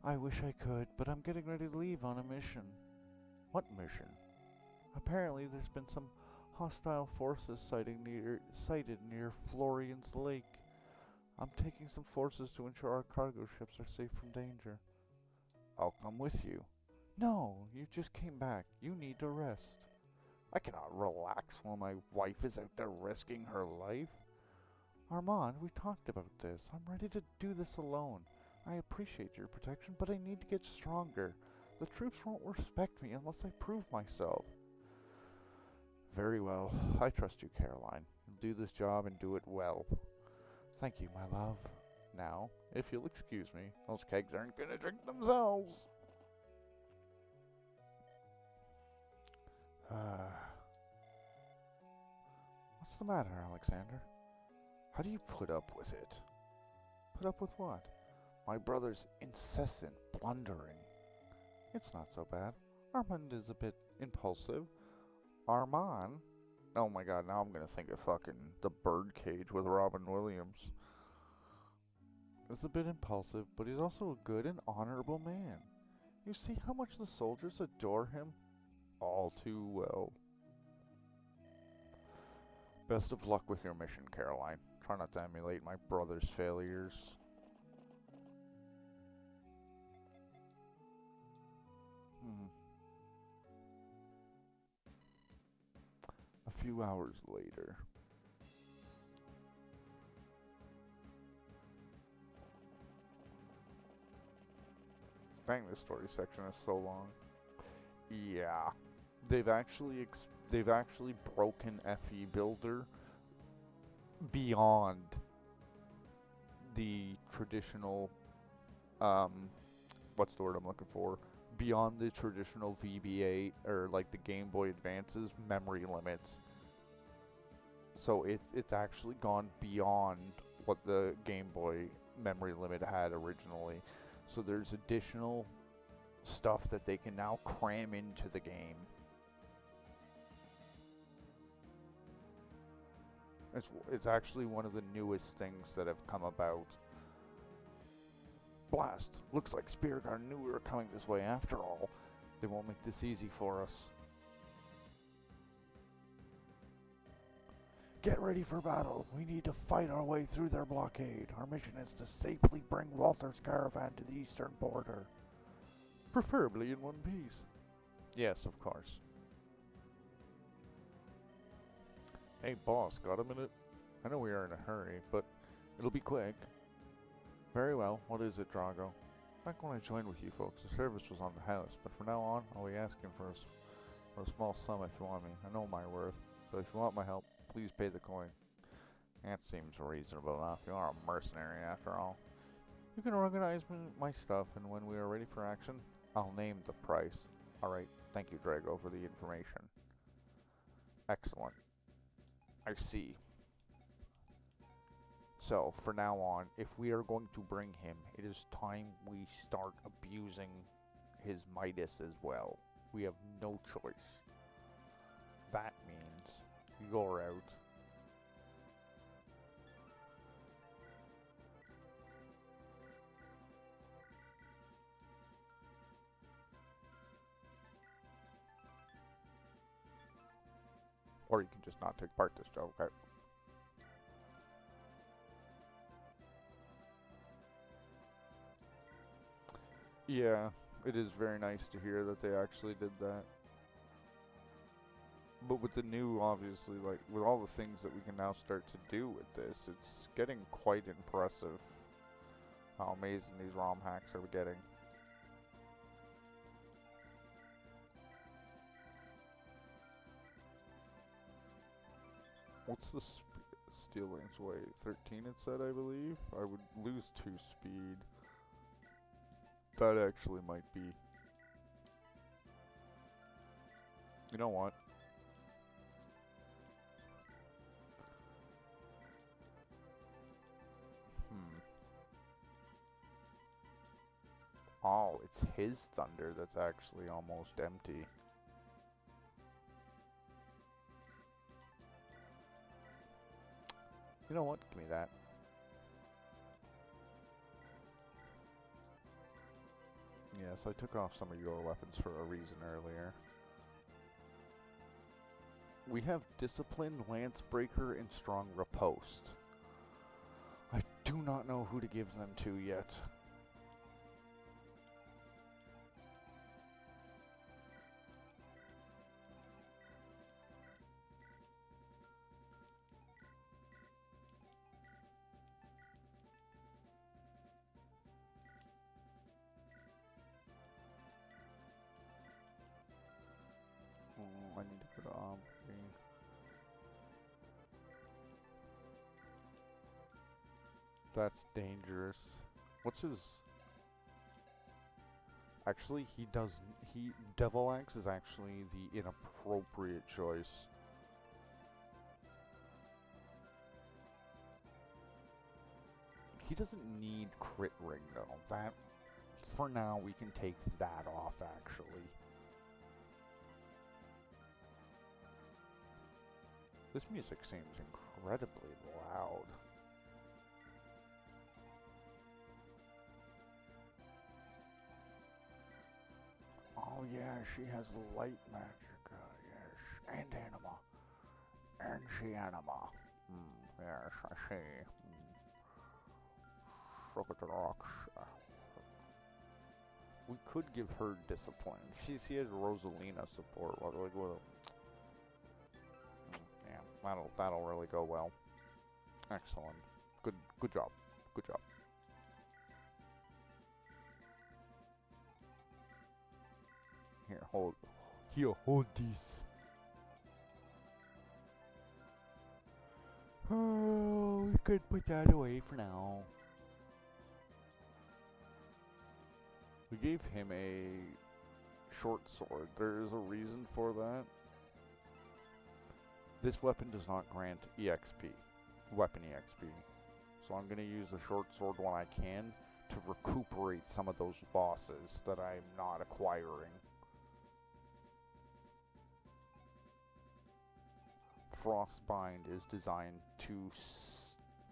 Speaker 2: I wish I could, but I'm getting ready to leave on a mission. What mission? Apparently there's been some hostile forces sighted near Florian's Lake. I'm taking some forces to ensure our cargo ships are safe from danger. I'll come with you. No, you just came back. You need to rest. I cannot relax while my wife is out there risking her life. Armand, we talked about this. I'm ready to do this alone. I appreciate your protection, but I need to get stronger. The troops won't respect me unless I prove myself. Very well. I trust you, Caroline. You'll do this job and do it well. Thank you, my love. Now, if you'll excuse me, those kegs aren't gonna drink themselves. What's the matter, Alexander? How do you put up with it? Put up with what? My brother's incessant blundering. It's not so bad. Armand is a bit impulsive. Armand? Oh my god, now I'm gonna think of fucking The Birdcage with Robin Williams. He's a bit impulsive, but he's also a good and honorable man. You see how much the soldiers adore him? All too well. Best of luck with your mission, Caroline. Try not to emulate my brother's failures. A few hours later. Dang, this story section is so long. Yeah, they've actually broken FE Builder beyond the traditional what's the word I'm looking for? Beyond the traditional VBA or like the Game Boy Advance's memory limits. So it's actually gone beyond what the Game Boy memory limit had originally. So there's additional stuff that they can now cram into the game. It's actually one of the newest things that have come about. Blast! Looks like Speargarden knew we were coming this way after all. They won't make this easy for us. Get ready for battle. We need to fight our way through their blockade. Our mission is to safely bring Walter's caravan to the eastern border. Preferably in one piece. Yes, of course. Hey boss, got a minute? I know we are in a hurry, but it'll be quick. Very well, what is it, Drago? Back when I joined with you folks, the service was on the house, but from now on, I'll be asking for a small sum if you want me. I know my worth, so if you want my help, please pay the coin. That seems reasonable enough. You are a mercenary after all. You can organize my stuff, and when we are ready for action, I'll name the price. Alright, thank you, Drago, for the information. Excellent. I see. So, for now on, if we are going to bring him, it is time we start abusing his Midas as well. We have no choice. That means you're out. Or you can just not take part this joke, okay? Yeah, it is very nice to hear that they actually did that. But with the new, obviously, like, with all the things that we can now start to do with this, it's getting quite impressive how amazing these ROM hacks are getting. What's the steel lane's weight? 13 it said, I believe? I would lose 2 speed. That actually might be. You know what? Oh, it's his thunder that's actually almost empty. You know what? Give me that. Yes, I took off some of your weapons for a reason earlier. We have Disciplined, Lancebreaker, and Strong Riposte. I do not know who to give them to yet. I need to go to Aubrey. That's dangerous. What's his... Actually, Devil Axe is actually the inappropriate choice. He doesn't need Crit Ring, though. That, for now, we can take that off, actually. This music seems incredibly loud. Oh yeah, she has light magic, yes, and anima. And she anima. Yes, I see. Look at the rocks. We could give her discipline. She has Rosalina support. Like, what? Yeah, that'll really go well. Excellent. Good job. Good job. Here, hold these. Oh, we could put that away for now. We gave him a short sword. There is a reason for that. This weapon does not grant EXP, weapon EXP. So I'm going to use the short sword when I can to recuperate some of those bosses that I'm not acquiring. Frostbind is designed to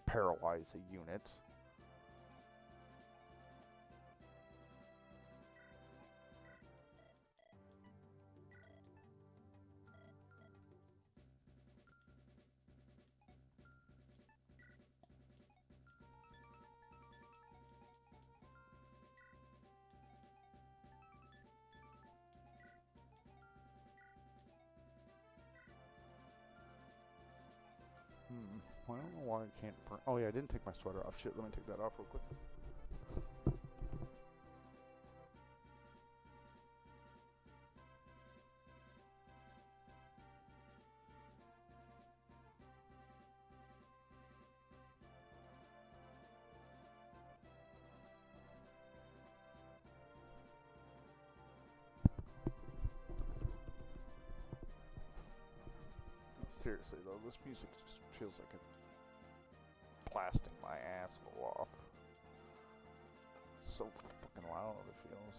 Speaker 2: paralyze a unit. I don't know why I can't burn. Oh yeah, I didn't take my sweater off. Shit, let me take that off real quick. Seriously though, this music just feels like it's blasting my asshole off. It's so fucking loud it feels.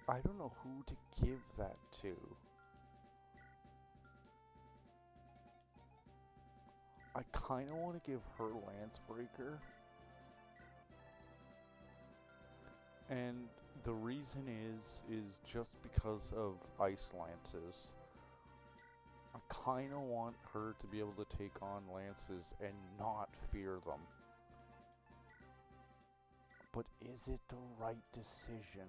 Speaker 2: I don't know who to give that to. I kinda want to give her Lancebreaker. And the reason is just because of ice lances. I kind of want her to be able to take on lances and not fear them. But is it the right decision?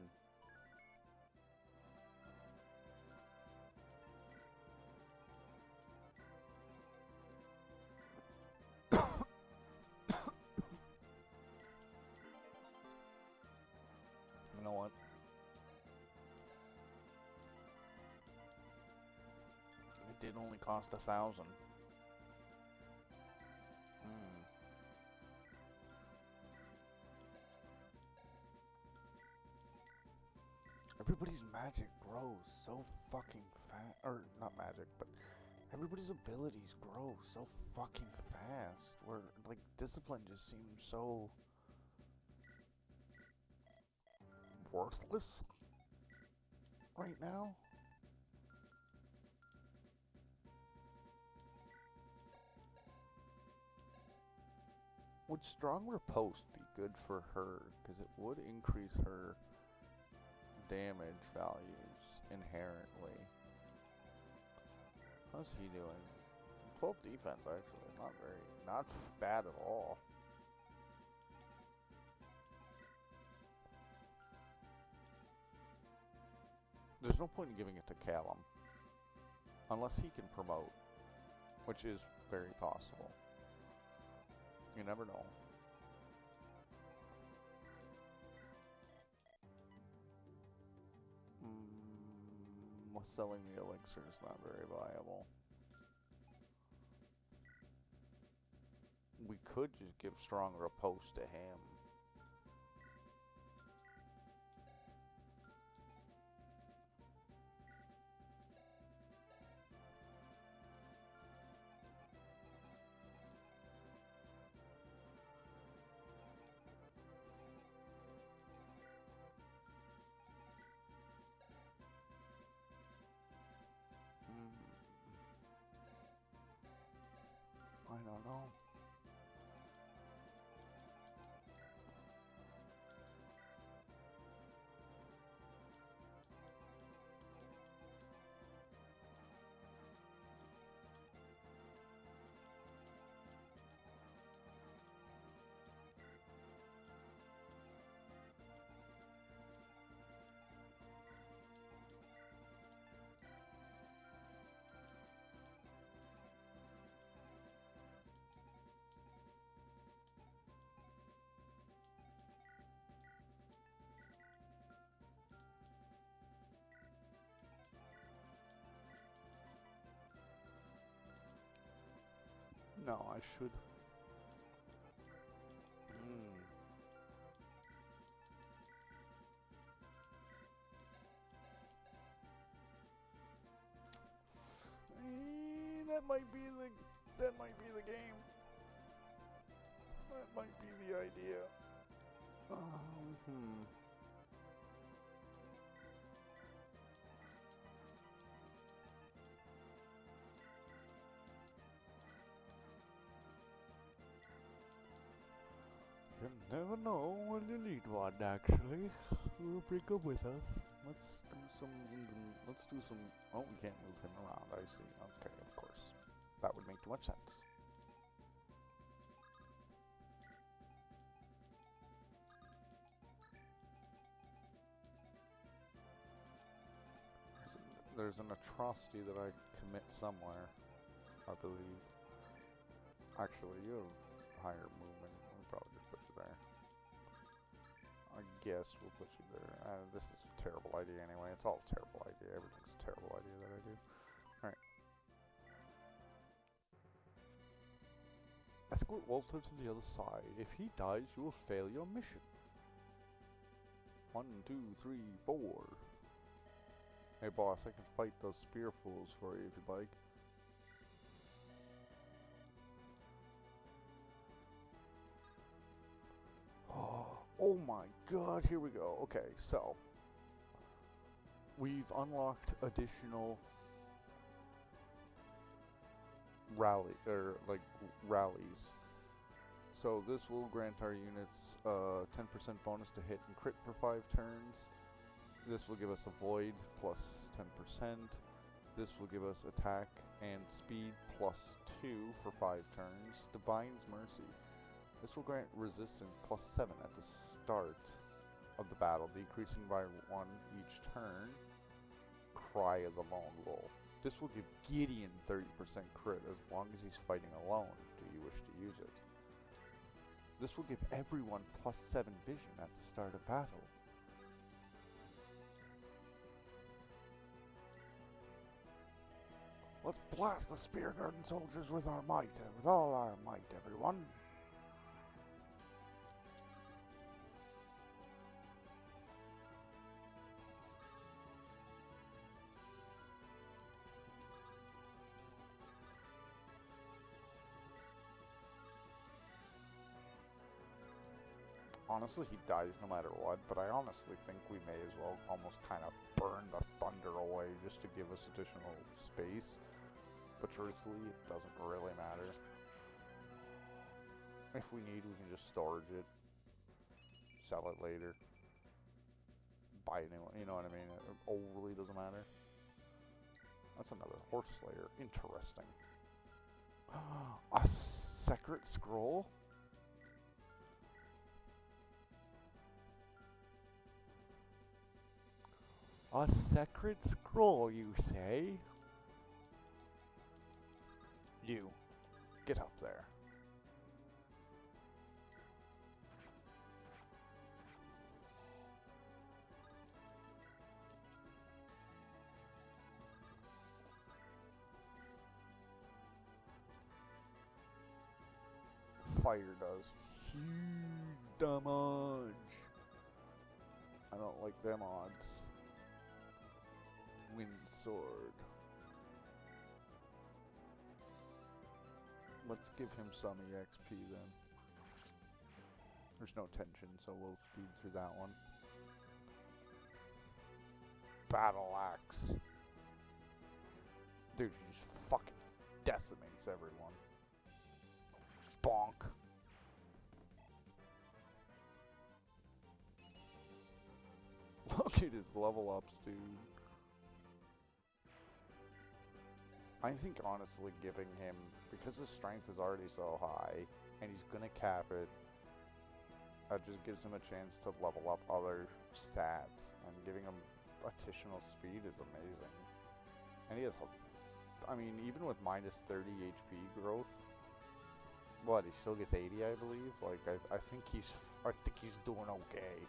Speaker 2: You know what? It did only cost 1,000. Everybody's magic grows so fucking fast. Or, not magic, but everybody's abilities grow so fucking fast. Where, like, discipline just seems so worthless right now. Would strong riposte be good for her? Because it would increase her damage values inherently. How's he doing? 12 defense, actually. Not bad at all. There's no point in giving it to Callum. Unless he can promote. Which is very possible. You never know. Selling the elixir is not very viable. We could just give strong riposte to him. I don't know. No, I should. That might be the game. That might be the idea. You never know when you need one, actually. We'll bring him with us. Let's do some... Oh, we can't move him around, I see. Okay, of course. That would make too much sense. There's an atrocity that I commit somewhere, I believe. Actually, you have higher movement. We'll probably just put you there. I guess we'll put you there. This is a terrible idea anyway. It's all a terrible idea. Everything's a terrible idea that I do. Alright. Escort Walter to the other side. If he dies, you will fail your mission. 1, 2, 3, 4. Hey boss, I can fight those spear fools for you if you'd like. Oh my god, here we go. Okay, so we've unlocked additional rallies. So this will grant our units 10% bonus to hit and crit for 5 turns. This will give us a void plus 10%. This will give us attack and speed plus 2 for 5 turns. Divine's Mercy. This will grant resistance plus 7 at the start of the battle, decreasing by 1 each turn. Cry of the Lone Wolf. This will give Gideon 30% crit as long as he's fighting alone. Do you wish to use it? This will give everyone plus 7 vision at the start of battle. Let's blast the Spear Garden soldiers with our might, with all our might, everyone. Honestly, he dies no matter what, but I honestly think we may as well almost kind of burn the thunder away just to give us additional space. But truthfully, it doesn't really matter. If we need, we can just storage it, sell it later, buy a new one, you know what I mean? It overly doesn't matter. That's another Horse Slayer. Interesting. A secret scroll? A secret scroll, you say? You, get up there. Fire does huge damage. I don't like them odds. Wind Sword. Let's give him some EXP then. There's no tension, so we'll speed through that one. Battle Axe. Dude, he just fucking decimates everyone. Bonk. Look at his level ups, dude. I think honestly giving him, because his strength is already so high, and he's gonna cap it, that just gives him a chance to level up other stats, and giving him additional speed is amazing. And he has, I mean, even with minus 30 HP growth, what, he still gets 80, I believe? Like, I think he's doing okay.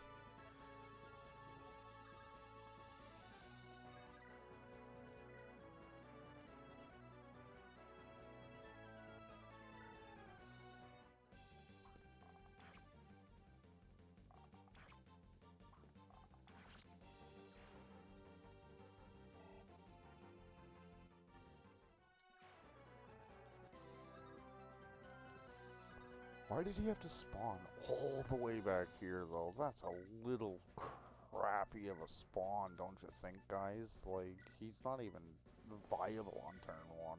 Speaker 2: Why did he have to spawn all the way back here, though? That's a little crappy of a spawn, don't you think, guys? Like, he's not even viable on turn 1.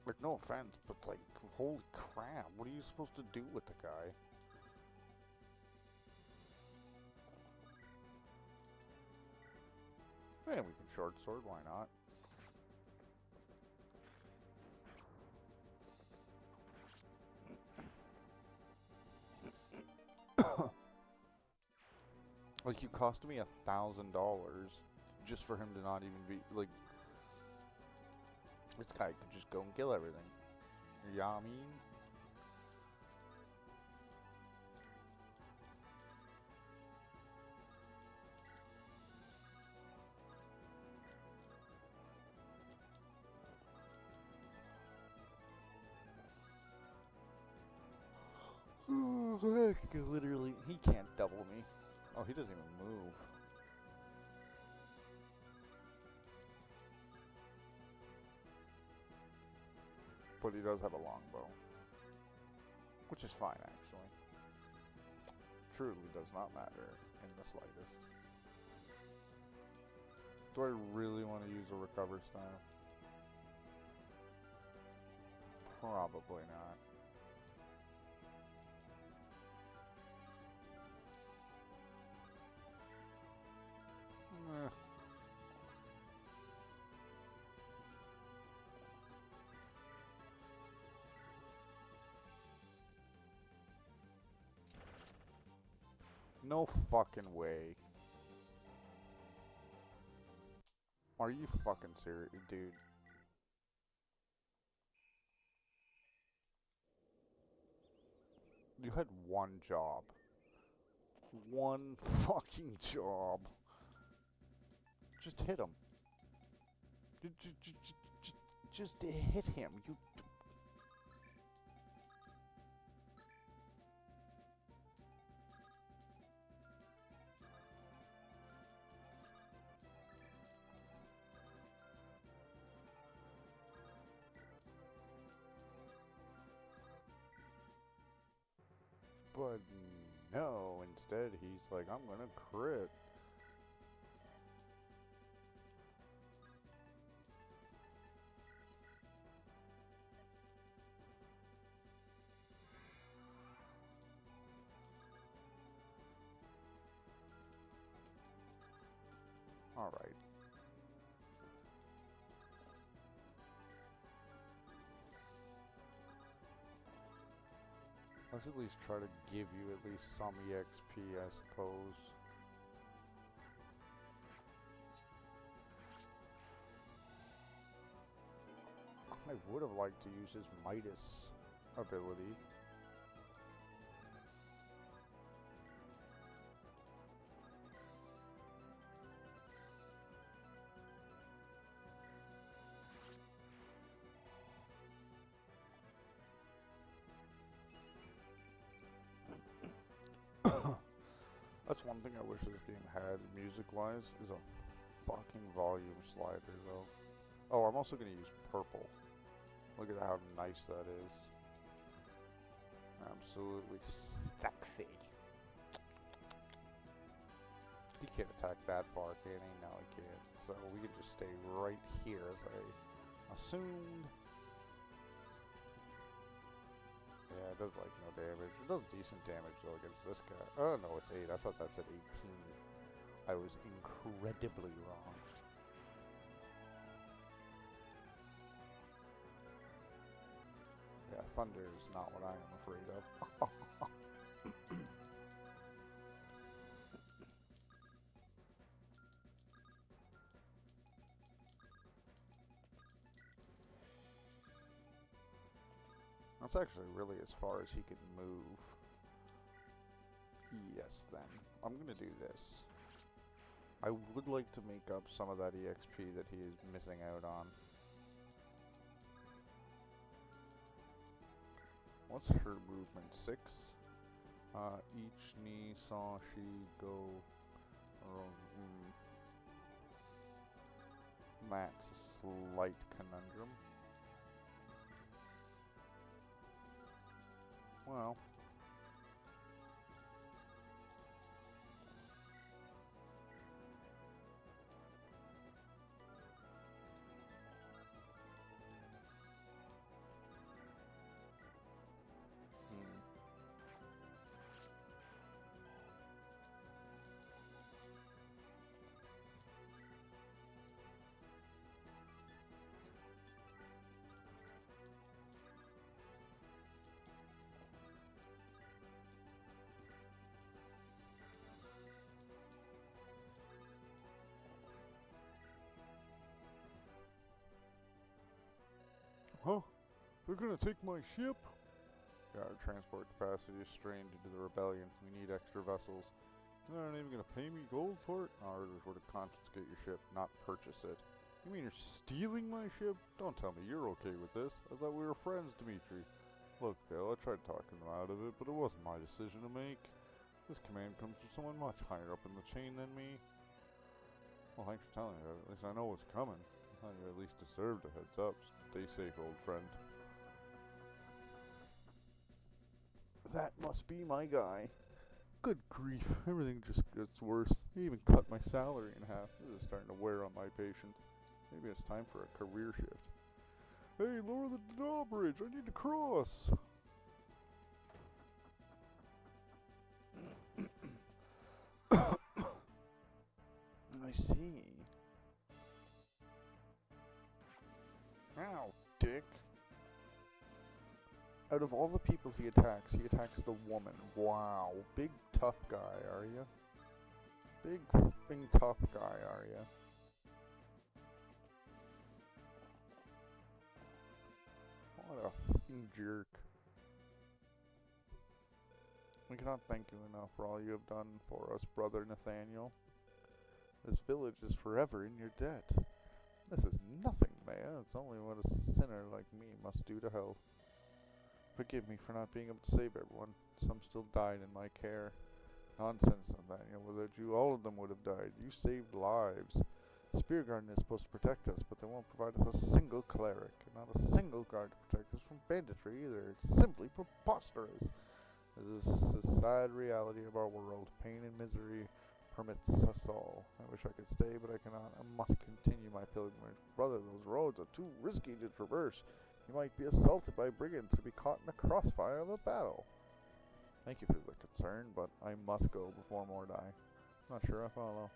Speaker 2: Like, no offense, but like, holy crap, what are you supposed to do with the guy? Yeah, we can short sword, why not? Like, you cost me $1,000 just for him to not even be, like, this guy could just go and kill everything. You know what I mean? Literally, he can't double me. Oh, he doesn't even move. But he does have a longbow. Which is fine, actually. Truly does not matter in the slightest. Do I really want to use a recover staff?
Speaker 1: Probably not. Eh. No fucking way. Are you fucking serious, dude? You had one job. One fucking job. Just hit him. Just hit him. You. But no, instead he's like, I'm gonna crit. Alright. Let's at least try to give you at least some EXP, I suppose. I would have liked to use his Midas ability. That's one thing I wish this game had, music-wise, is a fucking volume slider, though. Oh, I'm also gonna use purple. Look at how nice that is. Absolutely sexy. He can't attack that far, can he? No, he can't. So we can just stay right here, as I assumed. Yeah, it does like no damage. It does decent damage though against this guy. Oh no, it's 8. I thought that's at 18. I was incredibly wrong. Yeah, thunder is not what I am afraid of. That's actually really as far as he can move. Yes, then. I'm gonna do this. I would like to make up some of that EXP that he is missing out on. What's her movement? 6? Each knee saw she go... That's a slight conundrum. Well... Huh? They're gonna take my ship? Yeah, our transport capacity is strained due to the rebellion. We need extra vessels. They aren't even gonna pay me gold for it? Our orders were to confiscate your ship, not purchase it. You mean you're stealing my ship? Don't tell me you're okay with this. I thought we were friends, Dimitri. Look, Bill, I tried talking them out of it, but it wasn't my decision to make. This command comes from someone much higher up in the chain than me. Well, thanks for telling me that. At least I know what's coming. I thought you at least deserved a heads up. Stay safe, old friend. That must be my guy. Good grief, everything just gets worse. He even cut my salary in half. This is starting to wear on my patience. Maybe it's time for a career shift.
Speaker 2: Hey, lower the drawbridge. I need to cross. I see. Ow, dick. Out of all the people he attacks the woman. Wow. Big tough guy, are ya? Big f***ing tough guy, are ya? What a f***ing jerk. We cannot thank you enough for all you have done for us, Brother Nathaniel. This village is forever in your debt. This is nothing, Maya. It's only what a sinner like me must do to help. Forgive me for not being able to save everyone. Some still died in my care. Nonsense, Nathaniel. Without you, all of them would have died. You saved lives. Spear Garden is supposed to protect us, but they won't provide us a single cleric. And not a single guard to protect us from banditry either. It's simply preposterous. This is the sad reality of our world. Pain and misery permits us all. I wish I could stay, but I cannot. I must continue my pilgrimage. Brother, those roads are too risky to traverse. You might be assaulted by brigands or be caught in the crossfire of a battle. Thank you for the concern, but I must go before more die. Not sure I follow.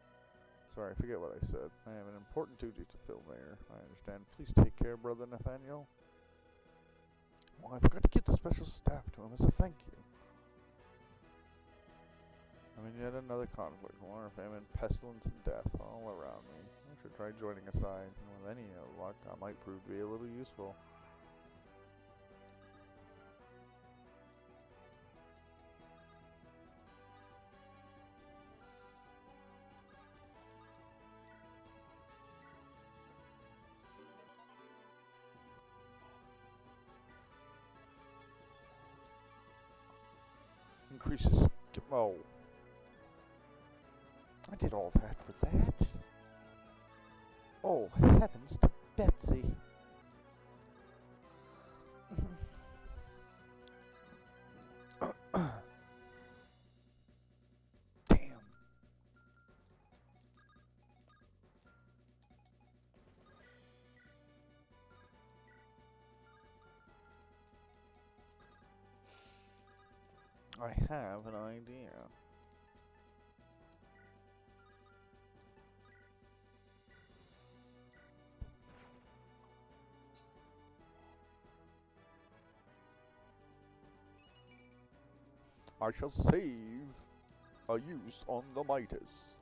Speaker 2: Sorry, forget what I said. I have an important duty to fill there. I understand. Please take care, Brother Nathaniel. Well, I forgot to give the special staff to him as a thank you. I mean, yet another conflict, war, famine, pestilence, and death all around me. I should try joining a side, and with any luck, I might prove to be a little useful. Increases. Oh. I did all that for that? Oh, heavens to Betsy. Damn. I have an idea. I shall save a use on the Midas.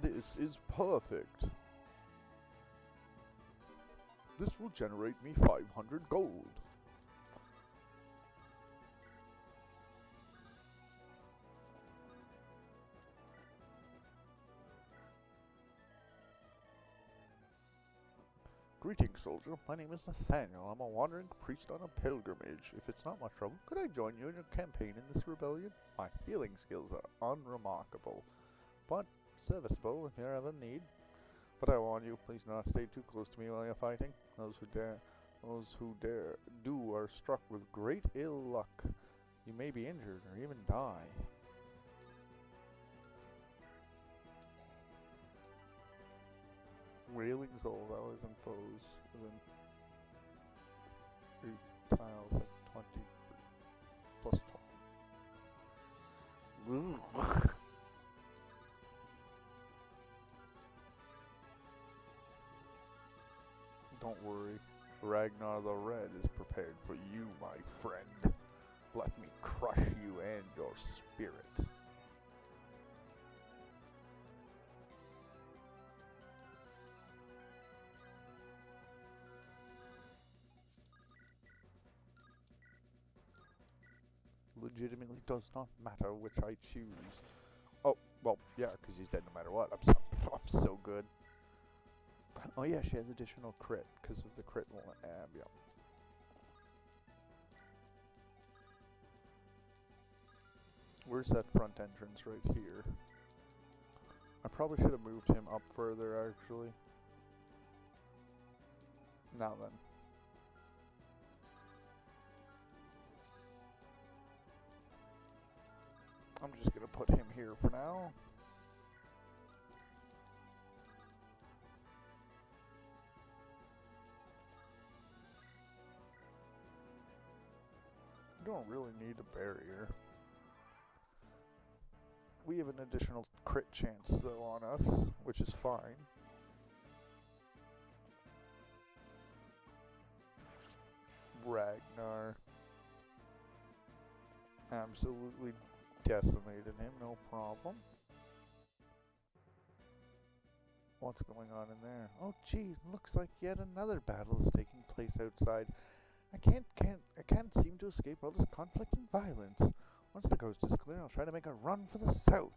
Speaker 2: This is perfect. This will generate me 500 gold. Greetings, soldier. My name is Nathaniel. I'm a wandering priest on a pilgrimage. If it's not much trouble, could I join you in your campaign in this rebellion? My healing skills are unremarkable, but serviceable if you're ever in need. But I warn you, please do not stay too close to me while you're fighting. Those who do are struck with great ill luck. You may be injured or even die. Wailing souls always impose within 3 tiles at 20 plus 12. Don't worry, Ragnar the Red is prepared for you, my friend. Let me crush you and your spirit. Legitimately does not matter which I choose. Oh, well, yeah, because he's dead no matter what. I'm so good. Oh yeah, she has additional crit because of the crit ab, yeah. Where's that front entrance? Right here. I probably should have moved him up further, actually. Now then. I'm just gonna put him here for now.
Speaker 1: don't really need a barrier. We have an additional crit chance though on us, which is fine. Ragnar absolutely decimated him, no problem. What's going on in there? Oh geez, looks like yet another battle is taking place outside. I can't seem to escape all this conflict and violence. Once the coast is clear, I'll try to make a run for the south.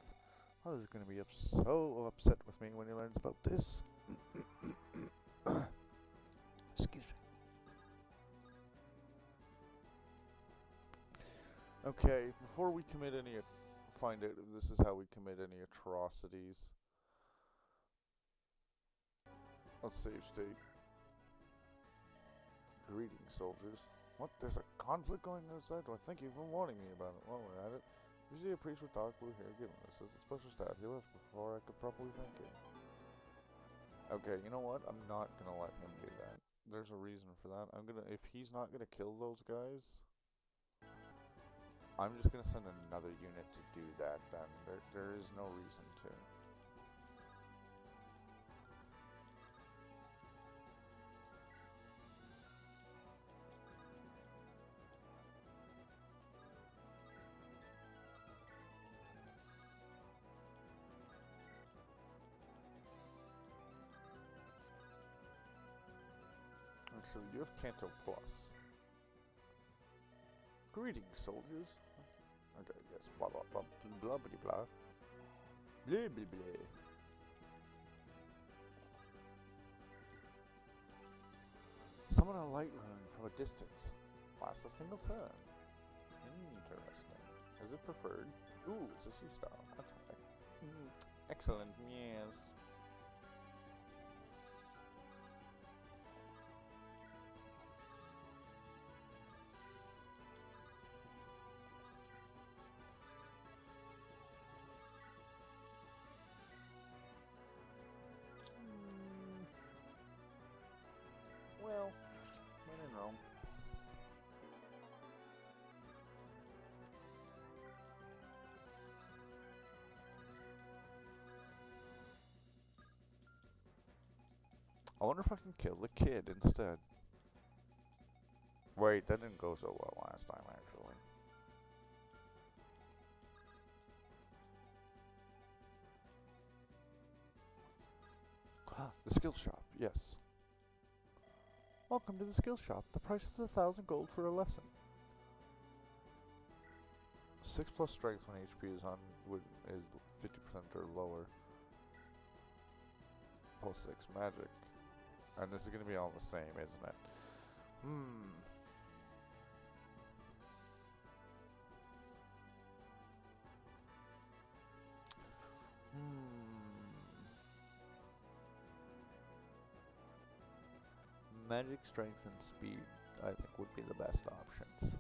Speaker 1: Father's gonna be so upset with me when he learns about this. Excuse me. Okay, before we commit any, find out if this is how we commit any atrocities. Let's save state. Greetings, soldiers. What? There's a conflict going outside? Well, thank you for warning me about it. While we're at it, you see a priest with dark blue hair giving us as a special staff. He left before I could properly thank him. Okay, you know what? I'm not gonna let him do that. There's a reason for that. If he's not gonna kill those guys, I'm just gonna send another unit to do that then. There is no reason to. So you have Canto Plus. Greetings, soldiers. Okay, yes, blah blah blah blah blah blah blah. Blah blah blah. Summon a light rune from a distance. Lasts a single turn. Interesting. Is it preferred? Ooh, it's a C-style attack. Excellent, yes. Well, when in Rome. I wonder if I can kill the kid instead. Wait, that didn't go so well last time, actually. The skill shop, yes. Welcome to the skill shop. The price is 1,000 gold for a lesson. 6+ strength when HP is on is 50% or lower. +6 magic. And this is going to be all the same, isn't it? Magic, strength, and speed, I think, would be the best options.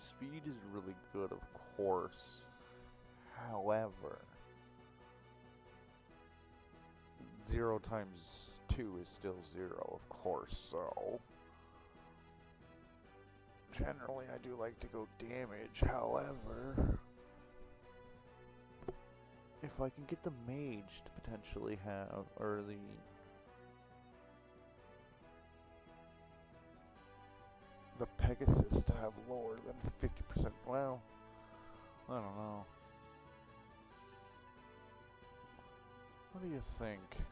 Speaker 1: Speed is really good, of course. However, 0 times 2 is still 0, of course, so generally I do like to go damage. However, if I can get the mage to potentially have, or the Pegasus to have lower than 50%, well, I don't know. What do you think?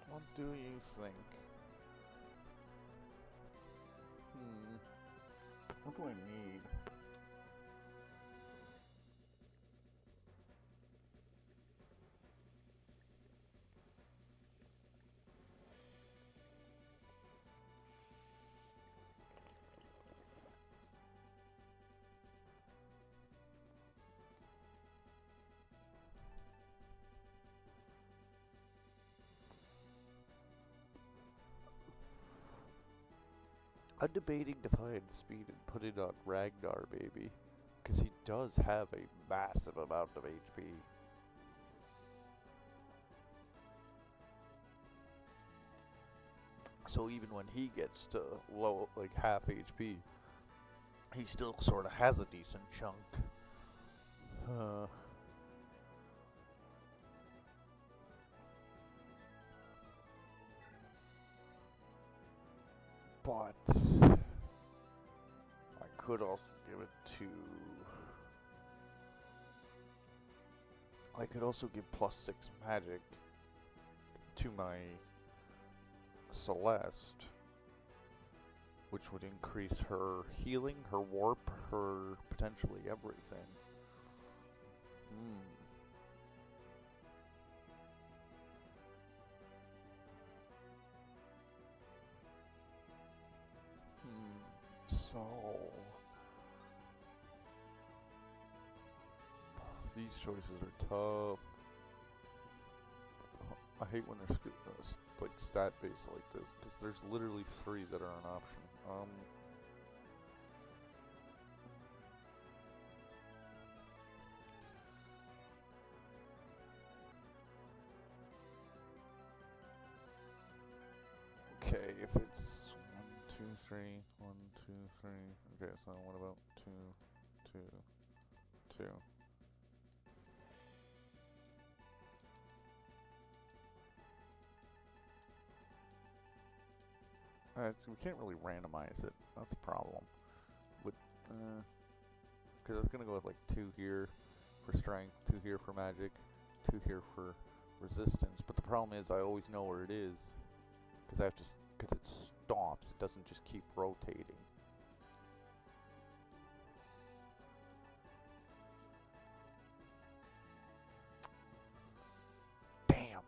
Speaker 1: What do you think? What do I need?
Speaker 2: I'm debating Defiant Speed and put it on Ragnar, maybe. Because he does have a massive amount of HP. So even when he gets to low, like half HP, he still sort of has a decent chunk. But I could also give it to. I could also give +6 magic to my Celeste, which would increase her healing, her warp, her potentially everything. So these choices are tough. I hate when they're like stat based like this, because there's literally 3 that are an option. Okay, if it's 1, 2, 3, 1, 2, 3. Okay, so what about 2, 2, 2? So we can't really randomize it. That's a problem. Because it's gonna go with like 2 here for strength, 2 here for magic, 2 here for resistance. But the problem is I always know where it is, because I have to, because it stops. It doesn't just keep rotating. Damn.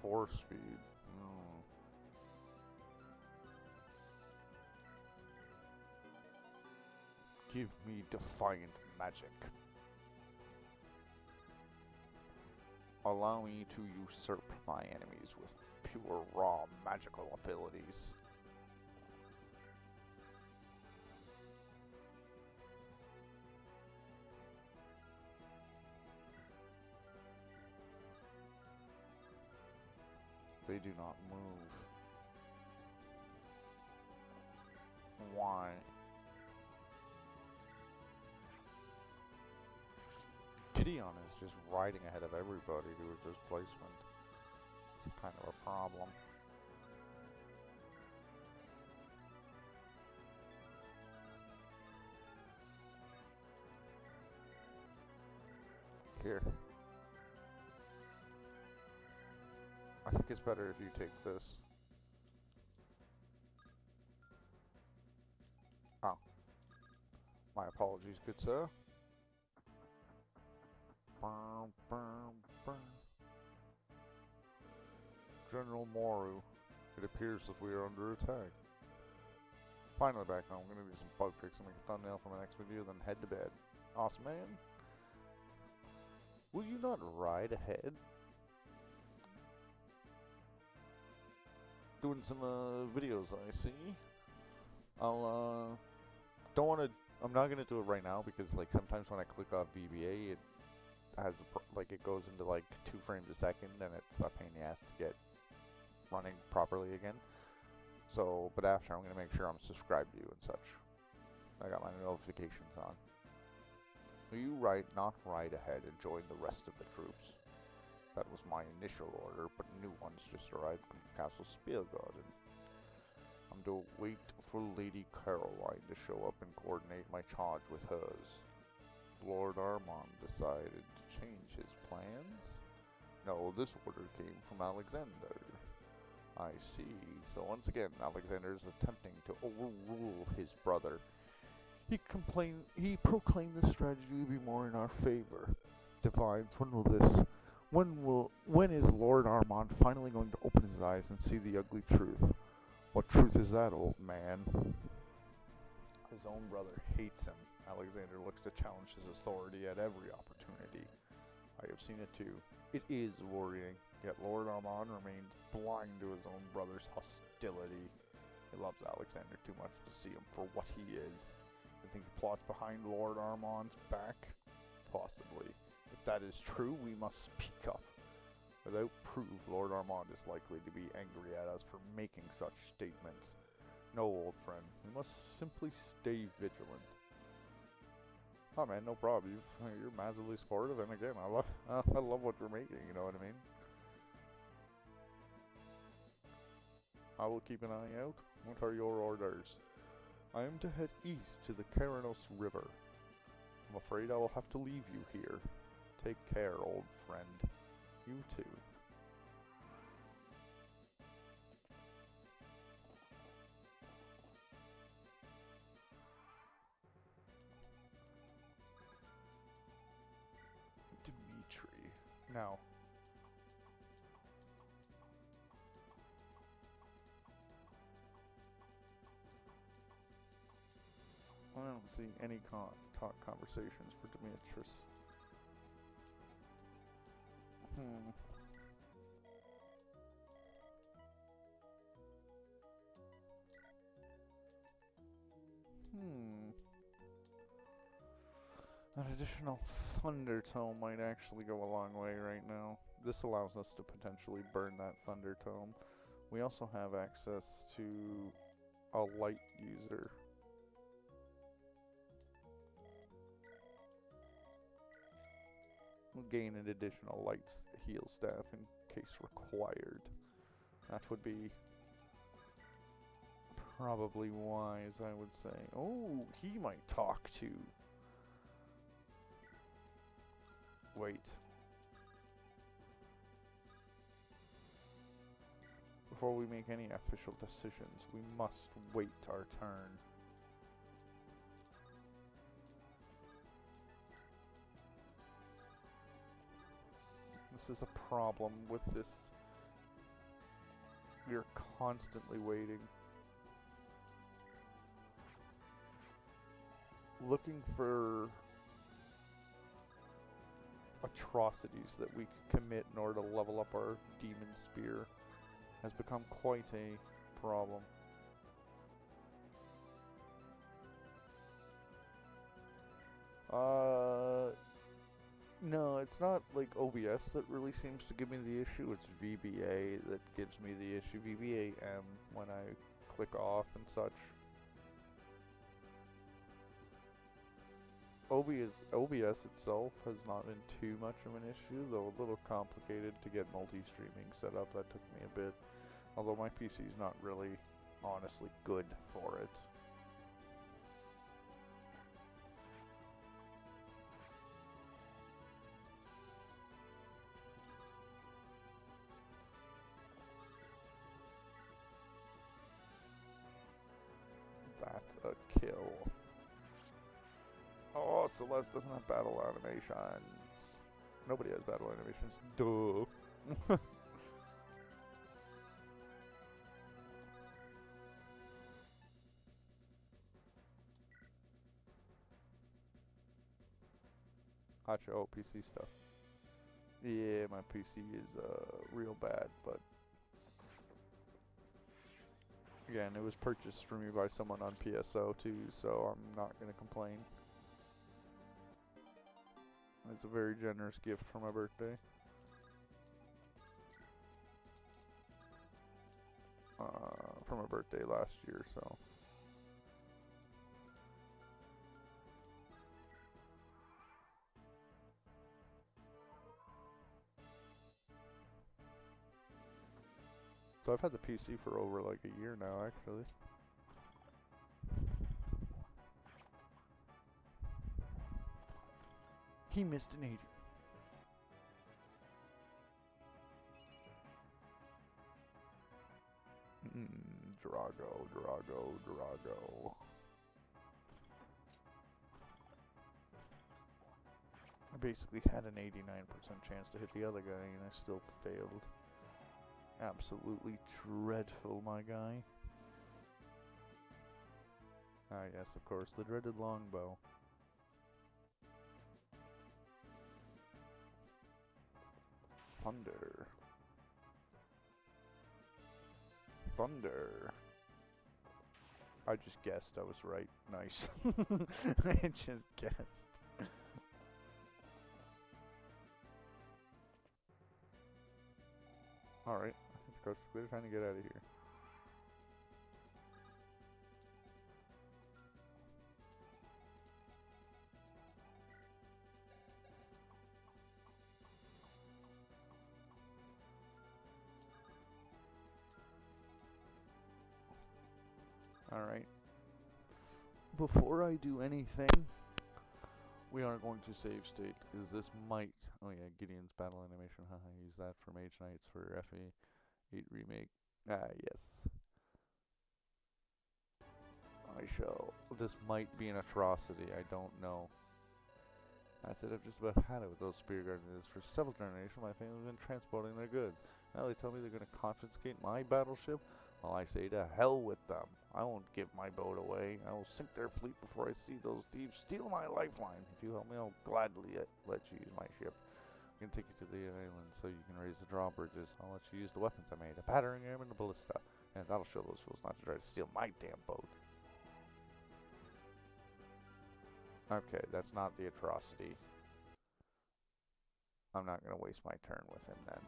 Speaker 2: +4 speed. Give me defiant magic. Allow me to usurp my enemies with pure raw magical abilities. They do not move. Why? Gideon is just riding ahead of everybody to a displacement. It's kind of a problem. Here. I think it's better if you take this. Oh. My apologies, good sir. General Moru, it appears that we are under attack. Finally back home. I'm gonna do some bug fixing, make a thumbnail for my next video, then head to bed. Awesome, man. Will you not ride ahead? Doing some videos, I see. Don't want to. I'm not gonna do it right now because like sometimes when I click off VBA, it has it goes into like 2 frames a second, and it's a pain in the ass to get running properly again. So, but after, I'm gonna make sure I'm subscribed to you and such. I got my notifications on. Will you not ride ahead and join the rest of the troops? That was my initial order, but new ones just arrived from Castle Spielgarden. I'm to wait for Lady Caroline to show up and coordinate my charge with hers. Lord Armand decided to change his plans? No, this order came from Alexander. I see. So once again, Alexander is attempting to overrule his brother. He proclaimed this strategy to be more in our favor. Divines, when is Lord Armand finally going to open his eyes and see the ugly truth? What truth is that, old man? His own brother hates him. Alexander looks to challenge his authority at every opportunity. I have seen it too. It is worrying, yet Lord Armand remains blind to his own brother's hostility. He loves Alexander too much to see him for what he is. I think he plots behind Lord Armand's back? Possibly. If that is true, we must speak up. Without proof, Lord Armand is likely to be angry at us for making such statements. No, old friend, we must simply stay vigilant. Oh man, no problem. You're massively supportive, and again, I love what you're making. You know what I mean? I will keep an eye out. What are your orders? I am to head east to the Karanos River. I'm afraid I will have to leave you here. Take care, old friend. You too. Dimitri. Now. I don't see any talk conversations for Demetrius. An additional Thunder Tome might actually go a long way right now. This allows us to potentially burn that Thunder Tome. We also have access to a light user. We'll gain an additional light heal staff in case required. That would be probably wise, I would say. Oh, he might talk to... Wait. Before we make any official decisions, we must wait our turn. This is a problem with this. We are constantly waiting. Looking for atrocities that we can commit in order to level up our demon spear has become quite a problem. No, it's not like OBS that really seems to give me the issue. It's VBA that gives me the issue. VBA-M when I click off and such. OBS itself has not been too much of an issue, though a little complicated to get multi-streaming set up. That took me a bit. Although my PC is not really, honestly, good for it. That's a kill. Oh, Celeste doesn't have battle animations. Nobody has battle animations. Duh. Gotcha. Oh, PC stuff. Yeah, my PC is real bad, but again, it was purchased for me by someone on PSO too, so I'm not gonna complain. It's a very generous gift for my birthday. For my birthday last year, so. So I've had the PC for over like a year now, actually. He missed an 80. Drago. I basically had an 89% chance to hit the other guy and I still failed. Absolutely dreadful, my guy.
Speaker 1: Ah, yes, of course, the dreaded longbow. Thunder. Thunder. I just guessed I was right. Nice. I just guessed. Alright, I think the coast is clear. Time to get out of here. Alright. Before I do anything, we are going to save state, because this might... Oh yeah, Gideon's battle animation, haha, use that for Mage Knights for FA8 Remake. Ah, yes. I shall... This might be an atrocity, I don't know. That's it, I've just about had it with those spear gardeners. For several generations, my family's been transporting their goods. Now they tell me they're going to confiscate my battleship? Well, I say to hell with them. I won't give my boat away. I will sink their fleet before I see those thieves steal my lifeline. If you help me, I'll gladly let you use my ship. I can take you to the island so you can raise the drawbridges. I'll let you use the weapons I made, a battering ram and a ballista. And that'll show those fools not to try to steal my damn boat. Okay, that's not the atrocity. I'm not going to waste my turn with him then.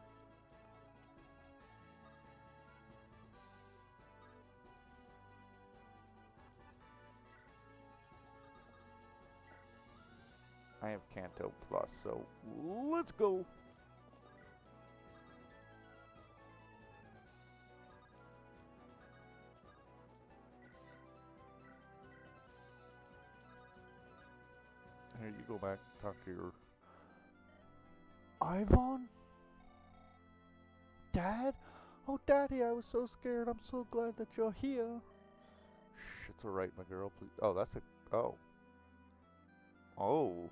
Speaker 1: I have Canto Plus, so let's go! Here, you go back, talk to your... Ivan? Dad? Oh, Daddy, I was so scared. I'm so glad that you're here. Shh, it's alright, my girl, please. Oh, that's a... Oh. Oh.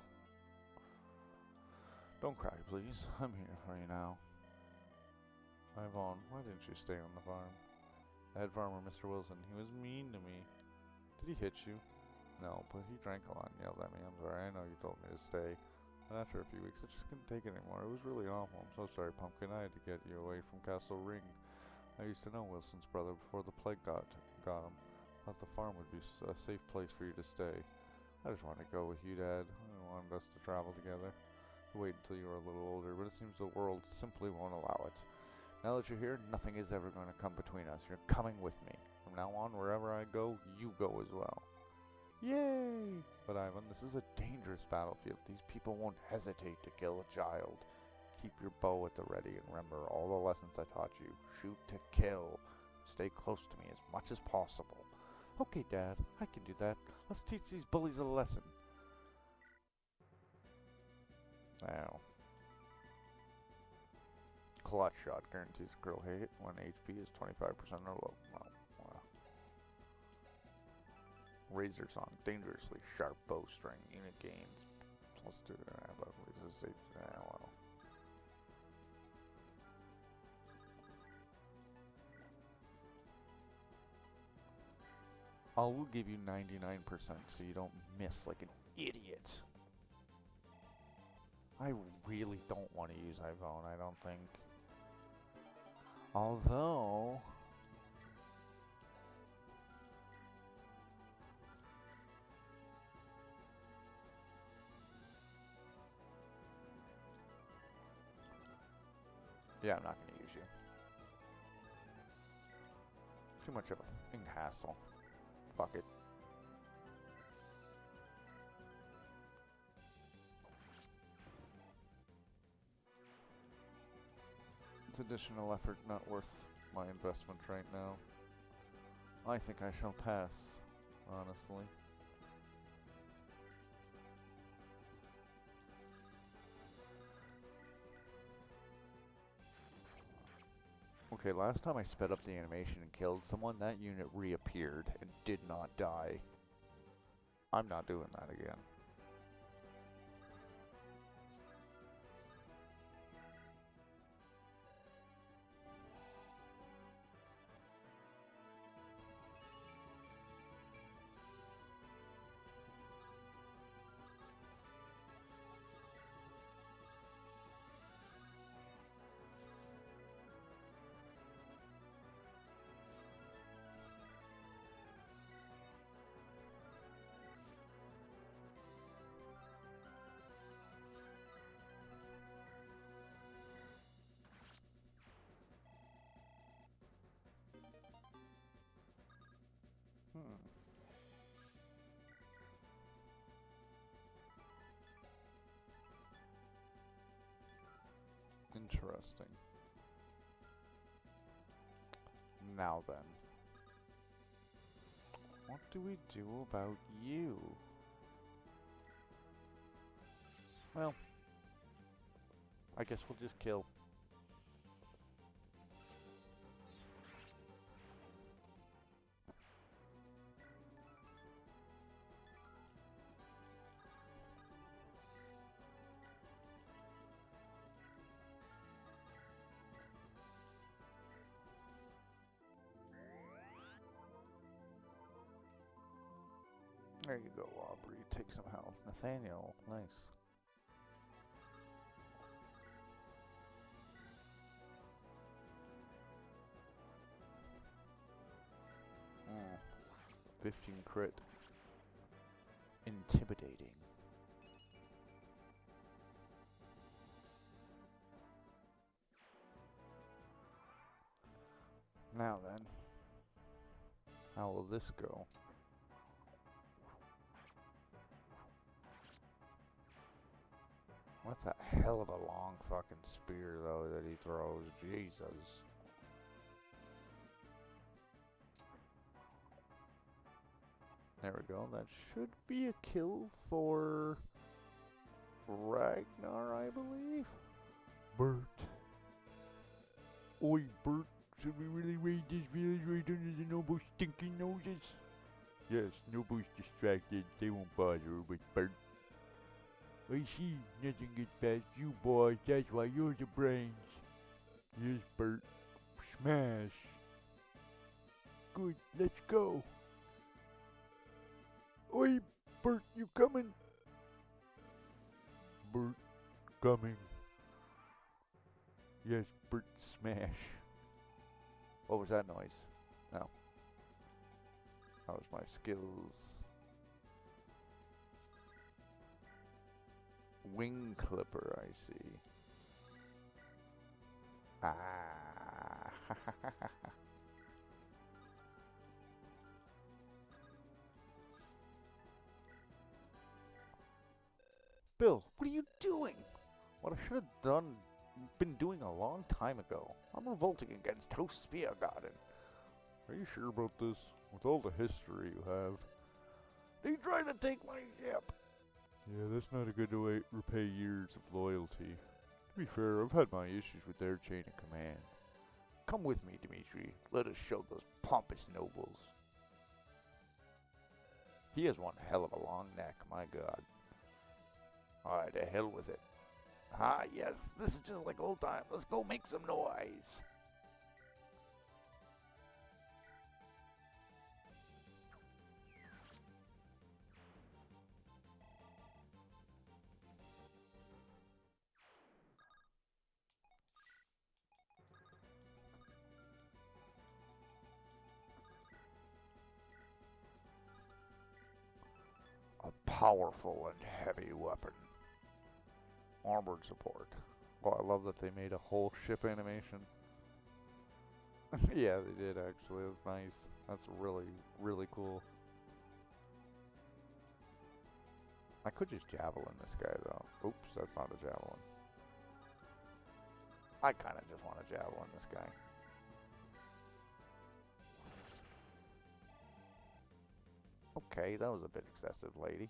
Speaker 1: Don't cry, please. I'm here for you now. Ivan, why didn't you stay on the farm? The head farmer, Mr. Wilson, he was mean to me. Did he hit you? No, but he drank a lot and yelled at me. I'm sorry, I know you told me to stay. But after a few weeks, I just couldn't take it anymore. It was really awful. I'm so sorry, Pumpkin. I had to get you away from Castle Ring. I used to know Wilson's brother before the plague got him. Thought the farm would be a safe place for you to stay. I just wanted to go with you, Dad. I wanted us to travel together. Wait until you are a little older, but it seems the world simply won't allow it. Now that you're here, nothing is ever going to come between us. You're coming with me. From now on, wherever I go, you go as well. Yay! But Ivan, this is a dangerous battlefield. These people won't hesitate to kill a child. Keep your bow at the ready and remember all the lessons I taught you. Shoot to kill. Stay close to me as much as possible. Okay, Dad, I can do that. Let's teach these bullies a lesson. Now. Clutch shot guarantees a critical hit when HP is 25% or low. Wow. Razor Song, dangerously sharp bowstring, unit gains. Let's do that. Well. I will give you 99% so you don't miss like an idiot. I really don't want to use Ivan, I don't think. Although... yeah, I'm not going to use you. Too much of a hassle. Fuck it. It's additional effort not worth my investment right now. I think I shall pass, honestly. Okay, last time I sped up the animation and killed someone, that unit reappeared and did not die. I'm not doing that again. Interesting. Now then. What do we do about you? Well, I guess we'll just kill. There you go, Aubrey. Take some health. Nathaniel, nice. Mm. 15 crit. Intimidating. Now then, how will this go? That's a hell of a long fucking spear, though, that he throws. Jesus. There we go. That should be a kill for Ragnar, I believe. Bert. Oi, Bert. Should we really raid this village right under the noble stinking noses? Yes, nobles distracted. They won't bother with Bert. I see. Nothing gets past you, boys. That's why you're the brains. Yes, Bert. Smash. Good. Let's go. Oi, Bert, you coming? Bert, coming. Yes, Bert, smash. What was that noise? No. That was my skills. Wing clipper, I see. Ah. Bill, what are you doing? What I should have been doing a long time ago. I'm revolting against House Speargarden. Are you sure about this? With all the history you have. They tried to take my ship. Yeah, that's not a good way to repay years of loyalty. To be fair, I've had my issues with their chain of command. Come with me, Dimitri. Let us show those pompous nobles. He has one hell of a long neck, my god. Alright, to hell with it. Ah, yes, this is just like old time. Let's go make some noise. A powerful and heavy weapon. Armored support. Oh, I love that they made a whole ship animation. Yeah, they did actually. It was nice. That's really, really cool. I could just javelin this guy though. Oops, that's not a javelin. I kind of just want to javelin this guy. Okay, that was a bit excessive, lady.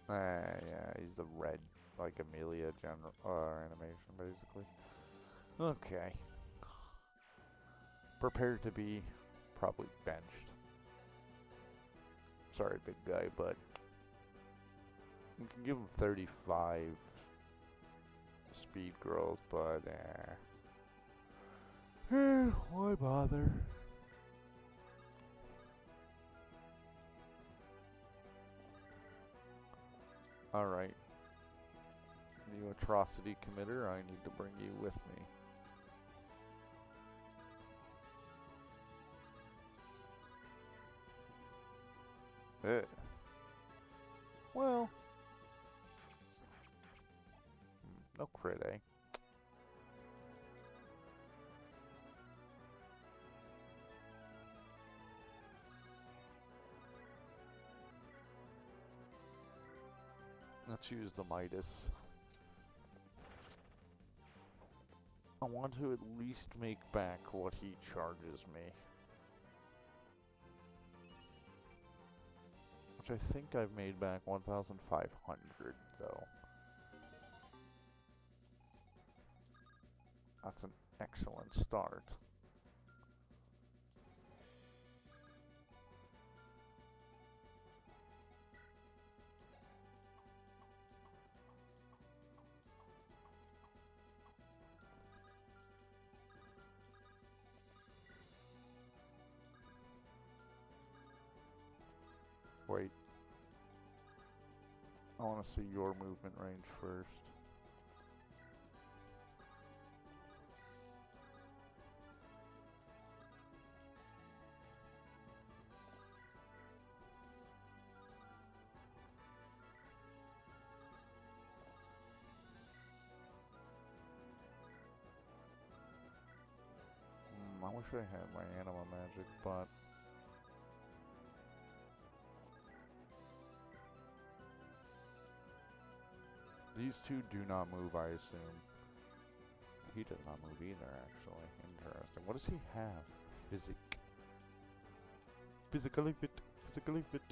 Speaker 1: Yeah, he's the red, like Amelia general animation, basically. Okay. Prepare to be probably benched. Sorry, big guy, but you can give him 35 speed growth, but why bother? Alright. You atrocity committer, I need to bring you with me. Well,
Speaker 2: No crit, eh? Let's use the Midas. I want to at least make back what he charges me. Which I think I've made back 1,500 though. That's an excellent start. Wait. I want to see your movement range first. I wish I had my anima magic, but these two do not move, I assume. He does not move either, actually. Interesting. What does he have? Physically fit. Physically fit.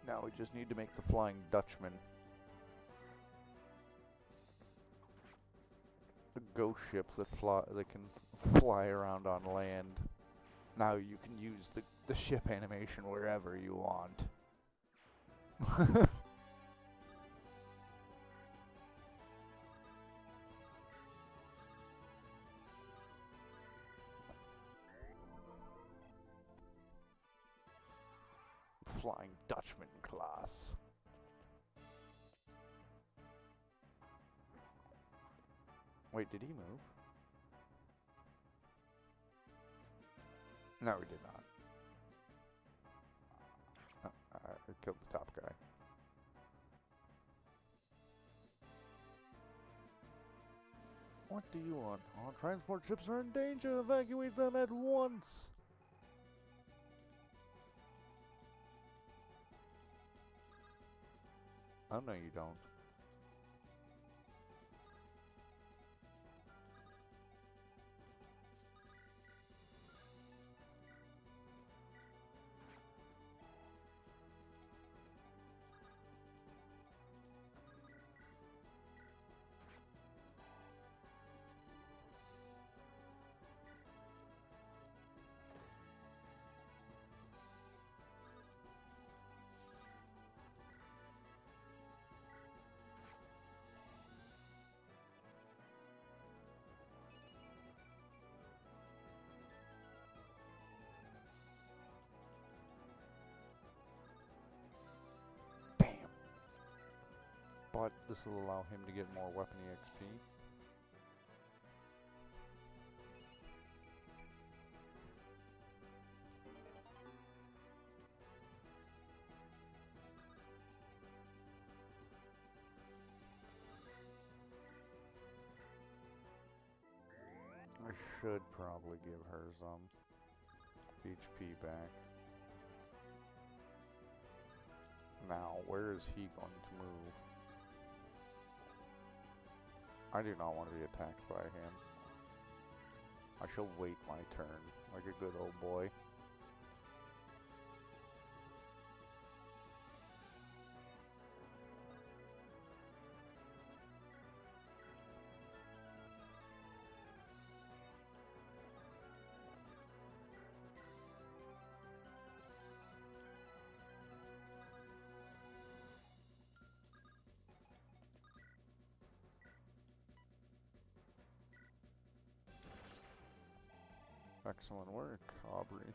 Speaker 2: Now we just need to make the Flying Dutchman. The ghost ships that can fly around on land. Now you can use the ship animation wherever you want. Flying Dutchman class. Wait, did he move? No, he did not. I killed the top guy. What do you want? All transport ships are in danger. Evacuate them at once. Oh, no, you don't. But this will allow him to get more weapon EXP. I should probably give her some HP back. Now, where is he going to move? I do not want to be attacked by him. I shall wait my turn, like a good old boy. Excellent work, Aubrey.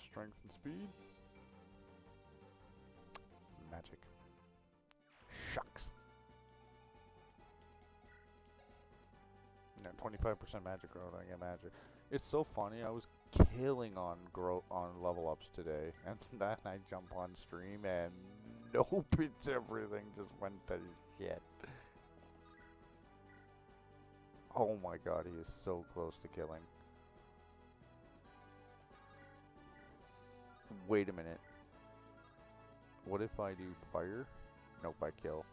Speaker 2: Strength and speed. Magic. Shucks. 25% magic growth, I get magic. It's so funny, I was killing on level ups today, and then I jump on stream and nope, it's everything just went to shit. Oh my god, he is so close to killing. Wait a minute. What if I do fire? Nope, I kill.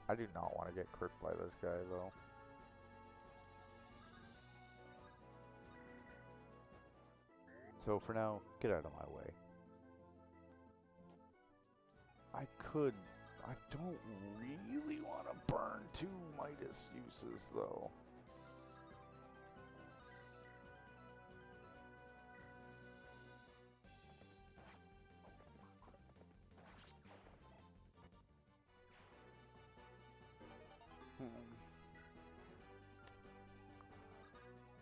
Speaker 2: I do not want to get cripped by this guy, though. So for now, get out of my way. I don't really want to burn 2 Midas uses, though.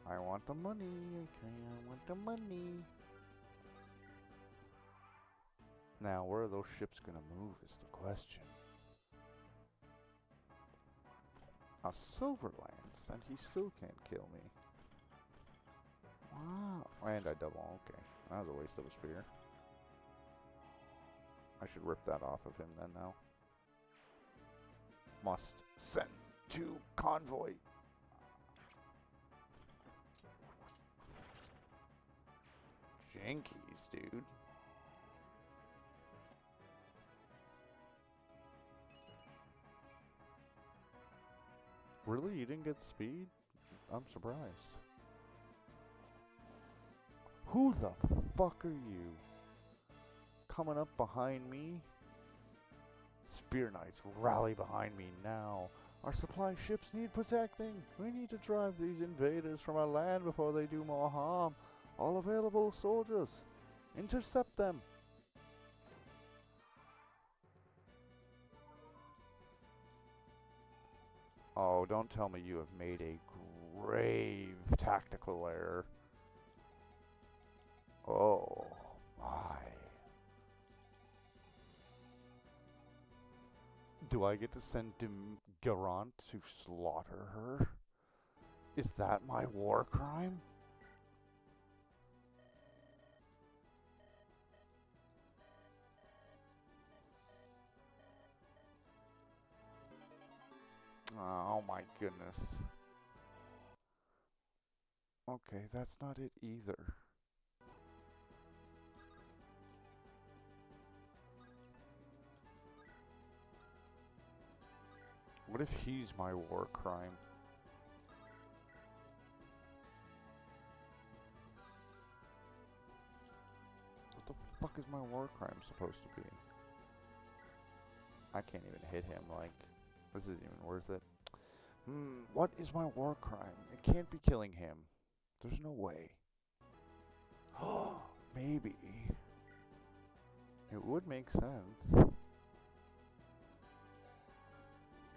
Speaker 2: I want the money, okay, I want the money. Now, where are those ships gonna move is the question. A silver lance, and he still can't kill me. Wow. And I double, okay. That was a waste of a spear. I should rip that off of him then now. Must send to convoy. Jinkies, dude. Really? You didn't get speed? I'm surprised. Who the fuck are you? Coming up behind me? Spear Knights, rally behind me now. Our supply ships need protecting. We need to drive these invaders from our land before they do more harm. All available soldiers, intercept them. Oh, don't tell me you have made a grave tactical error. Oh, my. Do I get to send Garant to slaughter her? Is that my war crime? Oh my goodness. Okay, that's not it either. What if he's my war crime? What the fuck is my war crime supposed to be? I can't even hit him, like, this isn't even worth it. What is my war crime? It can't be killing him. There's no way. Maybe. It would make sense.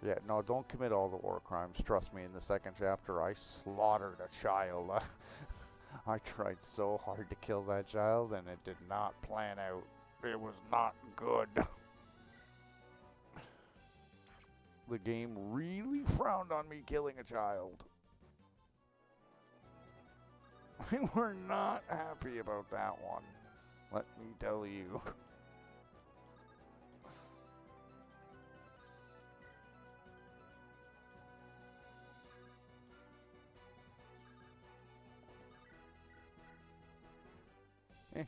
Speaker 2: Yeah, no, don't commit all the war crimes. Trust me, in the second chapter, I slaughtered a child. I tried so hard to kill that child, and it did not plan out. It was not good. The game really frowned on me killing a child. We're not happy about that one. Let me tell you.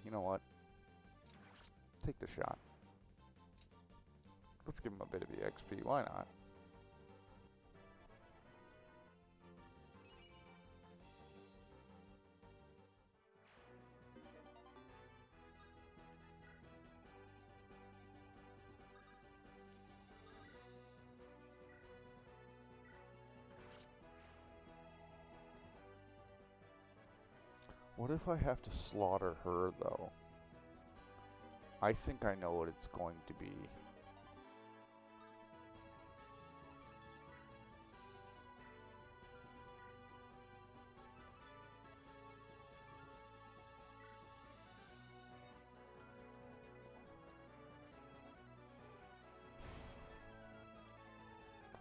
Speaker 2: You know what? Take the shot. Let's give him a bit of EXP. Why not? What if I have to slaughter her, though? I think I know what it's going to be.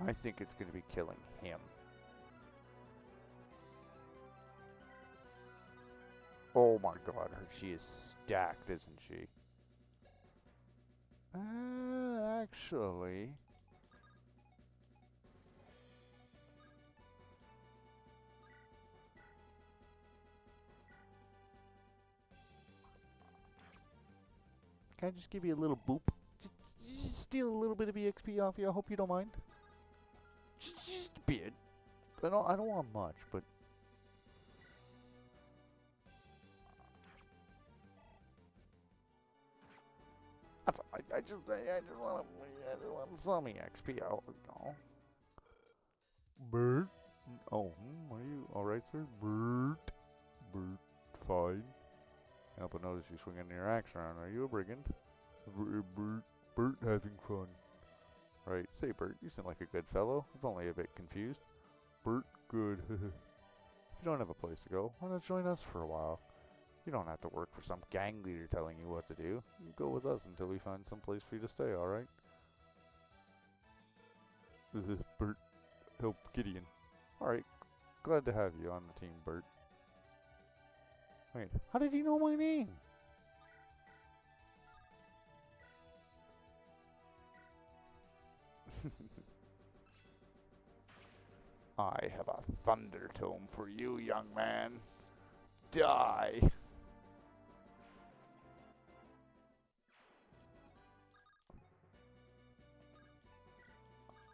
Speaker 2: I think it's going to be killing him. Oh my god, she is stacked, isn't she? Actually... Can I just give you a little boop? Just steal a little bit of EXP off you. I hope you don't mind. Just a bit. I don't want much, but I just want some EXP out. No. Bert. Oh, are you all right, sir? Bert. Bert. Fine. Help but notice you swinging your axe around. Are you a brigand? Bert having fun. Right. Say, Bert, you seem like a good fellow. I'm only a bit confused. Bert, good. If you don't have a place to go, why not join us for a while? You don't have to work for some gang leader telling you what to do. You go with us until we find some place for you to stay, alright? Bert, help Gideon. Alright, glad to have you on the team, Bert. Wait, how did you know my name? I have a thunder tome for you, young man. Die!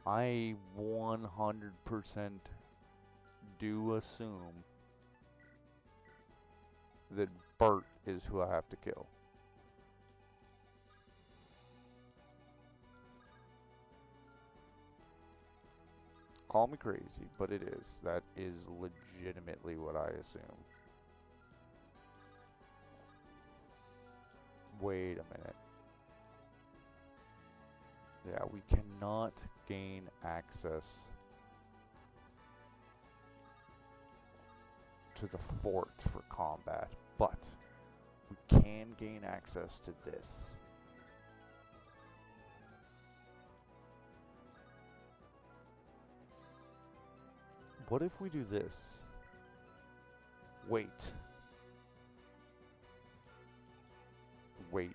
Speaker 2: I 100% do assume that Bert is who I have to kill. Call me crazy, but it is. That is legitimately what I assume. Wait a minute. Yeah, we cannot gain access to the fort for combat, but we can gain access to this. What if we do this? Wait. Wait.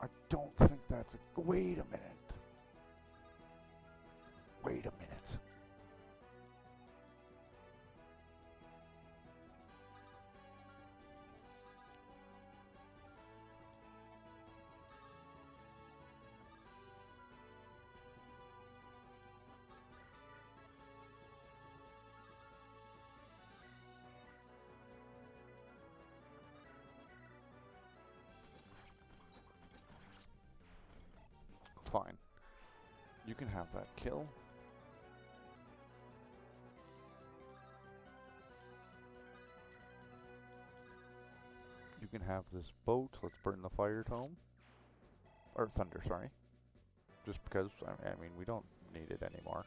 Speaker 2: I don't think that's a... Wait a minute. Wait a minute. Fine. You can have that kill. You can have this boat. Let's burn the fire tome. Or thunder, sorry. Just because, I mean, we don't need it anymore.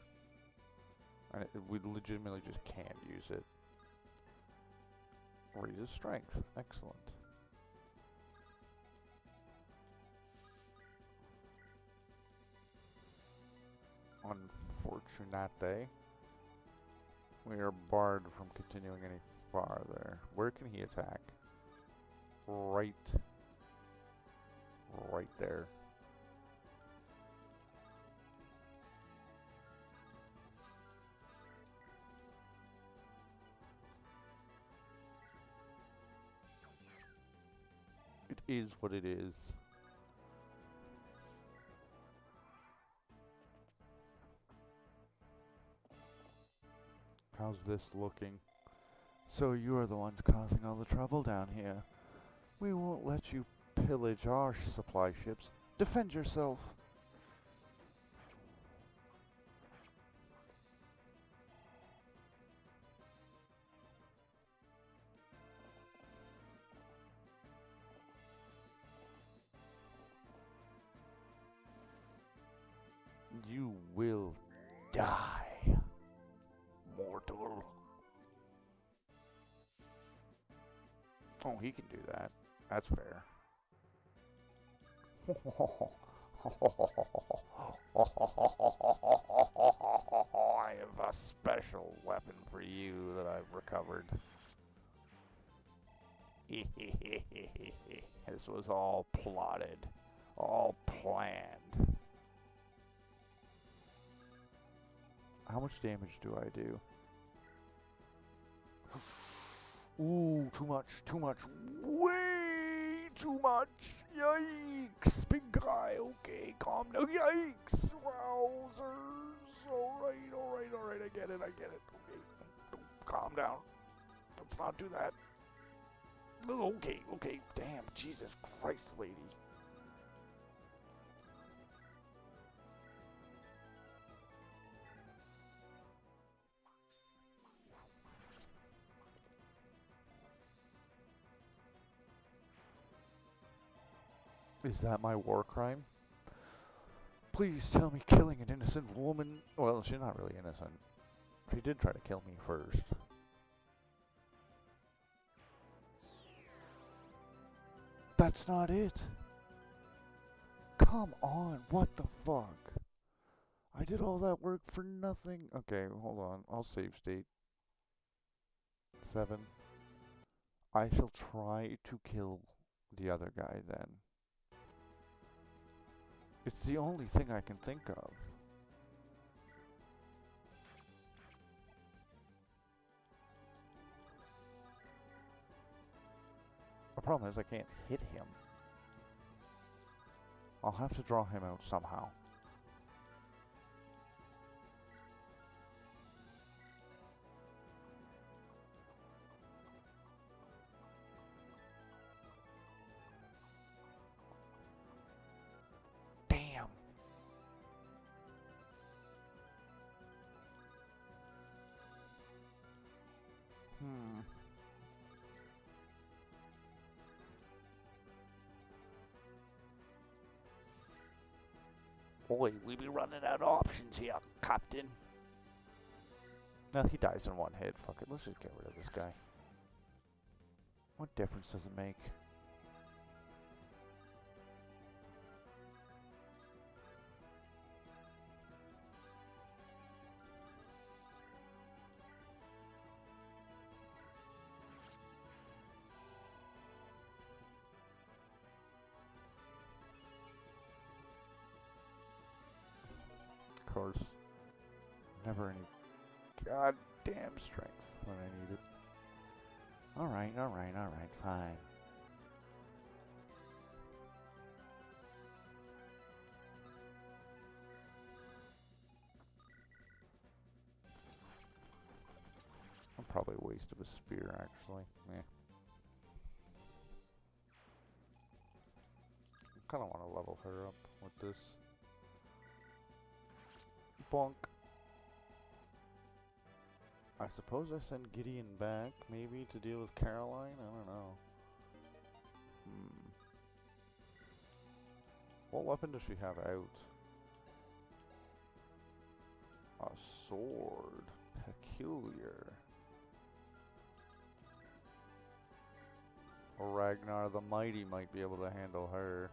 Speaker 2: And we legitimately just can't use it. Raises strength. Excellent. Unfortunate. We are barred from continuing any farther. Where can he attack? Right there. It is what it is. How's this looking? So you are the ones causing all the trouble down here. We won't let you pillage our supply ships. Defend yourself. You will die, mortal. Oh, he can do that. That's fair. I have a special weapon for you that I've recovered. This was all plotted, all planned. How much damage do I do? Ooh, too much, way too much. Yikes, big guy, okay, calm down. Yikes, wowzers. Alright, I get it. Okay, calm down. Let's not do that. Okay, damn, Jesus Christ, lady. Is that my war crime? Please tell me killing an innocent woman... Well, she's not really innocent. She did try to kill me first. That's not it. Come on, what the fuck? I did all that work for nothing. Okay, hold on. I'll save state. 7. I shall try to kill the other guy then. It's the only thing I can think of. The problem is I can't hit him. I'll have to draw him out somehow. Damn. Boy, we be running out of options here, Captain. No, he dies in one hit. Fuck it, let's just get rid of this guy. What difference does it make? Of course. Never any goddamn strength when I need it. Alright, fine. Probably a waste of a spear, actually. Yeah. I kind of want to level her up with this. Bonk. I suppose I send Gideon back, maybe, to deal with Caroline? I don't know. What weapon does she have out? A sword. Peculiar. Or Ragnar the Mighty might be able to handle her.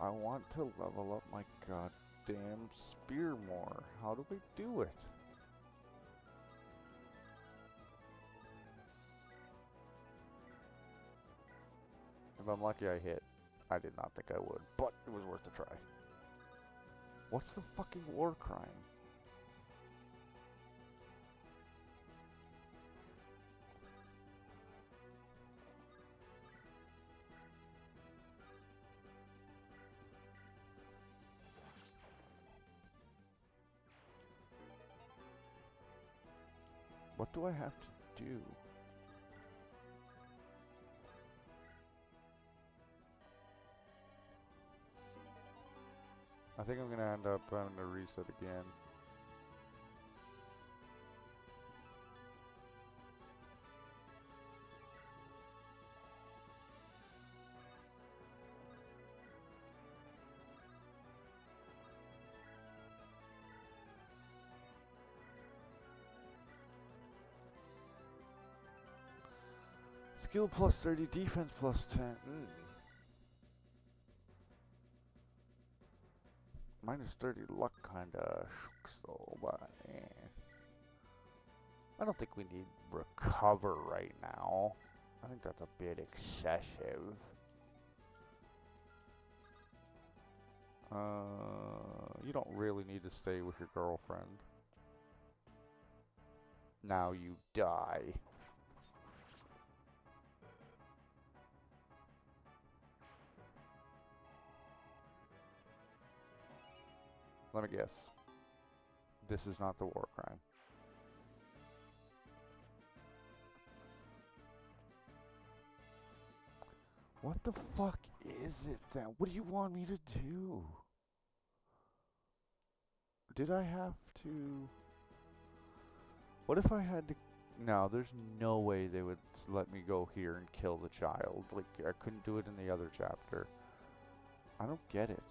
Speaker 2: I want to level up my goddamn spear more. How do we do it? If I'm lucky I hit. I did not think I would, but it was worth a try. What's the fucking war crime? What do I have to do? I think I'm gonna end up having to reset again. Skill plus 30, defense plus 10. Minus 30 luck kinda shucks though, but I don't think we need recover right now. I think that's a bit excessive. You don't really need to stay with your girlfriend. Now you die. Let me guess. This is not the war crime. What the fuck is it then? What do you want me to do? Did I have to... What if I had to... No, there's no way they would let me go here and kill the child. Like, I couldn't do it in the other chapter. I don't get it.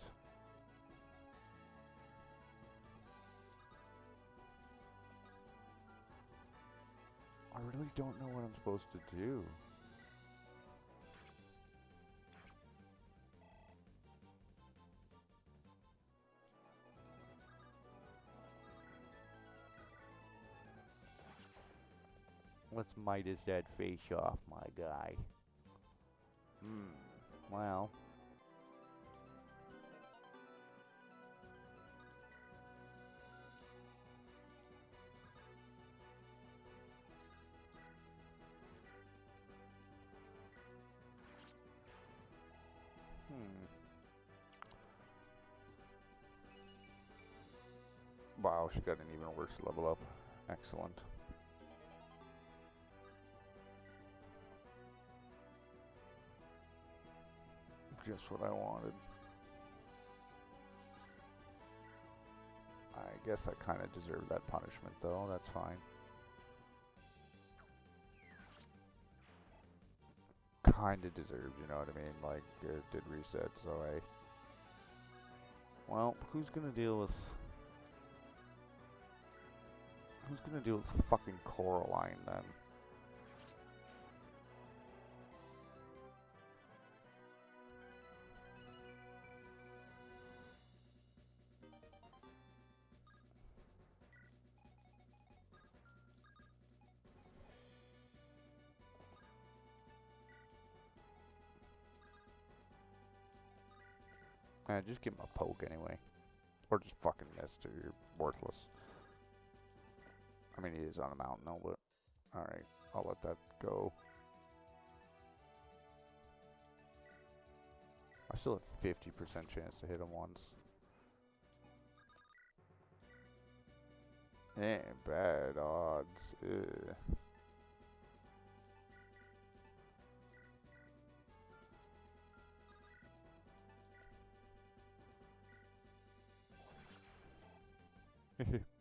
Speaker 2: I really don't know what I'm supposed to do. Let's Midas that face off, my guy. Well. Wow, she got an even worse level up. Excellent. Just what I wanted. I guess I kind of deserve that punishment, though. That's fine. Kind of deserved, you know what I mean? Like, it did reset, so I... Well, who's gonna deal with... Who's gonna deal with fucking Coraline, then? Just give him a poke anyway. Or just fucking miss, or you're worthless. I mean, he is on a mountain though, but... Alright, I'll let that go. I still have 50% chance to hit him once. Bad odds. Ugh.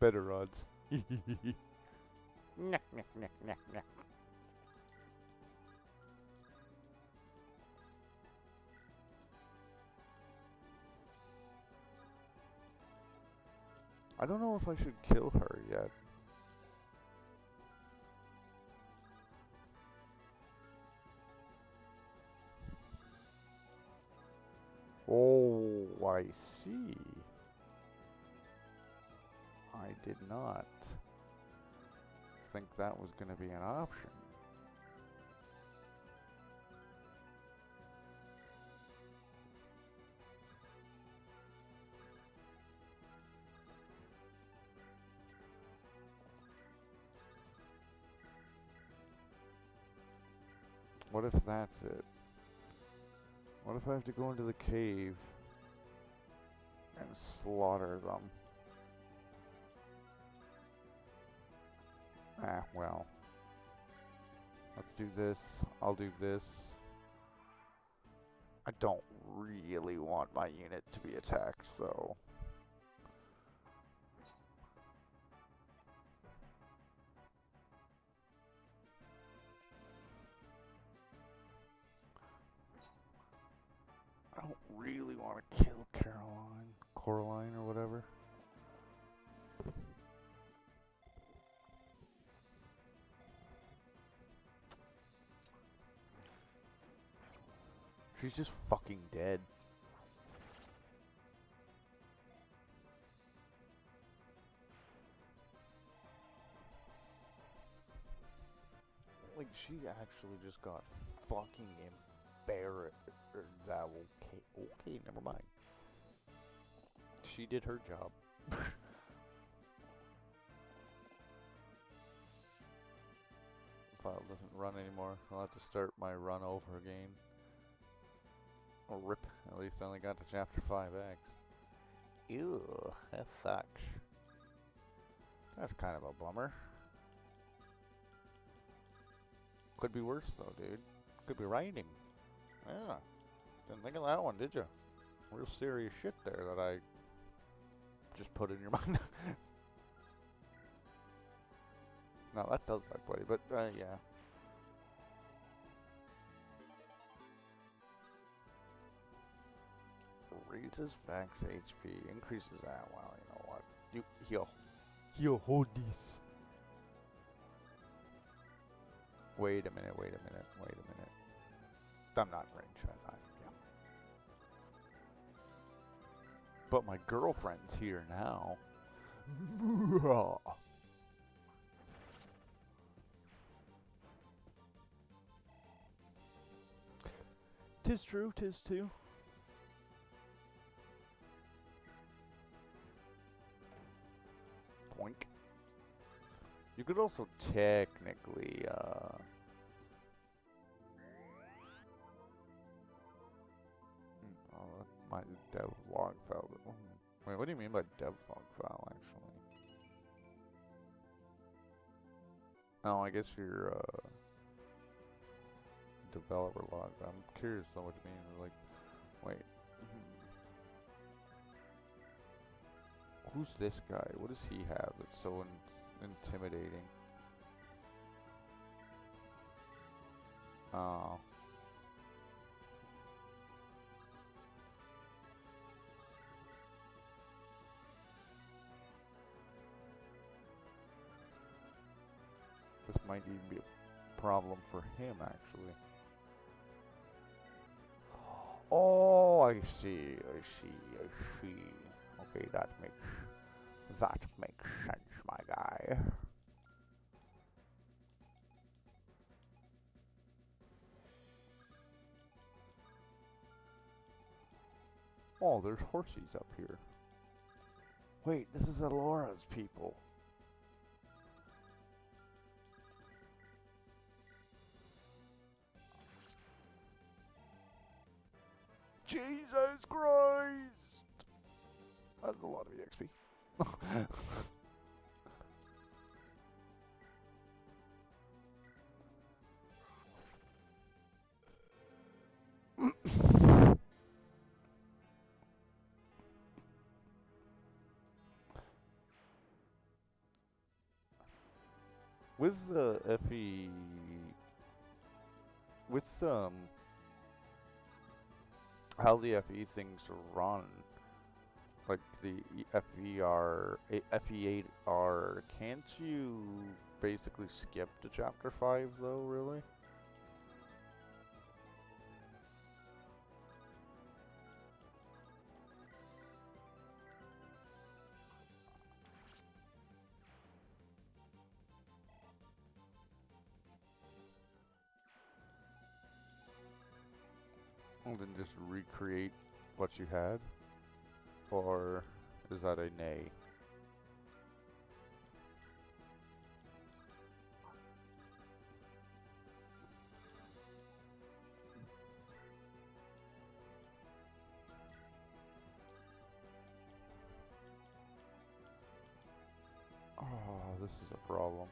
Speaker 2: Better odds. Nah, nah, nah, nah, nah. I don't know if I should kill her yet. Oh, I see. I did not think that was going to be an option. What if that's it? What if I have to go into the cave and slaughter them? Ah, well. Let's do this. I'll do this. I don't really want my unit to be attacked, so... I don't really want to kill Coraline or whatever. She's just fucking dead. Like, she actually just got fucking embarrassed. Okay, never mind. She did her job. File doesn't run anymore. I'll have to start my run over again. Oh, rip. At least I only got to chapter 5X. Ew, that sucks. That's kind of a bummer. Could be worse though, dude. Could be writing. Yeah. Didn't think of that one, did you? Real serious shit there that I just put in your mind. No, that does suck, buddy, but yeah. Raises max HP, increases that. Well, you know what? You heal. Heal, hold this. Wait a minute. I'm not in range, I thought. Yeah. But my girlfriend's here now. 'Tis true, 'tis too. Boink. You could also technically, oh, my dev log file. Wait, what do you mean by dev log file, actually? Oh, I guess your, developer log. I'm curious though what you mean. Like, wait. Who's this guy? What does he have that's so intimidating? Oh. This might even be a problem for him, actually. Oh, I see. Okay, that makes sense, my guy. Oh, there's horsies up here. Wait, this is Alora's people. Jesus Christ! That's a lot of EXP. With the FE... With, how the FE things run, like the FE8R, can't you basically skip to chapter 5 though, really? And then just recreate what you had? Or is that a nay? Oh, this is a problem.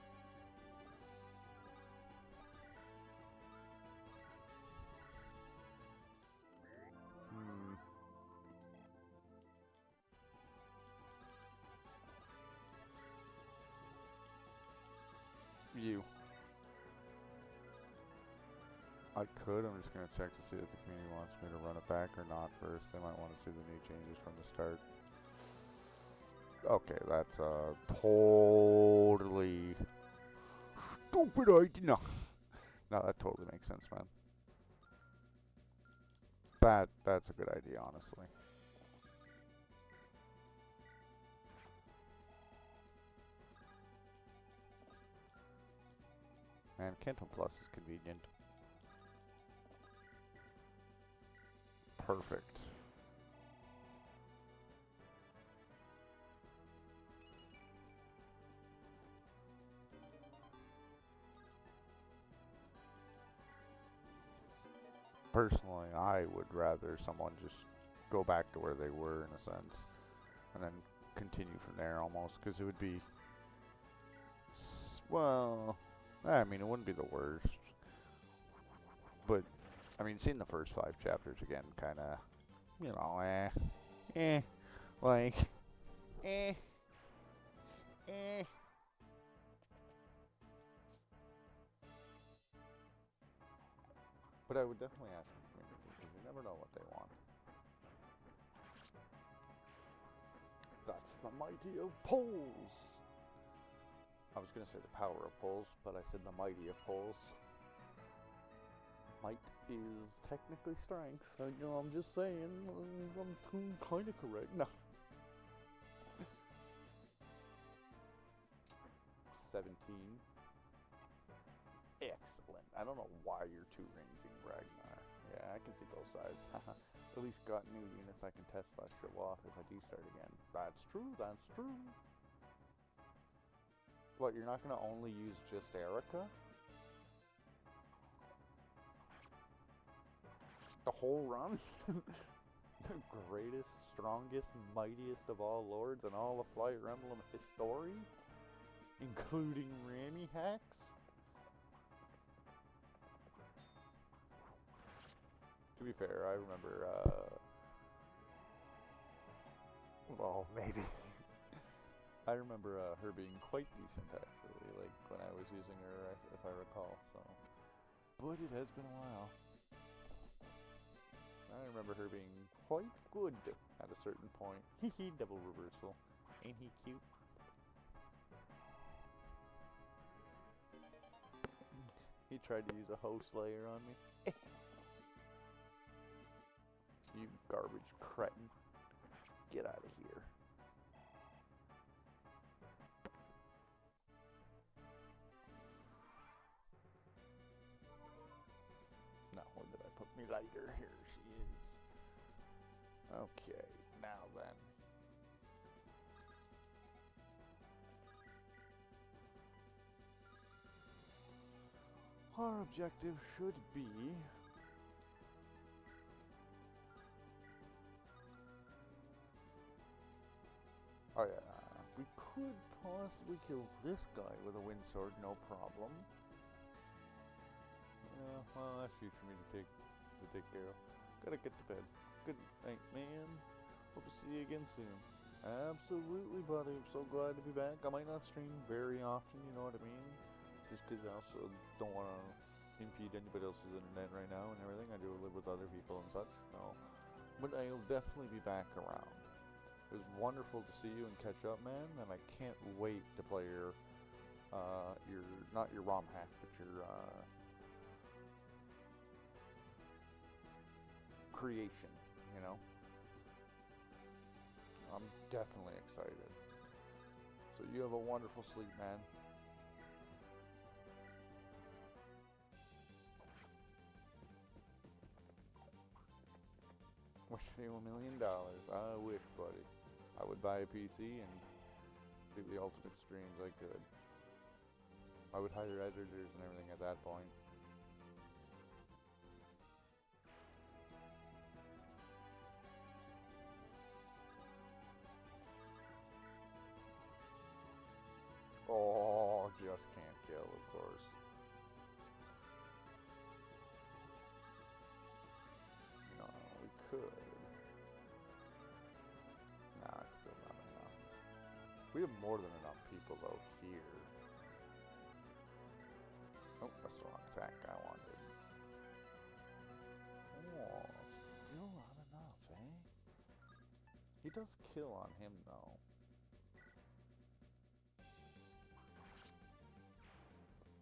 Speaker 2: You. I could, I'm just going to check to see if the community wants me to run it back or not first. They might want to see the new changes from the start. Okay, that's a totally stupid idea. No, that totally makes sense, man.
Speaker 1: That's a good idea, honestly. And Canton Plus is convenient. Perfect. Personally, I would rather someone just go back to where they were in a sense, and then continue from there almost, because it would be, well, I mean, it wouldn't be the worst, but, I mean, seeing the first 5 chapters again, kind of, you know, like, eh, eh. But I would definitely ask the community, because you never know what they want. That's the mighty of poles! I was going to say the power of poles, but I said the mighty of poles. Might is technically strength. You know, I'm just saying, I'm kind of correct. No. 17. Excellent. I don't know why you're two ranging Ragnar. Yeah, I can see both sides. At least got new units I can test / show off if I do start again. That's true, that's true. What, you're not going to only use just Erica? The whole run? The greatest, strongest, mightiest of all lords in all of Fire Emblem history? Including Rammy hacks? To be fair, I remember, well, maybe. I remember her being quite decent, actually, like, when I was using her, if I recall, so. But it has been a while. I remember her being quite good at a certain point. Hehe, double reversal. Ain't he cute? He tried to use a host layer on me. You garbage cretin. Get out of here. Now, where did I put me lighter? Here she is. Okay, now then. Our objective should be... Oh yeah, we could possibly kill this guy with a wind sword, no problem. Yeah, well, that's huge for me to take care of. Gotta get to bed. Good night, man. Hope to see you again soon. Absolutely, buddy. I'm so glad to be back. I might not stream very often, you know what I mean? Just because I also don't want to impede anybody else's internet right now and everything. I do live with other people and such, no. But I'll definitely be back around. It was wonderful to see you and catch up, man, and I can't wait to play your not your ROM hack, but your, creation, you know? I'm definitely excited. So you have a wonderful sleep, man. Wish you $1 million. I wish, buddy. I would buy a PC and do the ultimate streams I could. I would hire editors and everything at that point. Oh, just can't kill, of course. No, we could. Nah, it's still not enough. We have more than enough people, though, here. Oh, that's the wrong attack I wanted. Oh, still not enough, eh? He does kill on him, though.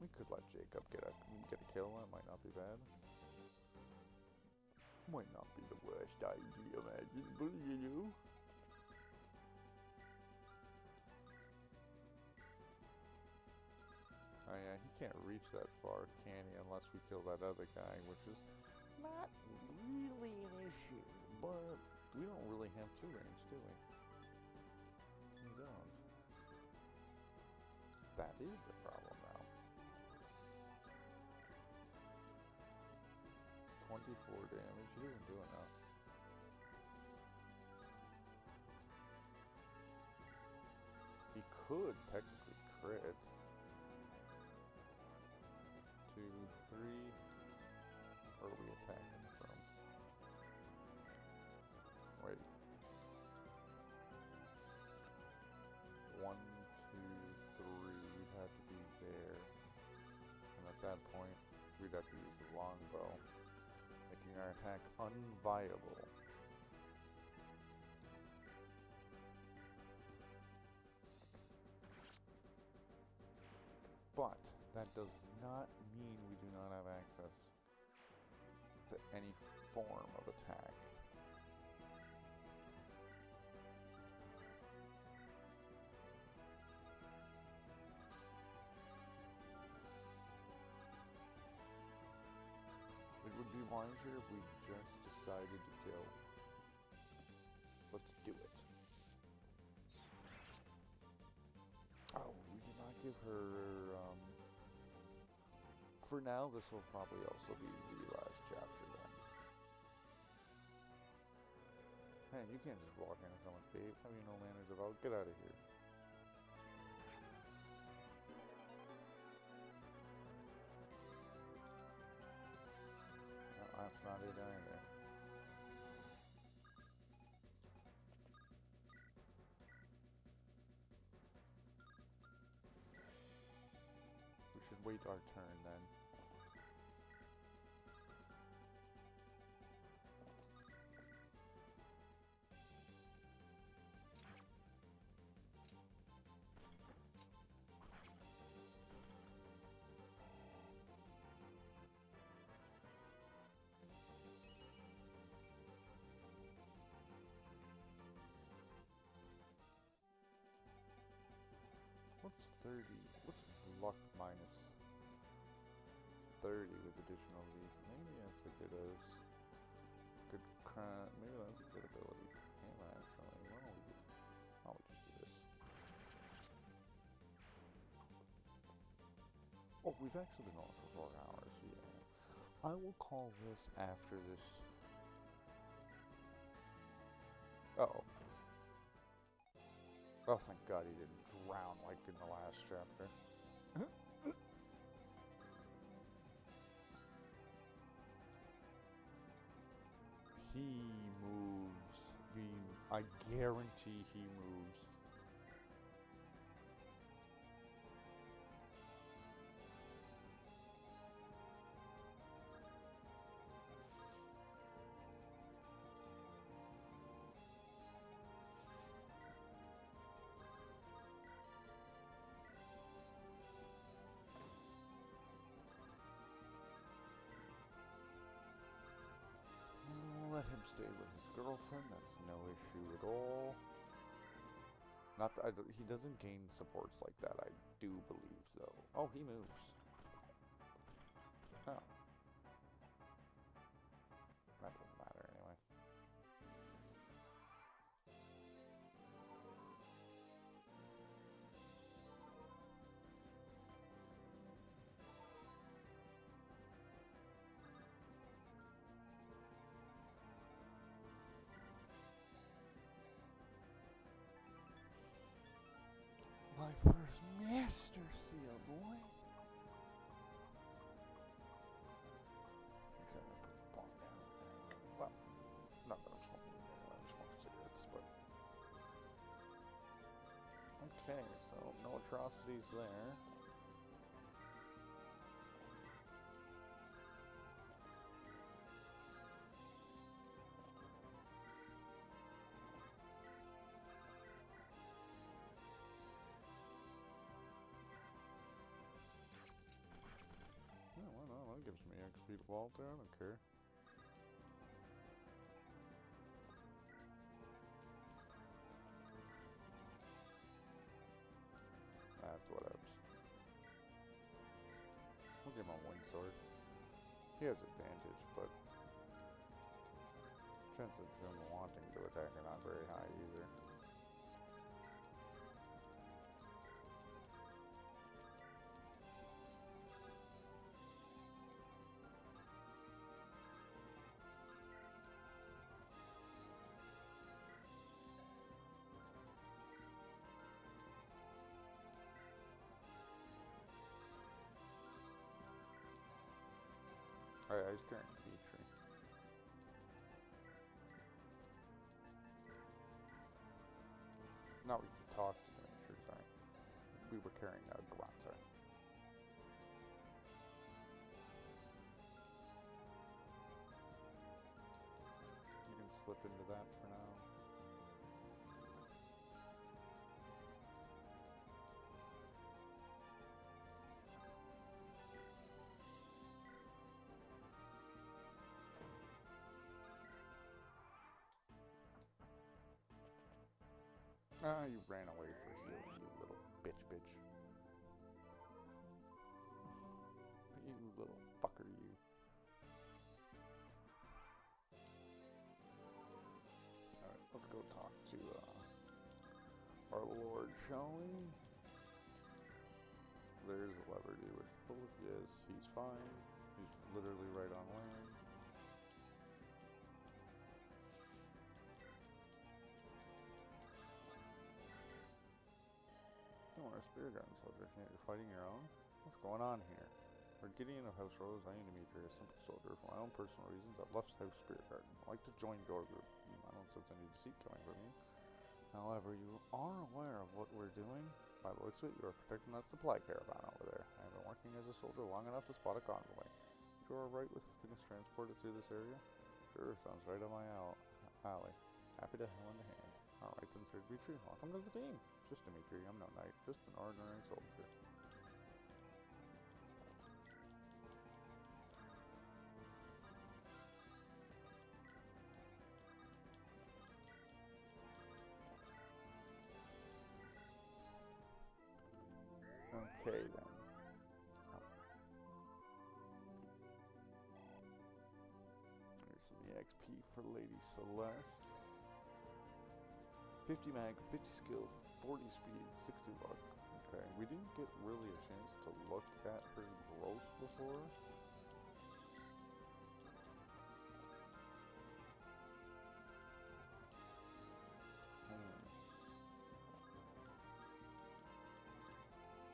Speaker 1: We could let Jacob get a kill. That might not be bad.
Speaker 2: Might not be the worst idea imaginable, you know. Oh yeah, he can't reach that far, can he, unless we kill that other guy, which is not really an issue, but we don't really have two rings, do we? We don't. That is the problem now. 24 damage, he doesn't do enough. He could technically crit. 2, 3. Or are we attacking from? Wait. 1, 2, 3. We'd have to be there. And at that point, we'd have to use the longbow, making our attack unviable. But that does not mean we do not have access to any form of attack. It would be wiser if we just decided to kill. Let's do it. Oh, we did not give her, for now, this will probably also be the last chapter then. Hey, you can't just walk into someone's cave. Have you no manners at all? Get out of here. No, that's not it either. We should wait our turn then. What's 30? What's luck minus 30 with additional leaf? Maybe that's a good maybe that's a good ability. Yeah, actually, why don't we just do this? Oh, we've actually been on for 4 hours. Yeah. I will call this after this. Uh-oh. Oh, thank God he didn't drown like in the last chapter. He moves. I guarantee he moves. Let him stay with his girlfriend, that's no issue at all. Not that he doesn't gain supports like that, I do believe, though. Oh, he moves. Oh. That doesn't matter anyway. My first master seal, boy. Except I put the bomb down. Well, not that I'm smoking anymore, I'm smoking cigarettes, but... Okay, so no atrocities there. Yeah, why not? That gives me XP to Walter, I don't care. sword. He has advantage, but chances of him wanting to attack are not very high either. Oh yeah, he's carrying Petrie. No, we can talk to Dimitri, sorry. We were carrying a Granzer. You can slip into that for now. Ah, you ran away for healing, you little bitch. You little fucker, you. Alright, let's go talk to our lord, shall we? There's a lever to which to pull. Yes, he's fine. He's literally right on land. You are a Spirit Garden soldier. Yeah, you're fighting your own? What's going on here? For Gideon of House Rose, I am Dimitri, a simple soldier. For my own personal reasons, I've left House Spirit Garden. I'd like to join your group. I don't sense any deceit coming from you. However, you are aware of what we're doing? By the looks of it, you are protecting that supply caravan over there. I have been working as a soldier long enough to spot a convoy. You are right with helping us transport it through this area? Sure, sounds right on my alley. Happy to lend a hand. Alright then, Sir Dimitri, welcome to the team. Just Dimitri, I'm no knight, just an ordinary soldier. Okay then. Here's some EXP for Lady Celeste. 50 mag, 50 skill, 40 speed, 60 luck. Okay, we didn't get really a chance to look at her gross before.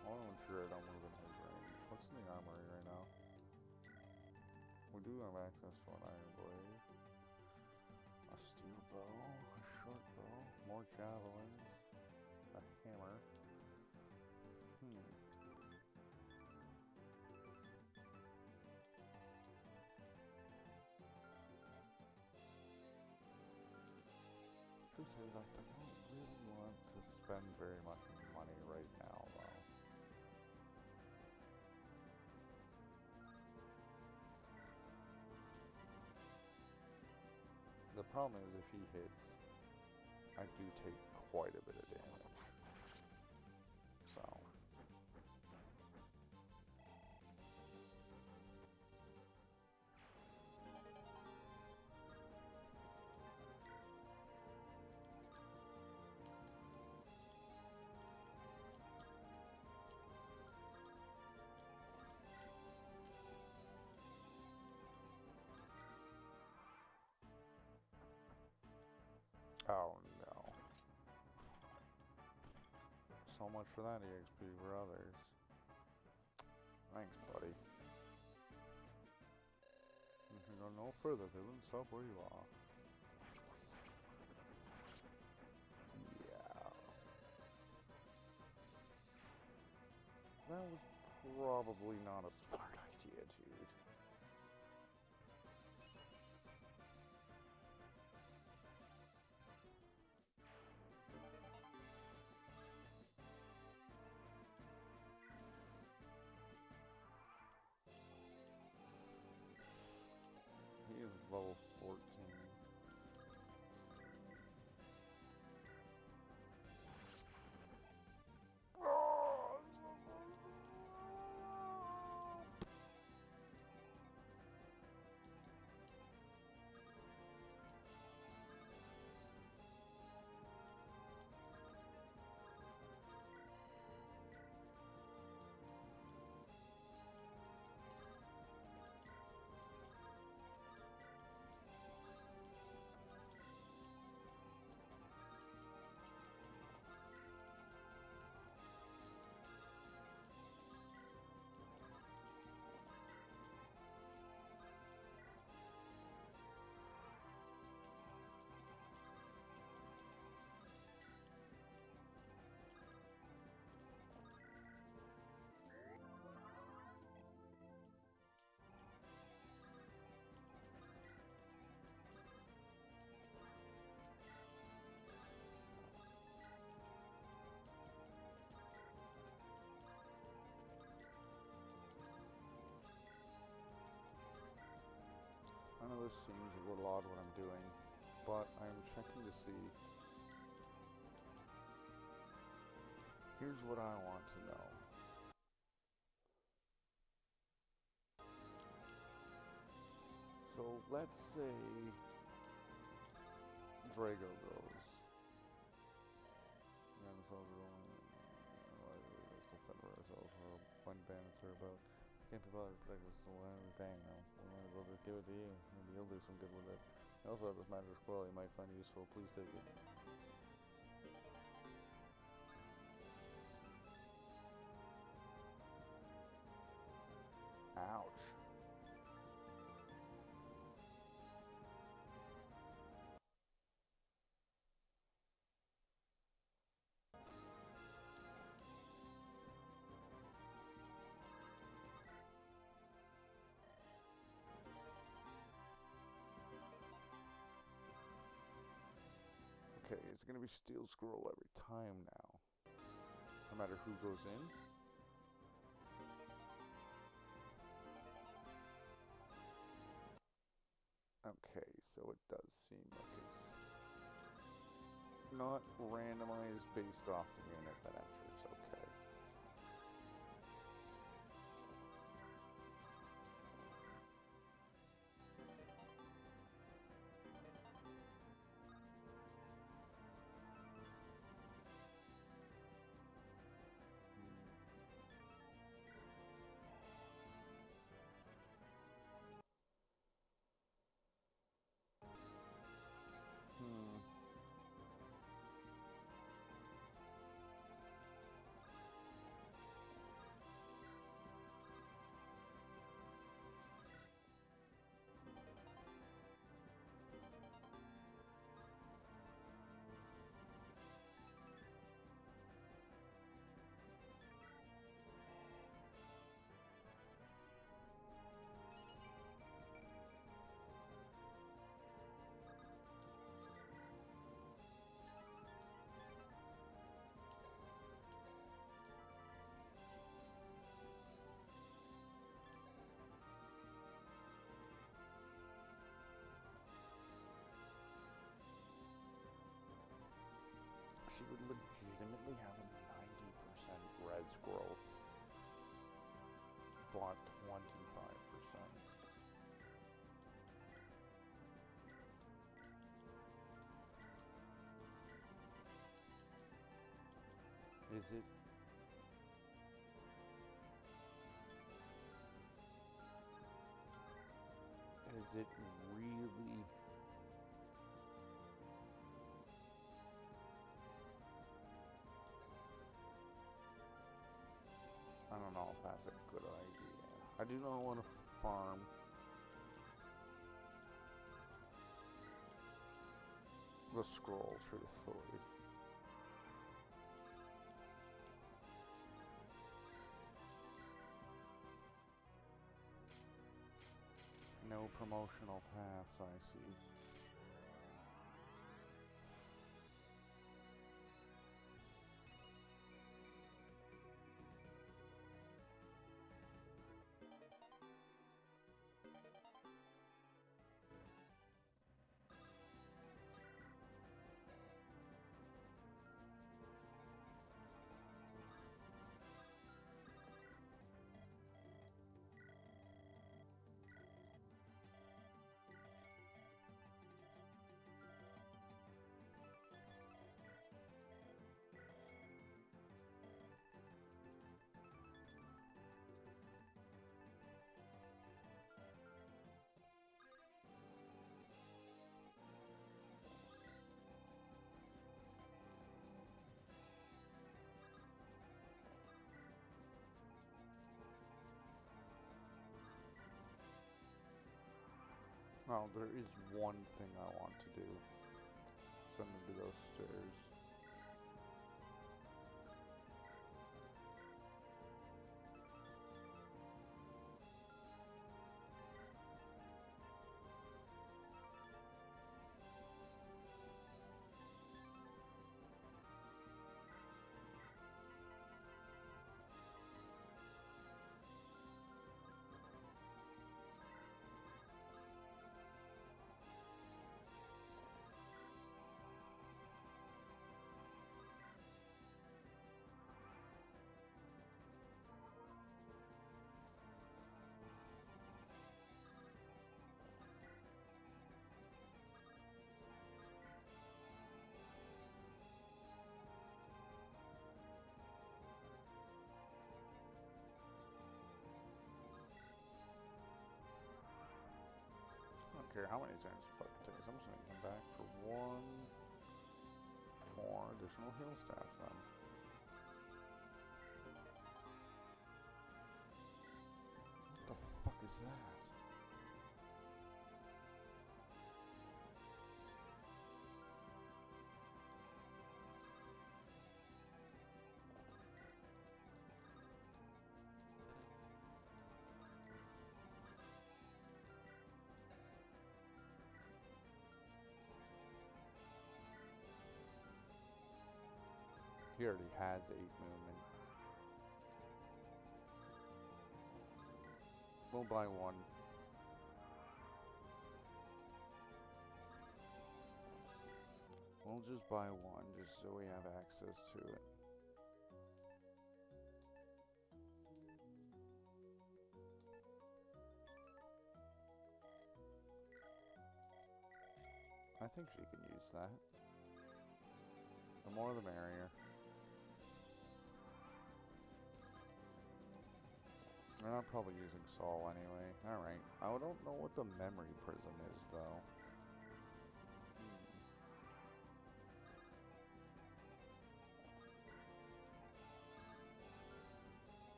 Speaker 2: I want to ensure I don't move in his range. What's in the armory right now? We do have access to an iron blade. A steel bow, a short bow, more javelins, a hammer. Truth is, I don't really want to spend very much money right now, though. The problem is if he hits, I do take quite a bit of damage. So. Oh no. So much for that EXP for others. Thanks, buddy. If you go no further, villain, stop where you are. Yeah. That was probably not a smart idea, dude. He is level 14. this seems a little odd what I'm doing, but I'm checking to see. Here's what I want to know. So let's say Drago goes. And the soldier let's defend ourselves for when bandits are about. Can't be bothered to protect us, so why are we paying now? We might as well just give it to you. Maybe you'll do some good with it. I also have this magic scroll you might find useful. Please take it. Ouch. Okay, it's gonna be steel scroll every time now. No matter who goes in. Okay, so it does seem like it's not randomized based off the unit that enters. Okay. She would legitimately have a 90% res growth, but 25%. Is it? Is it really? I don't know if that's a good idea. I do not want to farm. The scroll, truthfully. No promotional paths, I see. Oh, there is one thing I want to do. Send them to those stairs.
Speaker 1: care how many turns it fucking takes. I'm just gonna come back for one more additional heal staff then. What the fuck is that? He already has 8 movement. We'll buy one. We'll just buy one just so we have access to it. I think she can use that. The more the merrier. We're not probably using Saul anyway. Alright. I don't know what the memory prism is, though.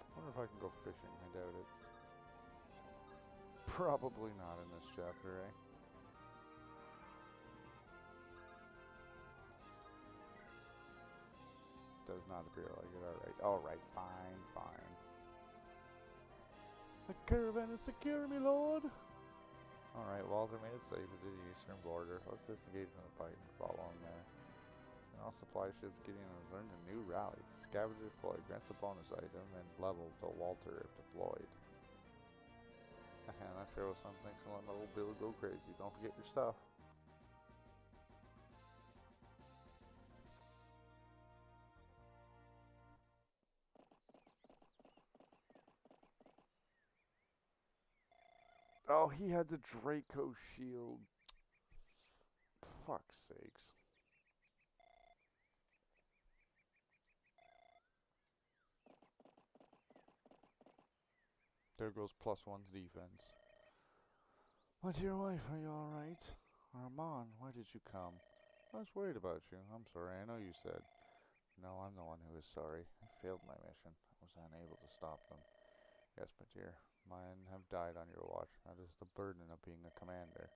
Speaker 1: I wonder if I can go fishing. I doubt it. Probably not in this chapter, eh? Does not appear like it. Alright. Alright. Fine. Fine. The caravan is secure, my lord! Alright. Walter made it safe to the eastern border. Let's disengage from the fight and follow him there. And all supply ships Gideon has learned a new rally. Scavenger deployed. Grants a bonus item and level to Walter if deployed. That sure was something. Thanks for letting my little Bill go crazy. Don't forget your stuff. Oh, he had the Draco shield. Fuck's sakes. There goes +1's defense. My dear wife, are you alright? Armand, why did you come? I was worried about you. I'm sorry, I know you said. No, I'm the one who is sorry. I failed my mission. I was unable to stop them. Yes, my dear. Mine have died on your watch. That is the burden of being a commander.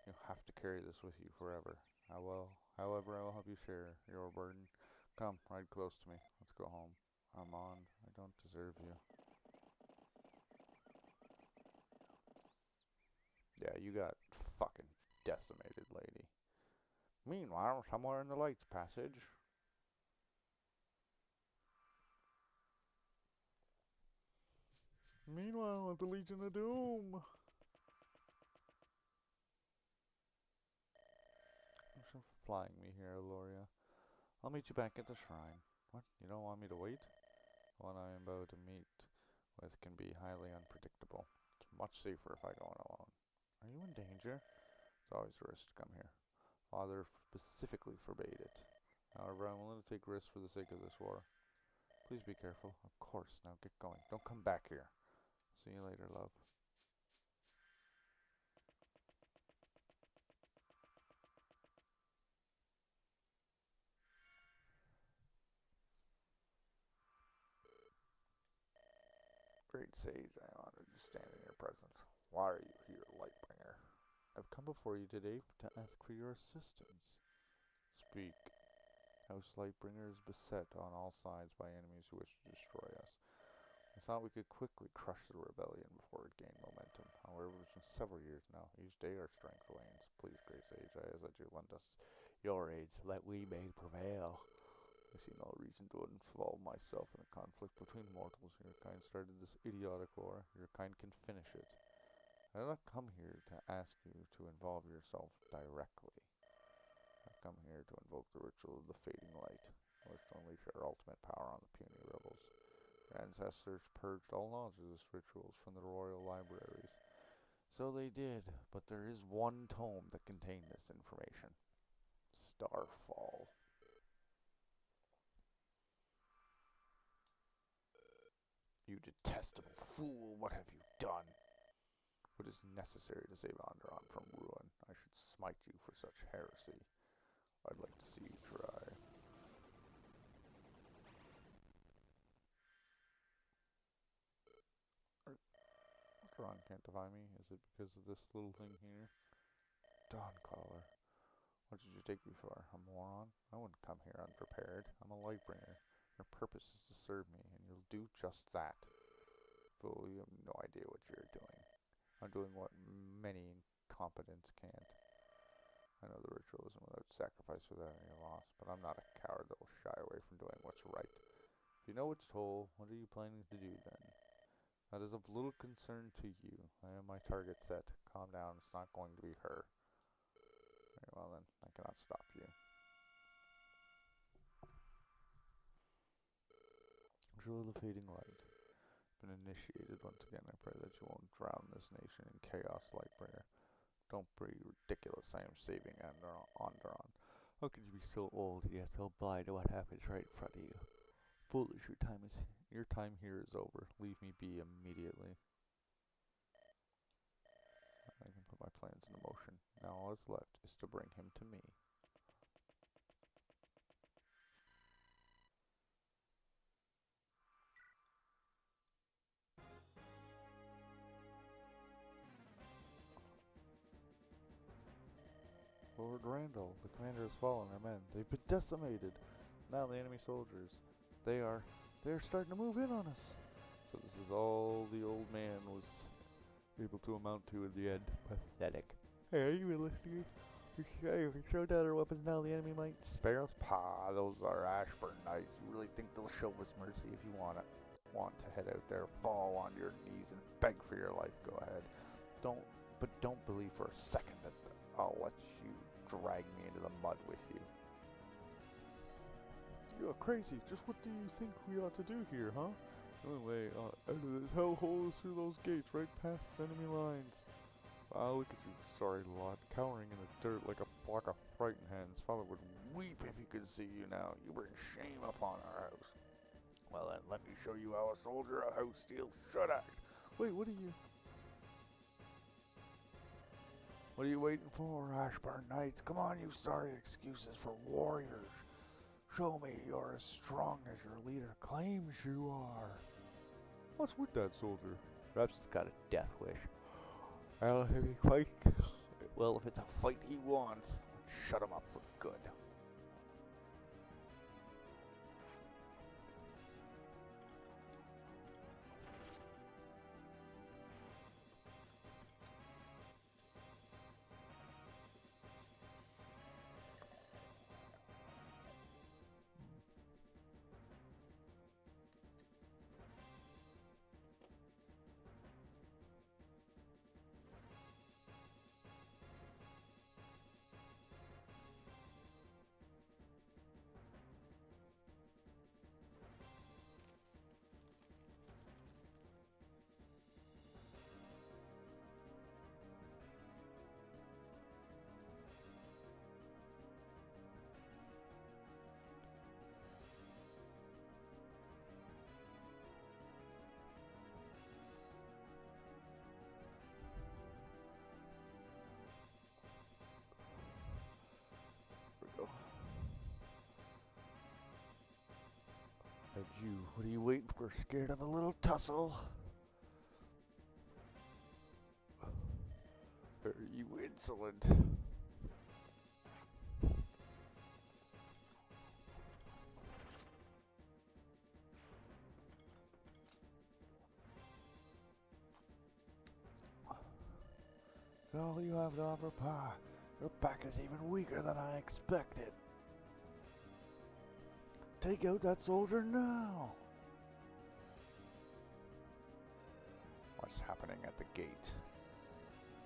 Speaker 1: You have to carry this with you forever. However, I will help you share your burden. Come, ride close to me. Let's go home. Armand, I don't deserve you. Yeah, you got fucking decimated, lady. Meanwhile, somewhere in the Lights Passage. Meanwhile, at the Legion of Doom. Thanks for flying me here, Aloria. I'll meet you back at the shrine. What? You don't want me to wait? The one I am about to meet with can be highly unpredictable. It's much safer if I go in alone. Are you in danger? It's always a risk to come here. Father specifically forbade it. However, I'm willing to take risks for the sake of this war. Please be careful. Of course. Now get going. Don't come back here. See you later, love. Great sage, I am honored to stand in your presence. Why are you here, Lightbringer? I've come before you today to ask for your assistance. Speak. House Lightbringer is beset on all sides by enemies who wish to destroy us. I thought we could quickly crush the rebellion before it gained momentum. However, it's been several years now. Each day our strength wanes. Please, great sage, I ask that you lend us your aid so that we may prevail. I see no reason to involve myself in a conflict between mortals. Your kind started this idiotic war. Your kind can finish it. I did not come here to ask you to involve yourself directly. I've come here to invoke the ritual of the fading light, which will unleash our ultimate power on the puny rebels. Your ancestors purged all knowledge of this rituals from the royal libraries. So they did, but there is one tome that contained this information. Starfall.
Speaker 2: You detestable fool, what have you done? What is necessary to save Onderon from ruin? I should smite you for such heresy. I'd like to see you try. Onderon can't defy me. Is it because of this little thing here? Dawncaller. What did you take me for? A moron? I wouldn't come here unprepared. I'm a Lightbringer. Your purpose is to serve me, and you'll do just that. Fool, you have no idea what you're doing. I'm doing what many incompetents can't. I know the ritualism without sacrifice, without any loss, but I'm not a coward that will shy away from doing what's right. If you know what's told, what are you planning to do then? That is of little concern to you. I have my target set. Calm down, it's not going to be her. Very well then, I cannot stop you. Jewel of the fading light. Been initiated once again. I pray that you won't drown this nation in chaos, Lightbringer. Don't be ridiculous. I am saving Onderon. How could you be so old yet so blind to what happens right in front of you? Foolish, your time here is over. Leave me be immediately. I can put my plans into motion. Now all that's left is to bring him to me. Lord Randall, the commander has fallen, our men. They've been decimated. Now the enemy soldiers, they're starting to move in on us. So this is all the old man was able to amount to in the end. Pathetic. Hey, are you listening? You show down our weapons now, the enemy might spare us. Pa, those are Ashburn Knights. You really think they'll show us mercy? If you want to head out there, fall on your knees and beg for your life, go ahead. Don't believe for a second that I'll let you drag me into the mud with you. You're crazy. Just what do you think we ought to do here, huh? The only way out of this hellhole is through those gates, right past enemy lines. Ah, look at you, sorry lot, cowering in the dirt like a flock of frightened hens. Father would weep if he could see you now. You bring shame upon our house. Well then, let me show you how a soldier of House Steel should act. Wait, what are you waiting for, Ashburn Knights? Come on, you sorry excuses for warriors. Show me you're as strong as your leader claims you are. What's with that soldier? Perhaps he's got a death wish. Well, if he fight, if it's a fight he wants, let's shut him up for good. And you, what are you waiting for? Scared of a little tussle? Are you insolent? All you have to offer, Pa. Your back is even weaker than I expected. Take out that soldier now! What's happening at the gate?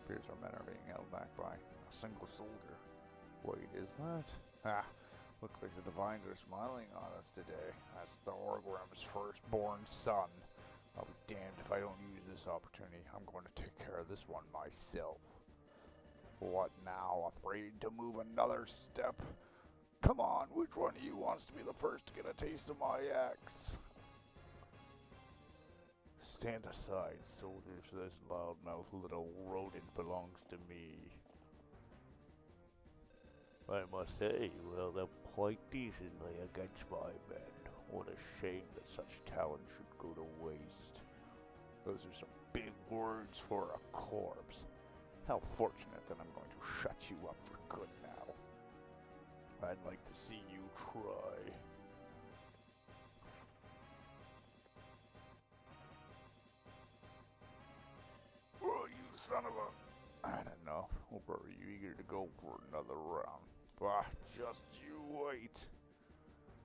Speaker 2: Appears our men are being held back by a single soldier. Wait, is that? Ah, looks like the Divines are smiling on us today. That's the Orgrim's firstborn son. I'll be damned if I don't use this opportunity. I'm going to take care of this one myself. What now? Afraid to move another step? Come on, which one of you wants to be the first to get a taste of my axe? Stand aside, soldiers. This loudmouth little rodent belongs to me. I must say, you held up quite decently against my men. What a shame that such talent should go to waste. Those are some big words for a corpse. How fortunate that I'm going to shut you up for good now. I'd like to see you try. Oh, you son of a... I don't know. Or are you eager to go for another round? Bah, just you wait.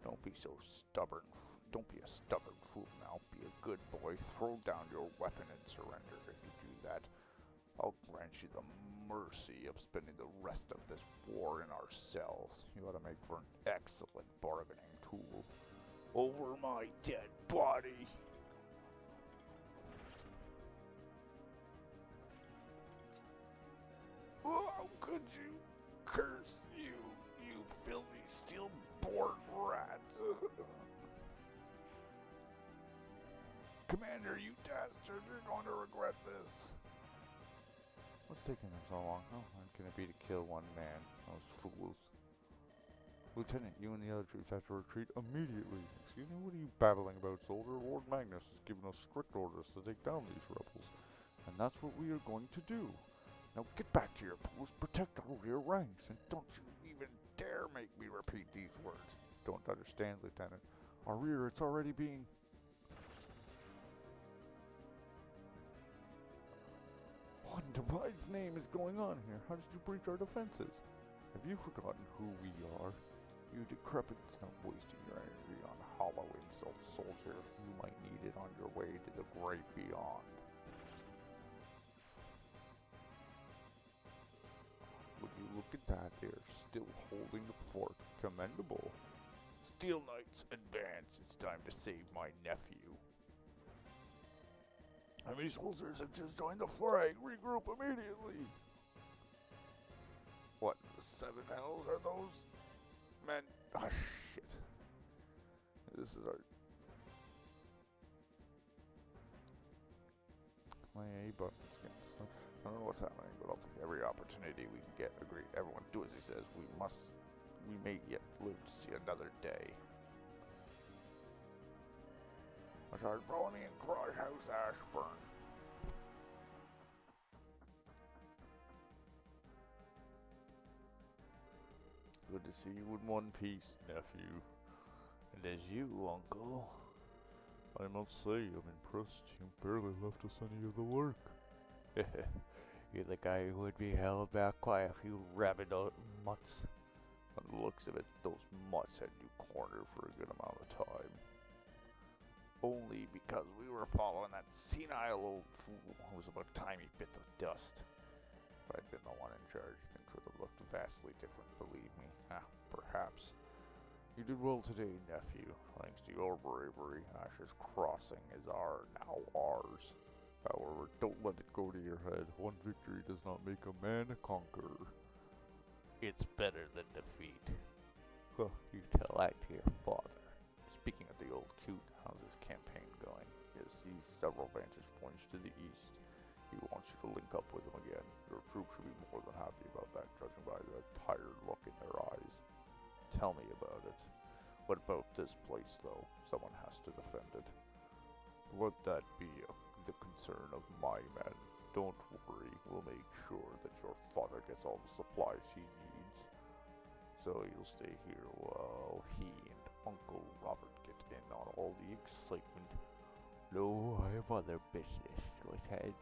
Speaker 2: Don't be so stubborn. Don't be a stubborn fool now. Be a good boy. Throw down your weapon and surrender. If you do that, I'll grant you the mercy of spending the rest of this war in our cells. You ought to make for an excellent bargaining tool. Over my dead body. Oh, how could you? Curse you, you filthy steel-born rats. Commander, you dastard, you're going to regret this.
Speaker 1: What's taking them so long? How hard can it be to kill one man? Those fools. Lieutenant, you and the other troops have to retreat immediately. Excuse me, what are you babbling about, soldier? Lord Magnus has given us strict orders to take down these rebels. And that's what we are going to do. Now get back to your post, protect all your ranks, and don't you even dare make me repeat these words. Don't understand, Lieutenant. Our rear, it's already being... What in divine's name is going on here? How did you breach our defenses? Have you forgotten who we are? You decrepit, stop wasting your energy on hollow insults, soldier. You might need it on your way to the great beyond. Would you look at that? They're still holding the fort. Commendable.
Speaker 2: Steel Knights, advance. It's time to save my nephew. Enemy soldiers have just joined the fray. Regroup immediately. What the seven hells are those men? Ah, shit. This is our...
Speaker 1: My A button's getting stuck. I don't know what's happening, but I'll take every opportunity we can get. Agreed. Everyone do as he says. We may yet live to see another day.
Speaker 2: Start follow me in Crush House Ashburn.
Speaker 1: Good to see you in one piece, nephew.
Speaker 2: And as you, uncle.
Speaker 1: I must say, I'm impressed. You barely left us any of the work.
Speaker 2: You're the guy who would be held back by a few rabid mutts.
Speaker 1: On the looks of it, those mutts had you cornered for a good amount of time.
Speaker 2: Only because we were following that senile old fool who was about a tiny bit of dust.
Speaker 1: If I'd been the one in charge, things would have looked vastly different, believe me. Perhaps. You did well today, nephew. Thanks to your bravery, Asher's Crossing is now ours. However, don't let it go to your head. One victory does not make a man a conqueror.
Speaker 2: It's better than defeat.
Speaker 1: Huh,
Speaker 2: you tell that to your father.
Speaker 1: Speaking of the old coot, how's his campaign going? He sees several vantage points to the east. He wants you to link up with him again. Your troops should be more than happy about that, judging by the tired look in their eyes. Tell me about it. What about this place, though? Someone has to defend it. Let that be the concern of my men. Don't worry, we'll make sure that your father gets all the supplies he needs. So you'll stay here while he and Uncle Robert get in on all the excitement.
Speaker 2: No, I have other business to attend.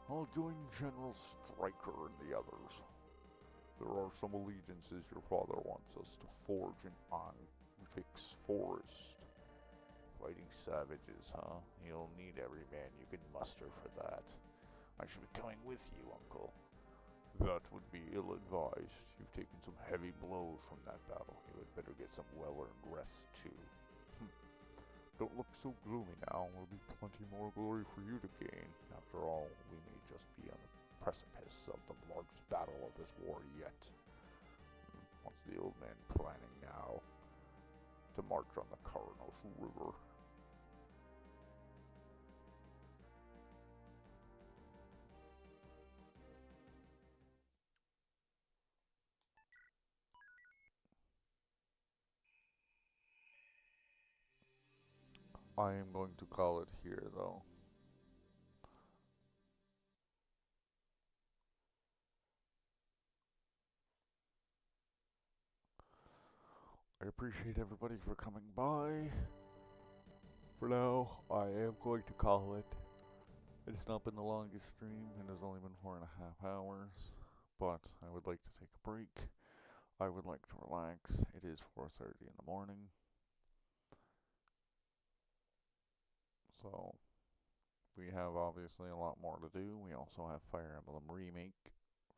Speaker 1: I'll join General Stryker and the others. There are some allegiances your father wants us to forge in Vix Forest.
Speaker 2: Fighting savages, huh? You'll need every man you can muster for that. I should be coming with you, Uncle.
Speaker 1: That would be ill-advised. You've taken some heavy blows from that battle. You had better get some well-earned rest, too. Don't look so gloomy now. There'll be plenty more glory for you to gain. After all, we may just be on the precipice of the largest battle of this war yet. What's the old man planning now? To march on the Caranos River. I am going to call it here, though. I appreciate everybody for coming by. For now, I am going to call it. It's not been the longest stream, it has only been 4.5 hours, but I would like to take a break. I would like to relax. It is 4:30 in the morning, so we have obviously a lot more to do. We also have Fire Emblem Remake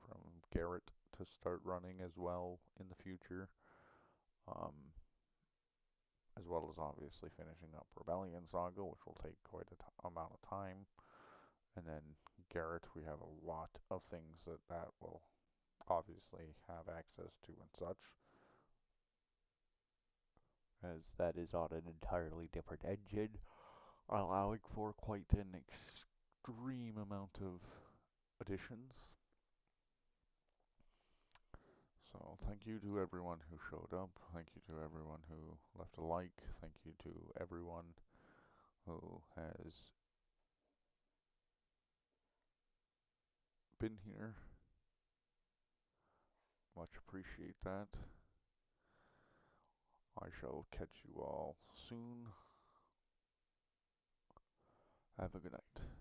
Speaker 1: from Garrett to start running as well in the future, um, as well as obviously finishing up Rebellion Saga, which will take quite a amount of time. And then Garrett, we have a lot of things that will obviously have access to and such, as that is on an entirely different engine, allowing for quite an extreme amount of additions. So thank you to everyone who showed up. Thank you to everyone who left a like. Thank you to everyone who has been here. Much appreciate that. I shall catch you all soon. Have a good night.